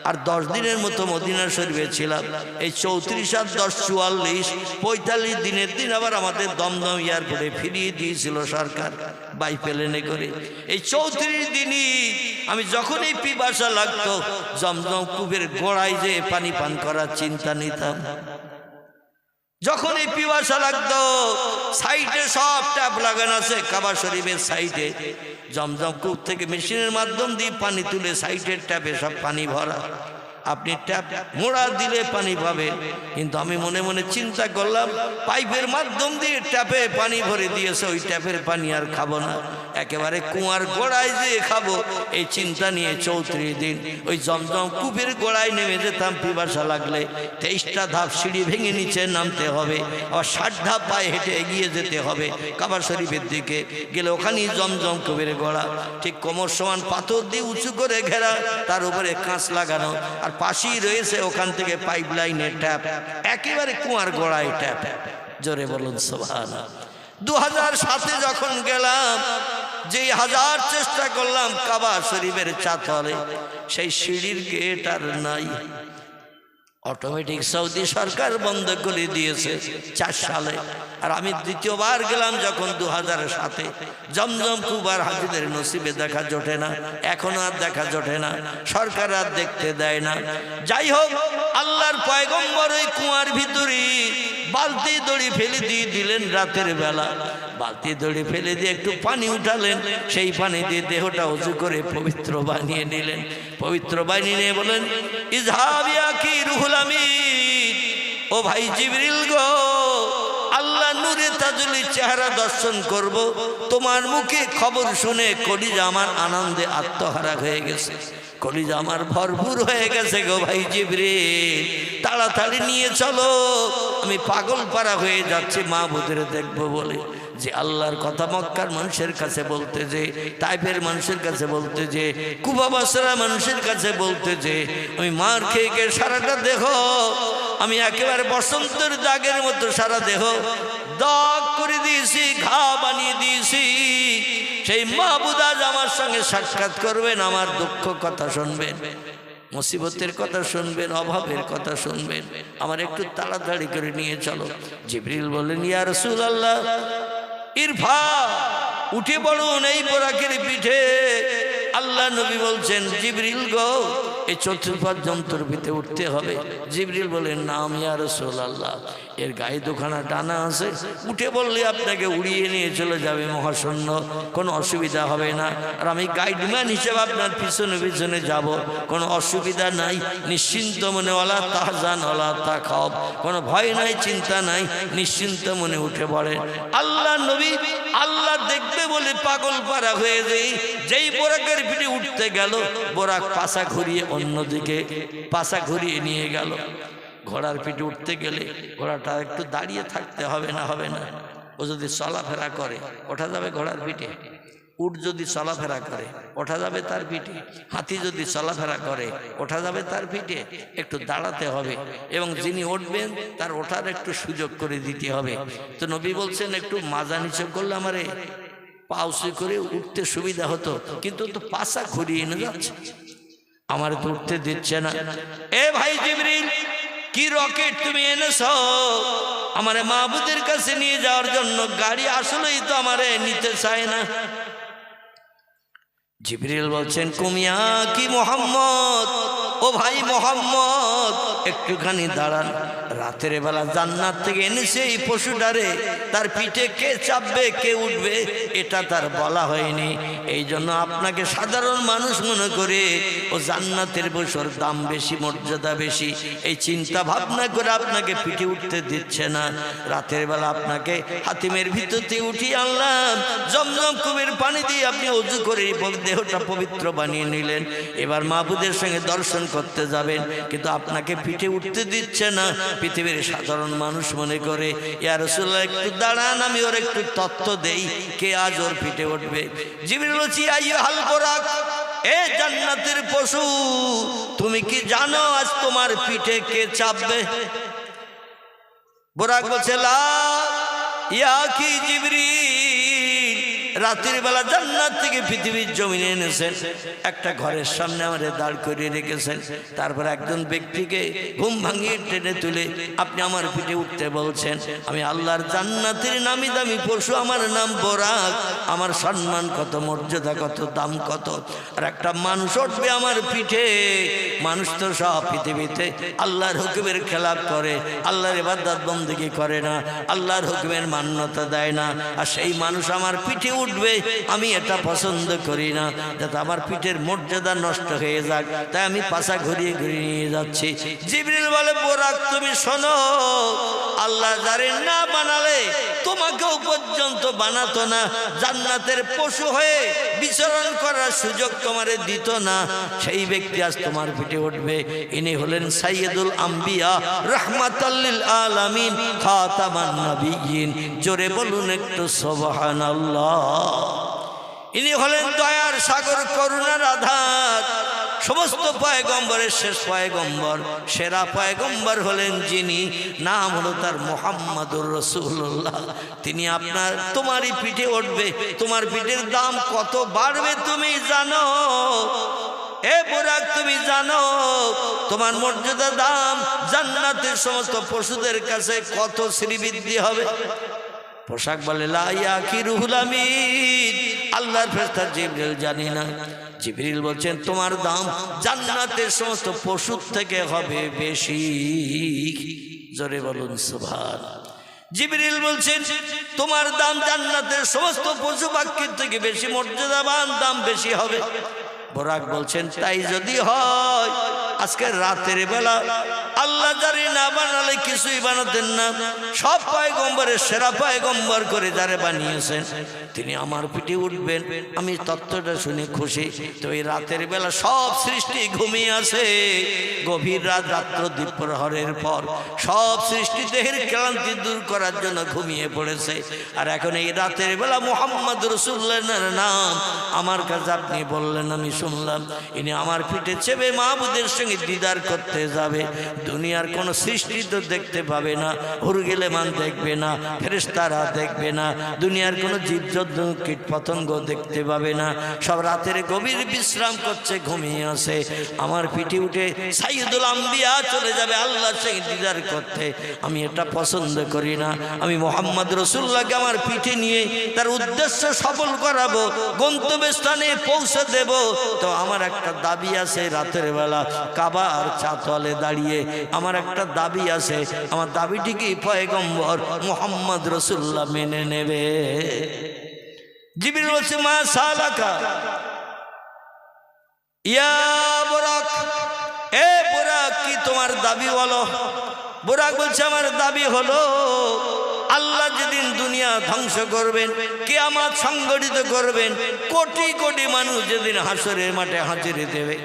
আর 10 দিনের মতো মদিনা শরীফে ছিলাম। এই 34 আর 10 44 45 দিনের দিন আবার আমাদের দমদম এয়ারপোর্টে ফিরিয়ে দিয়েছিল সরকার বাই প্লেনে করে। এই 34 দিনই আমি যখনই পিপাসা লাগতো জমজম কূপের গোড়ায় যে পানি পান করার চিন্তা নিতাম। যখন এই পিপাসা লাগতো, সাইডে সব ট্যাপ লাগানো আছে কাবা শরীফের সাইডে, জমজম কূপ থেকে মেশিনের মাধ্যম দিয়ে পানি তুলে সাইডের ট্যাপে সব পানি ভরা। আপনি ট্যাপ মোড়া দিলে পানি পাবেন। কিন্তু আমি মনে মনে চিন্তা করলাম, পাইপের মাধ্যম দিয়ে ট্যাপে পানি ভরে দিয়েছে, ওই ট্যাপের পানি আর খাবো না, একেবারে কুয়ার গোড়ায় যেয়ে খাবো। এই চিন্তা নিয়ে 34 দিন ওই জমজম কূপের গোড়ায় নেমে যেতাম পিপাসা লাগলে। 23টা ধাপ সিঁড়ি ভেঙে নিচে নামতে হবে, আবার 60 ধাপ পায়ে হেঁটে এগিয়ে যেতে হবে কাবা শরীফের দিকে গেলে। ওখানেই জমজম কূপের গোড়া, ঠিক কোমর সমান পাথর দিয়ে উঁচু করে ঘেরা, তার উপরে কাঁচ লাগানো, আর পাশেই রয়েছে ওখান থেকে পাইপ লাইনের ট্যাপ, একেবারে কুয়ার গোড়ায় ট্যাপ। জোরে বলুন সুবহানাল্লাহ। 2007 যখন গেলাম, যেই হাজার চেষ্টা করলাম কাবা শরীফের চাতলে, সেই সিঁড়ির গেট আর নাই। অটোমেটিক সৌদি সরকার বন্ধ করে দিয়েছে 4 সালে। আর আমি দ্বিতীয়বার গেলাম যখন 2007-এ। জমজম কুবার হাজিদের নসিবে দেখা জোটে না, এখনো আর দেখা জোটে না, সরকার আর দেখতে দেয় না। যাই হোক, আল্লাহর পয়গম্বর ওই কুয়ার ভিতরে বালতি দড়ি ফেলে দিয়ে দিলেন রাতের বেলা। বালতি দড়ি ফেলে দিয়ে একটু পানি উঠালেন, সেই পানি দিয়ে দেহটা উজু করে পবিত্র বানিয়ে নিলেন। পবিত্র বানিয়ে নিয়ে বলেন, ইজহাব ইয়া কি রুহুল আমিন, ও ভাই জিবরিল গো, আল্লাহ নূরে তাজুলি চেহারা দর্শন করব, তোমার মুখে খবর শুনে কলিজা আমার আনন্দে আত্মহারা হয়ে গেছে, কলিজা আমার ভরপুর হয়ে গেছে গো ভাই জিবরিল, তাড়াতাড়ি নিয়ে চলো, আমি পাগল পারা হয়ে যাচ্ছি মাহবুদের দেখবো বলে। যে আল্লাহর কথা মক্কার মানুষের কাছে বলতে, যে তাইফের মানুষের কাছে বলতে, যে কুবা বাসরা মানুষের কাছে বলতে, যে আমি মার খেয়ে খেয়ে সারাটা দেহ, আমি একেবারে বসন্তের দাগের মতো সারা দেহ দাগ করে দিয়েছি, ঘা বানিয়ে দিয়েছি। সেই মাহবুদ আজ আমার সঙ্গে সাক্ষাৎ করবেন, আমার দুঃখ কথা শুনবেন, মুসিবতের কথা শুনবেন, অভাবের কথা শুনবেন, আমার একটু তাড়াতাড়ি করে নিয়ে চলো। জিবরিল বললেন, ইয়া রাসূলুল্লাহ, ইরফা, উঠে পড়ুন এই বোরাকের পিঠে। আল্লাহ নবী বলছেন, জিবরিল গো, এই চতুর্পাদ যন্ত্রের ভিতরে উঠতে হবে। জিবরিল বলেন, নাম ইয়া রাসূলুল্লাহ, এর গায়ে দুখানা ডানা আছে, উঠে বললে আপনাকে উড়িয়ে নিয়ে চলে যাবে মহাশূন্য, কোনো অসুবিধা হবে না। আর আমি গাইডম্যান হিসেবে আপনার পিছনে পিছনে যাব, কোনো অসুবিধা নাই, নিশ্চিন্ত মনে, ওয়ালা তাহজান ওয়ালা তাখাফ, কোনো ভয় নাই, চিন্তা নাই, নিশ্চিন্ত মনে উঠে পড়ে। আল্লাহ নবী আল্লাহ দেখবে বলে পাগল পারা হয়ে যায়। যেই বোরাকের পিঠে উঠতে গেল, বোরাক পাছা ঘুরিয়ে অন্যদিকে পাছা ঘুরিয়ে নিয়ে গেল। ঘোড়ার পিঠে উঠতে গেলে ঘোড়াটা একটু দাঁড়িয়ে থাকতে হবে না, হবে না। ও যদি চলাফেরা করে ওঠা যাবে ঘোড়ার পিঠে, উট যদি চলাফেরা করে ওঠা যাবে তার পিঠে, হাতি যদি চলাফেরা করে ওঠা যাবে তার পিঠে। একটু দাঁড়াতে হবে এবং যিনি উঠবেন তার ওঠার একটু সুযোগ করে দিতে হবে। তো নবী বলছেন, একটু মাজা নিচে করলে আমারে পাউসি করে উঠতে সুবিধা হতো, কিন্তু তো পাছা ঘুরিয়ে নিয়ে যাচ্ছে, আমার তো উঠতে দিচ্ছে না। এ ভাই জিবরিল, কি রকেট তুমি এনেছো আমারে মাহবুদের কাছে নিয়ে যাওয়ার জন্য? গাড়ি আসলেই তো আমারে নিতে চায় না। জিবরিল বলছেন, কুমিয়া কি মোহাম্মদ, ও ভাই মোহাম্মদ, একটুখানি দাঁড়ান। রাতের বেলা জান্নাত থেকে এনেছে এই পশুটারে, তার পিঠে কে চাপবে কে উঠবে এটা তার বলা হয়নি। এই জন্য আপনাকে সাধারণ মানুষ মনে করে ও জান্নাতের পশুর দাম বেশি, মর্যাদা বেশি, এই চিন্তা ভাবনা করে আপনাকে পিঠে উঠতে দিচ্ছে না। রাতের বেলা আপনাকে হাতিমের ভিতরতে উঠিয়ে আনলাম, জমজম কুবের পানি দিয়ে আপনি উযু করে দেহটা পবিত্র বানিয়ে নিলেন। এবার মাহবুদের সঙ্গে দর্শন করতে যাবেন, কিন্তু আপনাকে পিঠে উঠতে দিচ্ছে না। পৃথিবীর সাধারণ মানুষ মনে করে, ইয়া রাসূলুল্লাহ একটু দাঁড়ান, আমি ওর একটু তত্ত্ব দেই, কে আজ ওর পিঠে উঠবে। জিবরিল বলছি, আইয়ুহাল বুরাক, এ জান্নাতের পশু, তুমি কি জানো আজ তোমার পিঠে কে চাপবে? বুরাক বলছে, লা ইয়া কি জিবরিল, রাতের বেলা জান্নাত থেকে পৃথিবীর জমিনে এনেছেন, একটা ঘরের সামনে আমারে দাঁড় করিয়ে রেখেছেন, তারপর একজন ব্যক্তিকে ঘুম ভাঙিয়ে টেনে তুলে আপনি আমার পিঠে উঠতে বলছেন। আমি আল্লাহর জান্নাতের নামি দামি পশু, আমার নাম বোরাক, আমার সম্মান কত, মর্যাদা কত, দাম কত। আর একটা মানুষ উঠবে আমার পিঠে। মানুষ তো সব পৃথিবীতে আল্লাহর হুকুমের খেলাপ করে, আল্লাহর ইবাদত বন্দেগী করে না, আল্লাহর হুকুমের মান্যতা দেয় না। আর সেই মানুষ আমার পিঠে উঠবে, আমি এটা পছন্দ করি না, যাতে আমার পিঠের মর্যাদা নষ্ট হয়ে যাক, তাই আমি পাছা ঘুরিয়ে ঘুরিয়ে নিয়ে যাচ্ছি। জিবরিল বলে, বোরাক তুমি শোনো, আল্লাহ যারে না বানালে তোমাকেও পর্যন্ত বানাতো না, জান্নাতের পশু হয়ে বিচরণ করার সুযোগ তোমারে দিত না, সেই ব্যক্তি আজ তোমার পিঠে উঠবে। ইনি হলেন সাইয়্যিদুল আম্বিয়া, রাহমাতাল লিল আলামিন, খাতামান নবিয়্যিন। জোরে বলুন একটু সুবহানাল্লাহ। ইনি হলেন দয়ার সাগর, করুণার আধার, সমস্ত পয়গম্বরের শেষ পয়গম্বর, সেরা পয়গম্বর হলেন যিনি, নাম হলো তার মুহাম্মাদুর রাসূলুল্লাহ। তিনি আপনার তোমারই পিঠে উঠবে, তোমার পিঠের দাম কত বাড়বে তুমি জানো? এ বুরাক তুমি জানো তোমার মর্যাদা দাম জান্নাতের সমস্ত পশুদের কাছে কত শ্রীবৃদ্ধি হবে? পোশাক বলে লা ইয়াকিরুহুল আমিন, আল্লাহর ফেরেশতা জিবরিল জানি না। জিবরিল বলছেন তোমার দাম জান্নাতের সমস্ত পশুর থেকে হবে বেশি। জোরে বলুন সুবহানাল্লাহ। জিবরিল বলছেন তোমার দাম জান্নাতের সমস্ত পশু পাখির থেকে বেশি মর্যাদাবান, দাম বেশি হবে। বুরাক বলছেন তাই যদি হয় আজকে রাতের বেলা আল্লাহ যারে না বানালে কিছুই বানাতেন না, সব পয়গম্বরের সেরা পয়গম্বর করে যারে বানিয়েছেন তিনি আমার পিঠে উঠবেন। আমি তত্ত্বটা শুনে খুশি। তো এই রাতের বেলা সব সৃষ্টি ঘুমিয়ে আছে, গভীর রাত, রাত্র দ্বীপ্রহরের পর সব সৃষ্টি দেহের ক্লান্তি দূর করার জন্য ঘুমিয়ে পড়েছে। আর এখন এই রাতের বেলা মুহাম্মদ রাসূলুল্লাহর নাম আমার কাছে আপনি বললেন, আমি শুনলাম ইনি আমার পিঠে চেপে মাহবুদের সঙ্গে দিদার করতে যাবে। দুনিয়ার কোন সৃষ্টি তো দেখতে পাবে না, হুরগিলেমান দেখবে না, ফেরেশতারা দেখবে না, দুনিয়ার কোন জীবজন্তু কীট পতঙ্গ দেখতে পাবে না। সব রাতের গভীর বিশ্রাম করছে, ঘুমিয়ে আছে। আমার পিঠে উঠে সাইয়্যিদুল আম্বিয়া চলে যাবে আল্লাহর সঙ্গে দিদার করতে। আমি এটা পছন্দ করি না। আমি মুহাম্মদ রাসূলুল্লাহকে আমার পিঠে নিয়ে তার উদ্দেশ্য সফল করাবো, গন্তব্যস্থানে পৌঁছে দেব। তো আমার একটা দাবি আছে, রাতের বেলা কাবার চাতলে দাঁড়িয়ে আমার একটা দাবি আছে। আমার দাবিটি কি পয়গম্বর মুহাম্মদ রাসূলুল্লাহ মেনে নেবে? জিবরিল বলছে মা সালাকা ইয়া বুরাক, এ বুরাক কি তোমার দাবি বলো? বুরাক বলছে আমার দাবি হলো আল্লাহ যেদিন দুনিয়া ধ্বংস করবেন, কিয়ামত সংগঠিত করবেন, কোটি কোটি মানুষ যেদিন হাসরের মাঠে হাজিরি দেবে,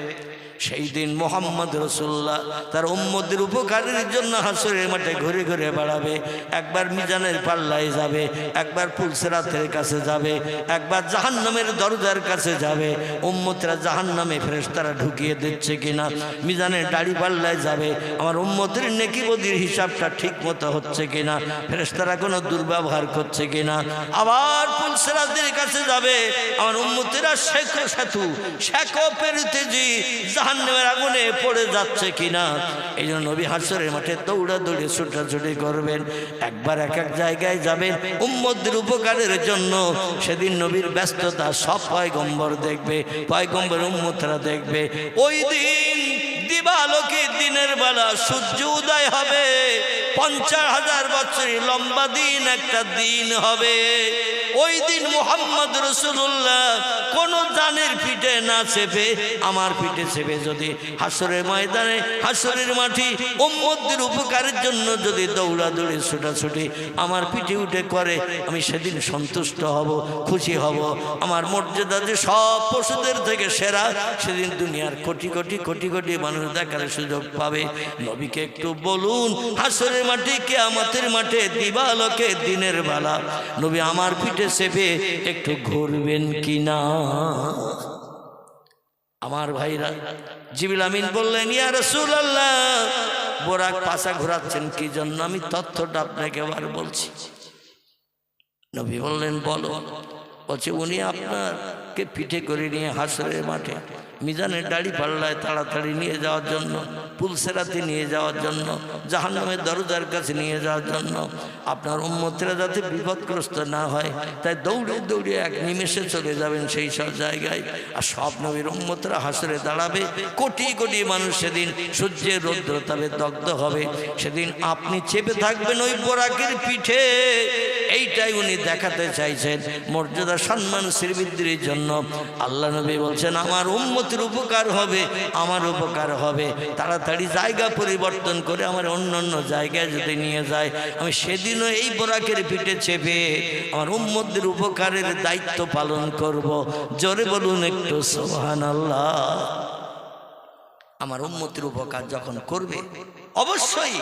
সেই দিন মুহাম্মদ রাসূলুল্লাহ তার উম্মতের উপকারের জন্য হাসরের মাঠে ঘুরে ঘুরে বেড়াবে। একবার মিজানের পাল্লায় যাবে, একবার পুলসিরাতের কাছে যাবে, একবার জাহান্নামের দরজার কাছে যাবে। উম্মতরা জাহান্নামে ফেরেশতারা ঢুকিয়ে দিচ্ছে কিনা, মিজানের দাড়ি পাল্লায় যাবে, আমার উম্মতের নেকি বদির হিসাবটা ঠিক মতো হচ্ছে কিনা, ফেরেশতারা কোনো দুর্ব্যবহার করছে কিনা। আবার পুলসিরাতের কাছে যাবে, আমার উম্মতেরা শেখো পেরুতেজি জাহান্নামের আগুনে পড়ে যাচ্ছে কিনা। এই জন্য নবী হাসরের মাঠে দৌড়াদৌড়ি ছুটাছুটি করবেন। একবার এক এক জায়গায় যাবেন উম্মতদের উপকারের জন্য। সেদিন নবীর ব্যস্ততা সব পয়গম্বর দেখবে, পয়গম্বর উম্মতরা দেখবে। ওই দিন দিবালোকে দিনের বেলা সূর্য উদয় হবে, 50,000 বছরের লম্বা দিন একটা দিন হবে। ওই দিন মুহাম্মদ রাসূলুল্লাহ কোন জানের পিঠে না চেপে আমার পিঠে চেপে যদি হাসরের ময়দানে, হাসরের মাঠে উম্মতদের উপকারের জন্য যদি দৌড়াদৌড়ি ছুটাছুটি আমার পিঠে উঠে করে, আমি সেদিন সন্তুষ্ট হব, খুশি হব। আমার মর্যাদা যে সব পশুদের থেকে সেরা, সেদিন দুনিয়ার কোটি কোটি কোটি কোটি মানুষ দেখার সুযোগ পাবে। নবীকে একটু বলুন হাসরের মাঠে, কিয়ামতের মাঠে, দিবালোকে দিনের বেলা নবী আমার পিঠে চেপে একটু ঘুরবেন কিনা? আমার ভাইরা, জিবরিল আমিন বললেন ইয়া রাসূলুল্লাহ, বুরাক পাছা ঘোরাচ্ছেন কি জন্য? আমি তথ্যটা আপনাকে এবার বলছি। নবী বললেন বলো। বলছে উনি আপনাকে পিঠে করে নিয়ে হাসরের মাঠে মিজানের দাড়ি পাল্লায় তাড়াতাড়ি নিয়ে যাওয়ার জন্য, পুলসিরাতে নিয়ে যাওয়ার জন্য, জাহান্নামের দরজার কাছে নিয়ে যাওয়ার জন্য, আপনার উম্মতরা যাতে বিপদগ্রস্ত না হয় তাই দৌড়ে দৌড়ে এক নিমেষে চলে যাবেন সেই সব জায়গায়। আর সব নবীর উম্মতরা হাসরে দাঁড়াবে, কোটি কোটি মানুষ সেদিন সূর্যের রৌদ্রতাপে দগ্ধ হবে। সেদিন আপনি চেপে থাকবেন ওই বোরাকের পিঠে। এইটাই উনি দেখাতে চাইছেন, মর্যাদা সম্মান শ্রীবৃদ্ধির জন্য। আল্লাহ নবী বলছেন আমার উম্মতের উপকার হবে, আমার উপকার হবে। তাড়াতাড়ি জায়গা পরিবর্তন করে আমার অন্য অন্য জায়গায় যদি নিয়ে যায়, আমি সেদিনও এই বোরাকের পিঠে চেপে আমার উম্মতদের উপকারের দায়িত্ব পালন করব। জোরে বলুন একটু সুবহানাল্লাহ। আমার উম্মতের উপকার যখন করবে, অবশ্যই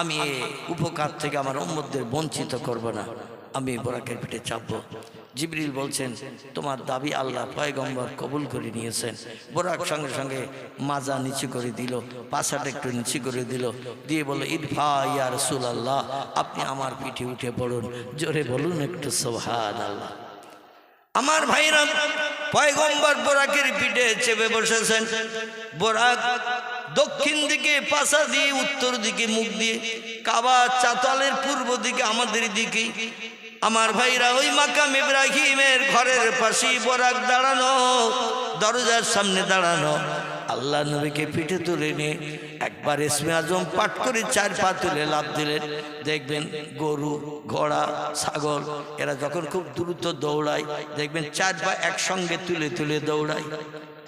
আমি এই উপকার থেকে আমার উম্মতদের বঞ্চিত করব না, আমি বোরাকের পিঠে চাপবো। জিবরিল বলছেন তোমার দাবি আল্লাহ পয়গম্বর কবুল করে নিয়েছেন। বোরাক সঙ্গে সঙ্গে মাজা নিচু করে দিল, পাছাটা একটু নিচু করে দিল, দিয়ে বলল ইরফা ইয়া রাসূলুল্লাহ, আপনি আমার পিঠে উঠে পড়ুন। জোরে বলুন একটু সুবহানাল্লাহ। আমার ভাইরা, পয়গম্বর বোরাকের পিঠে চেপে বসেছেন। বোরাক দক্ষিণ দিকে পাশা দিয়ে, উত্তর দিকে মুখ দিয়ে, কাবা চাতালের পূর্ব দিকে আমাদের দিকে। আমার ভাইরা, ওই মাকাম ইব্রাহিমের ঘরের পাশেই বোরাক দাঁড়ানো, দরজার সামনে দাঁড়ানো। আল্লাহ নবীকে পিঠে তুলে নিয়ে একবার ইসমে আজম পাঠ করে 4 পা তুলে লাফ দিলেন। দেখবেন গরু, ঘোড়া, ছাগল এরা যখন খুব দ্রুত দৌড়ায়, দেখবেন 4 পা একসঙ্গে তুলে তুলে দৌড়ায়।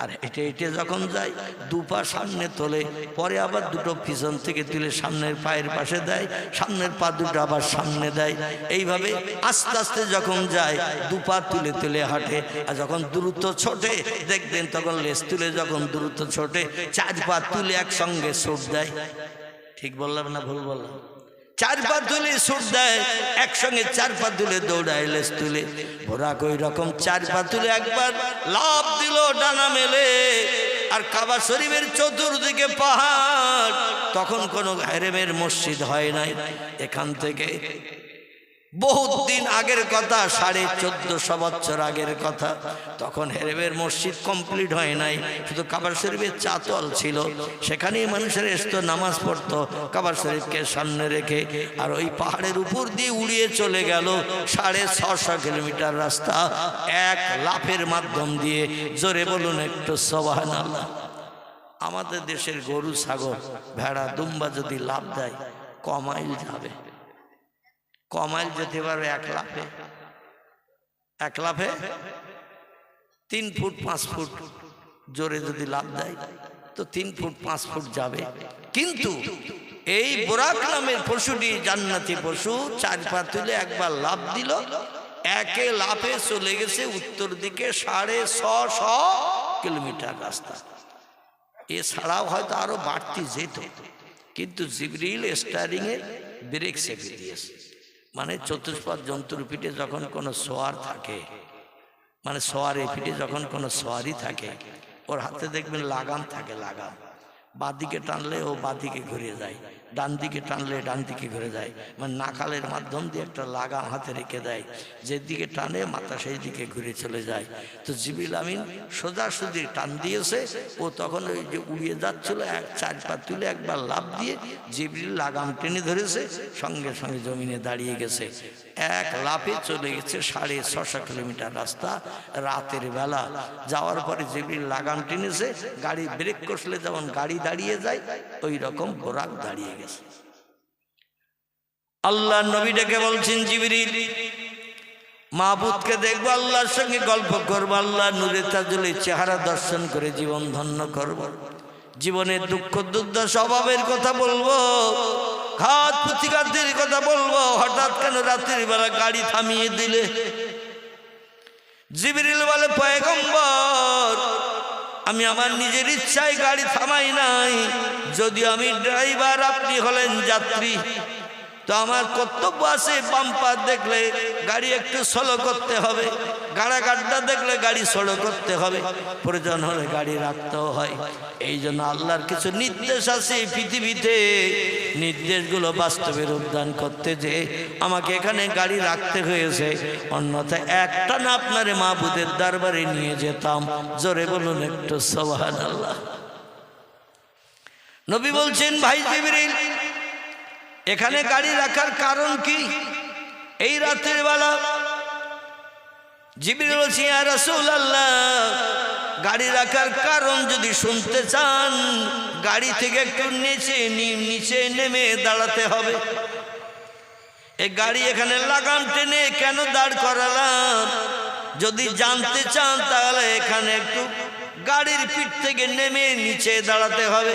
আর হেঁটে হেঁটে যখন যায় 2 পা সামনে তোলে, পরে আবার 2টো পিছন থেকে তুলে সামনের পায়ের পাশে দেয়, সামনের পা 2টো আবার সামনে দেয়। এইভাবে আস্তে আস্তে যখন যায় 2 পা তুলে তুলে হাঁটে। আর যখন দ্রুত ছোটে দেখবেন তখন লেজ তুলে যখন দ্রুত ছোটে 4 পা তুলে একসঙ্গে ছুট দেয়। ঠিক বললাম না ভুল বললাম? 4 পা তুলে ছুট দেয়, একসঙ্গে 4 পা তুলে দৌড়ায় লেজ তুলে। বোরাক ওই রকম 4 পা তুলে একবার লাফ দিল ডানা মেলে। আর কাবা শরীফের চতুর্দিকে পাহাড়, তখন কোনো হেরেমের মসজিদ হয় নাই। এখান থেকে বহুত দিন আগের কথা, 1450 বছর আগের কথা। তখন হেরেমের মসজিদ কমপ্লিট হয় নাই, শুধু কাবা শরীফের চাতল ছিল। সেখানেই মানুষের এসতো, নামাজ পড়তো কাবা শরীফকে সামনে রেখে। আর ওই পাহাড়ের উপর দিয়ে উড়িয়ে চলে গেল 650 কিলোমিটার রাস্তা এক লাফের মাধ্যম দিয়ে। জোরে বলুন একটু সুবহানাল্লাহ। আমাদের দেশের গরু, ছাগল, ভেড়া, দুম্বা যদি লাফ দেয় কমাইল যাবে, কমাইল যেতে পারবে 1 লাফে। 1 লাফে 3 ফুট 5 ফুট জোরে যদি লাফ দেয় তো 3 ফুট 5 ফুট যাবে। কিন্তু এই বোরাক নামের পশুটি জান্নাতি পশু, 4 পা তুলে একবার লাফ দিল, একে লাফে চলে গেছে উত্তর দিকে 650 কিলোমিটার রাস্তা। এছাড়াও হয়তো আরো বাড়তি যেত, কিন্তু জিবরিল স্টারিং এর ব্রেক চেপে দিয়েছে। মানে চতুষ্পদ জন্তুর পিঠে যখন কোনো সোয়ার থাকে, মানে সোয়ারের পিঠে যখন কোনো সোয়ারি থাকে, ওর হাতে দেখবেন লাগাম থাকে। লাগাম বাঁদিকে টানলে ও বাঁদিকে ঘুরে যায়, ডান দিকে টানলে ডান দিকে ঘুরে যায়। মানে নাকালের মাধ্যম দিয়ে একটা লাগাম হাতে রেখে দেয়, যেদিকে টানে মাথা সেই দিকে ঘুরে চলে যায়। তো জিবরিল আমিন সোজাসুজি টান দিয়েছে। ও তখন ওই যে উড়িয়ে যাচ্ছিল, 4 পা তুলে একবার লাফ দিয়ে জিবরিল লাগাম টেনে ধরেছে, সঙ্গে সঙ্গে জমিনে দাঁড়িয়ে গেছে। 1 লাফে চলে গেছে 650 কিলোমিটার রাস্তা রাতের বেলা। যাওয়ার পরে জিবরিল লাগাম টেনেছে, গাড়ি ব্রেক কষলে যেমন গাড়ি দাঁড়িয়ে যায়, ওই রকম বোরাক দাঁড়িয়ে গেছে। আল্লাহ নবী ডেকে বলছেন, জিবরিল মাহবুদকে দেখবো, আল্লাহর সঙ্গে গল্প করবো, আল্লাহ নূরে তাজুলের চেহারা দর্শন করে জীবন ধন্য করব। জীবনের দুঃখ দুর্দশা অভাবের কথা বলবো, ঘাত প্রতিঘাতের কথা বলবো। হঠাৎ কেন রাতের বেলা গাড়ি থামিয়ে দিলে? জিবরিল বলে, পয়গম্বর আমি আমার নিজের ইচ্ছায় গাড়ি থামাই নাই। যদি আমি ড্রাইভার, আপনি হলেন যাত্রী, তো আমার কর্তব্য আছে বাম্পার দেখলে গাড়ি একটু স্লো করতে হবে, গাড়া গাড্ডা দেখলে গাড়ি স্লো করতে হবে, প্রয়োজন হলে গাড়ি রাখতেও হয়। এই জন্য আল্লাহর কিছু নির্দেশ আছে পৃথিবীতে, নির্দেশগুলো বাস্তবে রূপদান করতে যে আমাকে এখানে গাড়ি রাখতে হয়েছে, অন্যথায় একটা না আপনারে মাহবুদের দরবারে নিয়ে যেতাম। জোরে বলুন একটু সুবহানাল্লাহ। নবী বলছেন, ভাই জিবরিল এখানে গাড়ি রাখার কারণ কি এই রাতের বেলা? জিবরিল বলছে, ইয়া রাসূলুল্লাহ গাড়ি রাখার কারণ যদি শুনতে চান, গাড়ি থেকে একটু নিচে নেমে দাঁড়াতে হবে। এই গাড়ি এখানে লাগাম টেনে কেন দাঁড় করালাম, যদি জানতে চান তাহলে এখানে একটু গাড়ির পিঠ থেকে নেমে নিচে দাঁড়াতে হবে।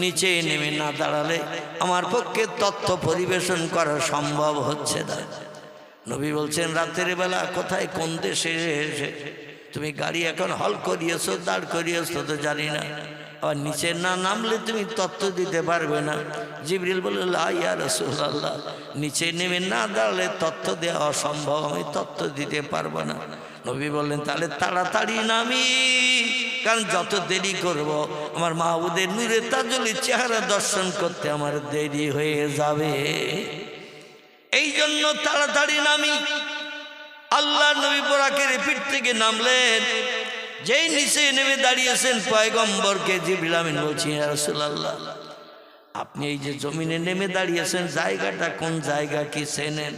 নিচে নেমে না দাঁড়ালে আমার পক্ষে তথ্য পরিবেশন করা সম্ভব হচ্ছে না। নবী বলছেন, রাতের বেলা কোথায় কোন দেশে এসে তুমি গাড়ি এখন হল করিয়েছো, দাঁড় করিয়েছো তো জানি না, আবার নিচে না নামলে তুমি তথ্য দিতে পারবে না। জিবরিল বলল, লা ইয়া রাসূলুল্লাহ নিচে নেমে না দাঁড়ালে তথ্য দেওয়া অসম্ভব, আমি তথ্য দিতে পারবো না। নবী বললেন, তাহলে তাড়াতাড়ি নামি, কারণ যত দেরি করব আমার মাহবুদের নূরে তাজুলের চেহারা দর্শন করতে আমার দেরি হয়ে যাবে। এই জন্য তাড়াতাড়ি নামি। আল্লাহ নবী বোরাকের পিঠ থেকে নামলেন, যেই নিচে নেমে দাঁড়িয়েছেন পয়গম্বরকে জিবরিল আমিন বলছেন, ইয়া রাসূলুল্লাহ, আপনি এই যে জমিনে নেমে দাঁড়িয়েছেন, জায়গাটা কোন জায়গা কি চেনেন?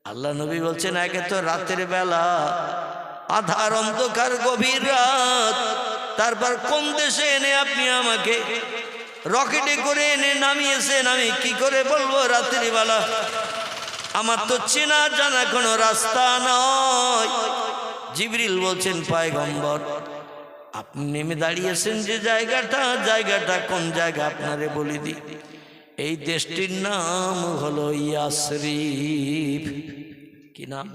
আল্লাহ নবী বলছেন, একে তো রাতের বেলা, আধার অন্ধকার গভীর রাত, তারপর কোন দেশে এনে আপনি আমাকে রকেটে করে এনে নামিয়েছেন, আমি কি করে বলবো রাতের বেলা? আমার তো চেনা জানা কোনো রাস্তা নয়। জিবরিল বলছেন, পয়গম্বর, আপনি নেমে দাঁড়িয়েছেন যে জায়গাটা কোন জায়গা আপনারে বলে দিই। এই দেশটির নাম হলো ইয়াসরিব। কি নাম?